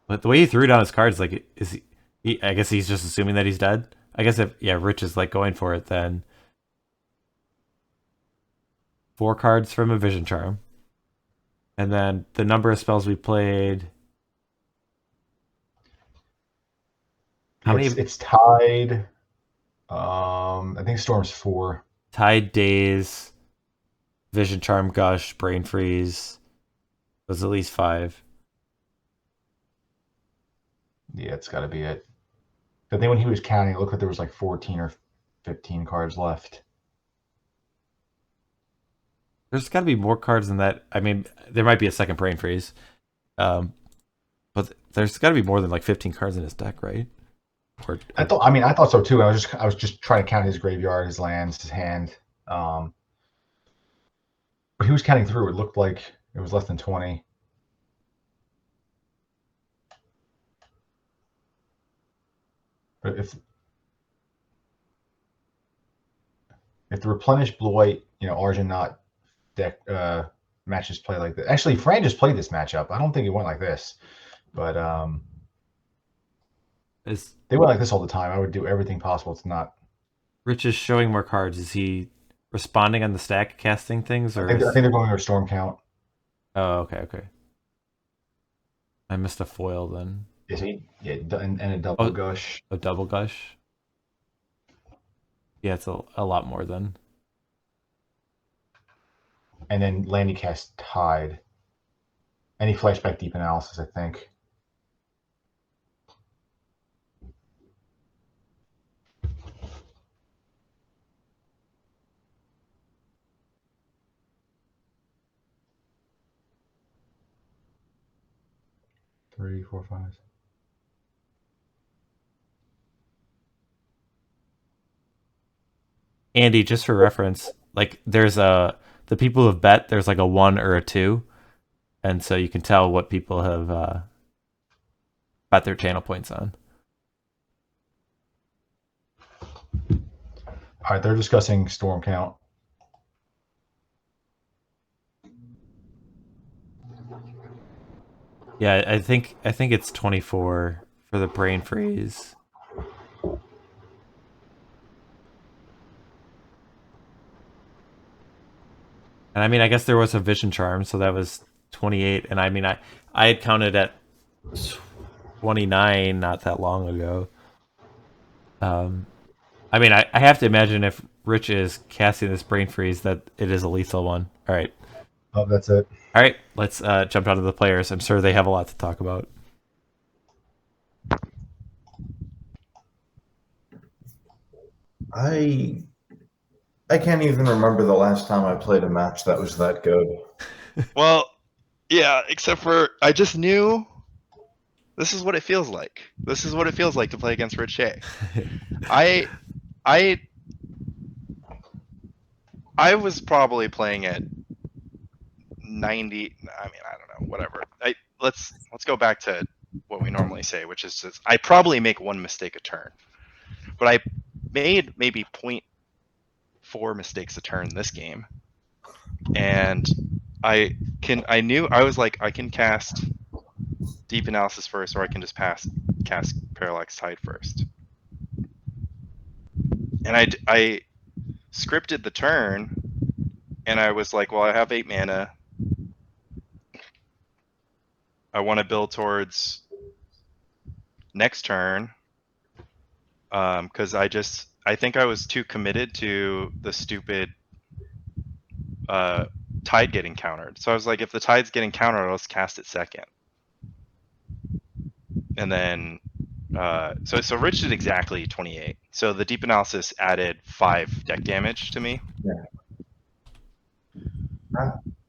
but the way he threw down his cards, like, is he? I guess he's just assuming that he's dead. I guess if Rich is like going for it, then 4 cards from a Vision Charm, and then the number of spells we played. How many? It's tied. I think Storm's 4. Tide, Daze, Vision Charm, Gush, Brain Freeze. Was at least 5. Yeah, it's got to be it. I think when he was counting, it looked like there was like 14 or 15 cards left. There's got to be more cards than that. I mean, there might be a second Brain Freeze, but there's got to be more than like 15 cards in his deck, right? I thought so too. I was just trying to count his graveyard, his lands, his hand. But he was counting through. It looked like it was less than 20. But if the replenished blue white, Arjanaut deck matches play like that. Actually, Fran just played this matchup. I don't think it went like this, but they went like this all the time. I would do everything possible to not. Rich is showing more cards. Is he responding on the stack, casting things, or I think they're going to storm count. Oh, okay. I missed a foil then. And a double gush. A double gush. Yeah, it's a lot more than. And then Lanny cast Tide. Any flashback deep analysis, I think. Three, 4, 5. Andy, just for reference, like there's the people who have bet, there's like a 1 or a 2, and so you can tell what people have bet their channel points on. All right, they're discussing storm count. Yeah, I think it's 24 for the brain freeze. And I mean, I guess there was a vision charm, so that was 28. And I mean, I had counted at 29 not that long ago. I mean, I have to imagine if Rich is casting this brain freeze that it is a lethal one. All right. Oh, that's it. All right, let's jump onto the players. I'm sure they have a lot to talk about. I can't even remember the last time I played a match that was that good. Well, yeah, except for I just knew this is what it feels like. This is what it feels like to play against Rich Shay. I was probably playing at 90. I mean, I don't know, whatever. Let's go back to what we normally say, which is just, I probably make one mistake a turn, but I made maybe 0.4 mistakes a turn this game, and I was like, I can cast Deep Analysis first, or I can just cast Parallax Tide first. And I scripted the turn, and I was like, well, I have 8 mana. I want to build towards next turn, because I think I was too committed to the stupid Tide getting countered. So I was like, if the Tide's getting countered, let's cast it second. And then so Rich did exactly 28. So the Deep Analysis added 5 deck damage to me. Yeah.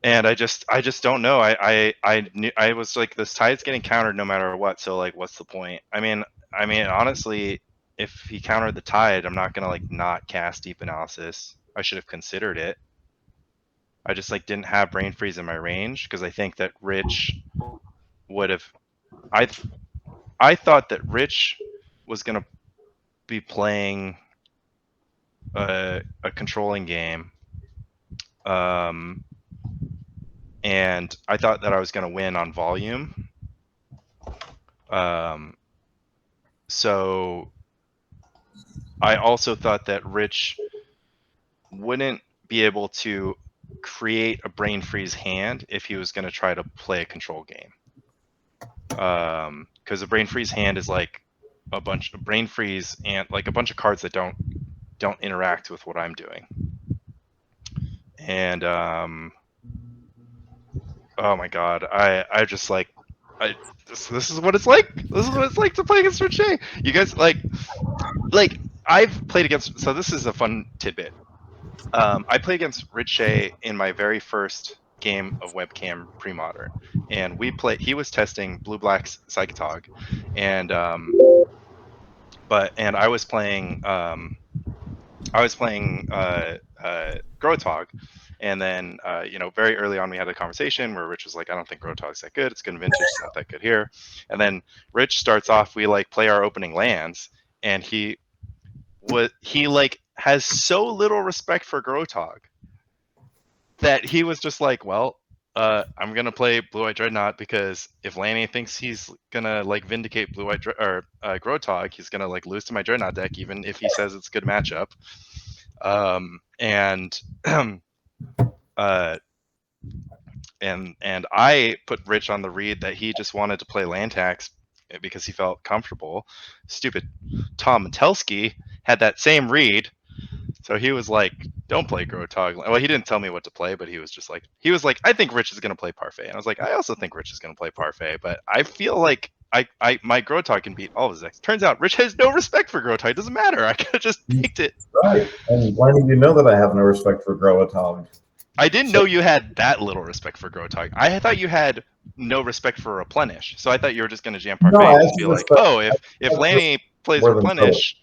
And I just don't know. I knew, I was like, this Tide's getting countered no matter what. So like, what's the point? I mean, honestly, if he countered the Tide, I'm not gonna like not cast Deep Analysis. I should have considered it. I just like didn't have Brain Freeze in my range, because I think that Rich would have. I thought that Rich was gonna be playing a controlling game, and I thought that I was gonna win on volume. So I also thought that Rich wouldn't be able to create a brain freeze hand if he was going to try to play a control game. Because a brain freeze hand is like a bunch of brain freeze and like a bunch of cards that don't interact with what I'm doing. And oh my god, I just like this is what it's like. This is what it's like to play against Shay. You guys like I've played against. So this is a fun tidbit. I played against Rich Shay in my very first game of webcam Premodern, and he was testing Blue Black's Psychotog, and I was playing Grotog, and then very early on we had a conversation where Rich was like, I don't think Grotog's that good. It's good in Vintage, it's not that good here. And then Rich starts off, we like play our opening lands, and he has so little respect for Grotog that he was just like, well, I'm gonna play Blue-White Dreadnought because if Lanny thinks he's gonna like vindicate Blue-White Grotog, he's gonna like lose to my Dreadnought deck even if he says it's a good matchup. And I put Rich on the read that he just wanted to play land tax because he felt comfortable. Stupid Tom Metelsky had that same read, so he was like, "Don't play Grotog." Well, he didn't tell me what to play, but he was like, "I think Rich is gonna play Parfait," and I was like, "I also think Rich is gonna play Parfait, but I feel like my Grotog can beat all of his decks." Turns out Rich has no respect for Grotog. It doesn't matter. I could have just picked it. Right. And why do you know that I have no respect for Grotog? I didn't know you had that little respect for Grotog. I thought you had no respect for Replenish. So I thought you were just going to jam Parfait and just be like, oh, if Lanny plays Replenish,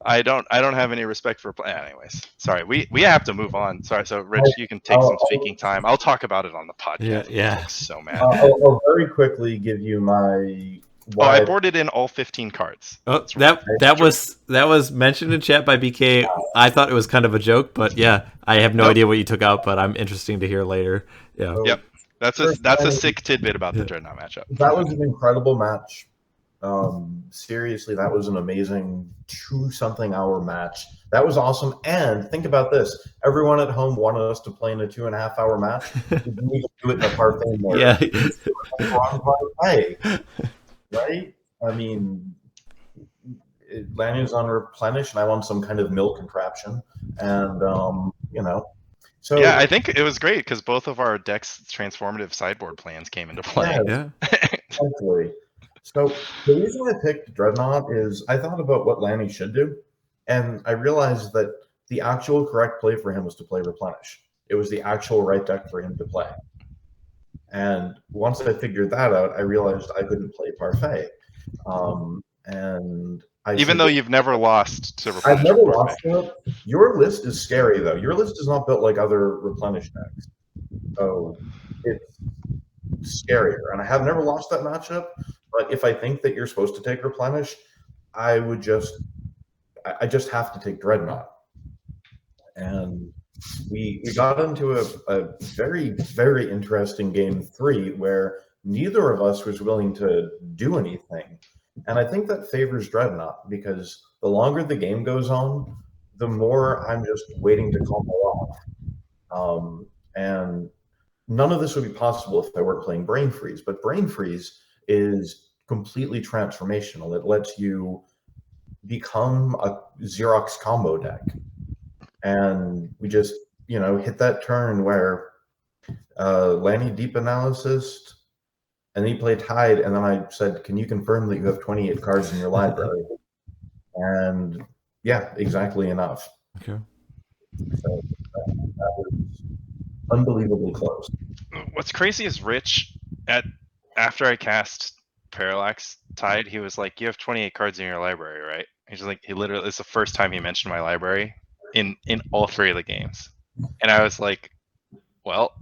I don't have any respect for anyways. Sorry, we have to move on. Sorry, so Rich, you can take some speaking time. I'll talk about it on the podcast. Yeah. I'm so mad. I'll very quickly give you my. I boarded in all 15 cards. Oh, that was mentioned in chat by BK. I thought it was kind of a joke, but yeah, I have no idea what you took out, but I'm interesting to hear later. Yeah. Yep. That's a sick tidbit about the Dreadnought matchup. That was an incredible match. Seriously, that was an amazing 2-something hour match. That was awesome. And think about this: everyone at home wanted us to play in a 2.5 hour match. We didn't do it in a Parfait mode. Yeah. Right? I mean, Lanny was on Replenish, and I want some kind of mill contraption. And, So yeah, I think it was great because both of our decks' transformative sideboard plans came into play. Yeah. Exactly. So the reason I picked Dreadnought is I thought about what Lanny should do, and I realized that the actual correct play for him was to play Replenish. It was the actual right deck for him to play. And once I figured that out, I realized I couldn't play Parfait. Even though you've never lost to Replenish. I've never lost to it. Your list is scary, though. Your list is not built like other Replenish decks. So it's scarier. And I have never lost that matchup. But if I think that you're supposed to take Replenish, I just have to take Dreadnought. And we got into a very, very interesting game 3 where neither of us was willing to do anything. And I think that favors Dreadnought because the longer the game goes on, the more I'm just waiting to call my off. And none of this would be possible if I weren't playing Brain Freeze. But Brain Freeze is completely transformational. It lets you become a Xerox combo deck. And we just, hit that turn where Lanny deep analysis, and he played Tide, and then I said, can you confirm that you have 28 cards in your library? And yeah, exactly enough. Okay. So that was unbelievably close. What's crazy is Rich, after I cast Parallax Tide, he was like, you have 28 cards in your library, right? He's just like, it's the first time he mentioned my library in all 3 of the games. And I was like, well,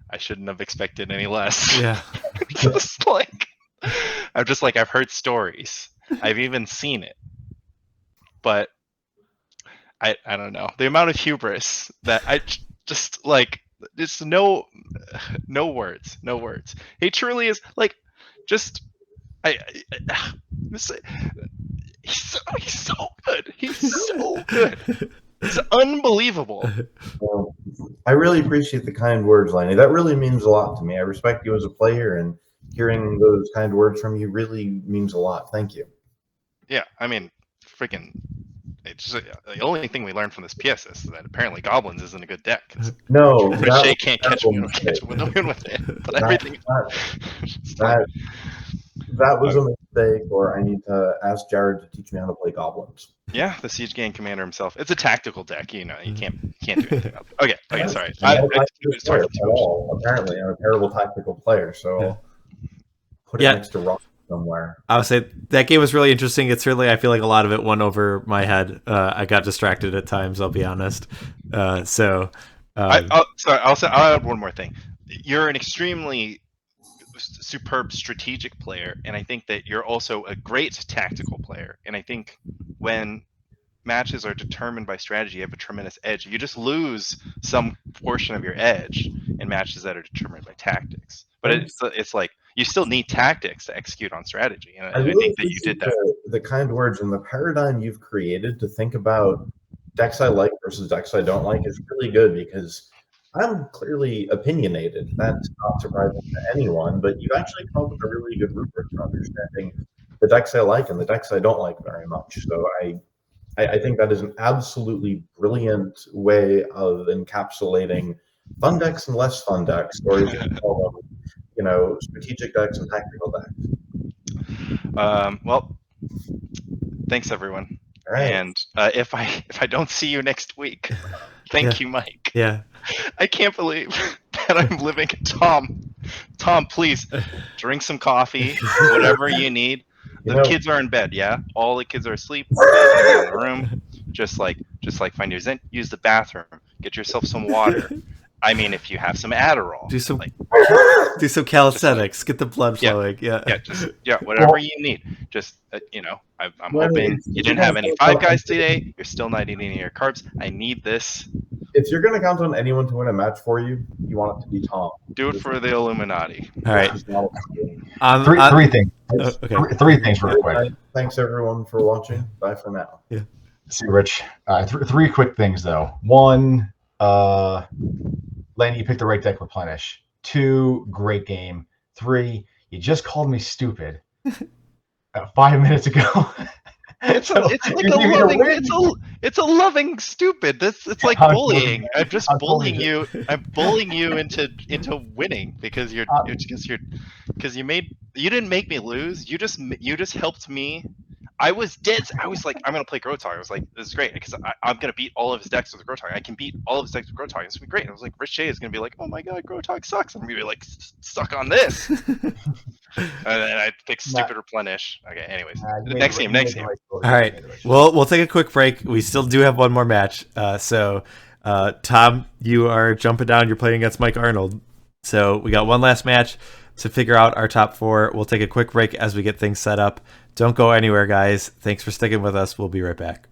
I shouldn't have expected any less. Yeah. I'm just like, I've heard stories. I've even seen it. But I don't know. The amount of hubris that I just like, it's no words. No words. He truly is like, just this- he's so good. He's so good. It's unbelievable. Well, I really appreciate the kind words, Lanny. That really means a lot to me. I respect you as a player, and hearing those kind words from you really means a lot. Thank you. Yeah, I mean, freaking. It's just, the only thing we learned from this PS is that apparently Goblins isn't a good deck. No, Shay can't catch terrible me mistake. with it. But everything. That was a mistake, or I need to ask Jared to teach me how to play Goblins. Yeah, the Siege Gang Commander himself. It's a tactical deck, you know. You can't do anything else. Okay, sorry. I'm not a tactical player at all. Apparently, I'm a terrible tactical player, so put it next to Rock somewhere. I would say that game was really interesting. It's really, I feel like a lot of it went over my head. I got distracted at times, I'll be honest. I'll add one more thing. You're an extremely superb strategic player, and I think that you're also a great tactical player. And I think when matches are determined by strategy, you have a tremendous edge. You just lose some portion of your edge in matches that are determined by tactics. But it's like you still need tactics to execute on strategy, and I think that you did that. The kind words and the paradigm you've created to think about decks I like versus decks I don't like is really good, because I'm clearly opinionated. That's not surprising to anyone, but you've actually come up with a really good rubric for understanding the decks I like and the decks I don't like very much. So I think that is an absolutely brilliant way of encapsulating fun decks and less fun decks, or as you can call them, strategic decks and tactical decks. Well, thanks everyone. All right. And if I don't see you next week, thank you, Mike. Yeah. I can't believe that I'm living. Tom, please drink some coffee, whatever you need. The kids are in bed. Yeah, all the kids are asleep. In the room. Just like find your zen. Use the bathroom. Get yourself some water. I mean, if you have some Adderall, do some calisthenics. Get the blood flowing. Whatever you need. Just I'm hoping you didn't have any Five Guys today. You're still not eating any of your carbs. I need this. If you're going to count on anyone to win a match for you, you want it to be Tom. Do it for the Illuminati. All right. Three things. Okay. Three things real quick. Thanks everyone for watching. Bye for now. Yeah. See, Rich. Three quick things though. One, Lanny, you picked the right deck, Replenish. 2, great game. 3, you just called me stupid 5 minutes ago. It's a loving stupid. It's like bullying. I'm just bullying you. I'm bullying you into winning because you didn't make me lose. You just helped me. I was dead. I was like, I'm gonna play Grotog. I was like, this is great because I'm gonna beat all of his decks with Grotog. I can beat all of his decks with Grotog. It's gonna be great. And I was like, Rich Shay is gonna be like, oh my god, Grotog sucks. I'm gonna be like, suck on this. And then I pick stupid Replenish. Okay, anyways, next game. All right, we'll take a quick break. We still do have one more match. So Tom, you are jumping down. You're playing against Mike Arnold. So we got one last match to figure out our top 4. We'll take a quick break as we get things set up. Don't go anywhere, guys. Thanks for sticking with us. We'll be right back.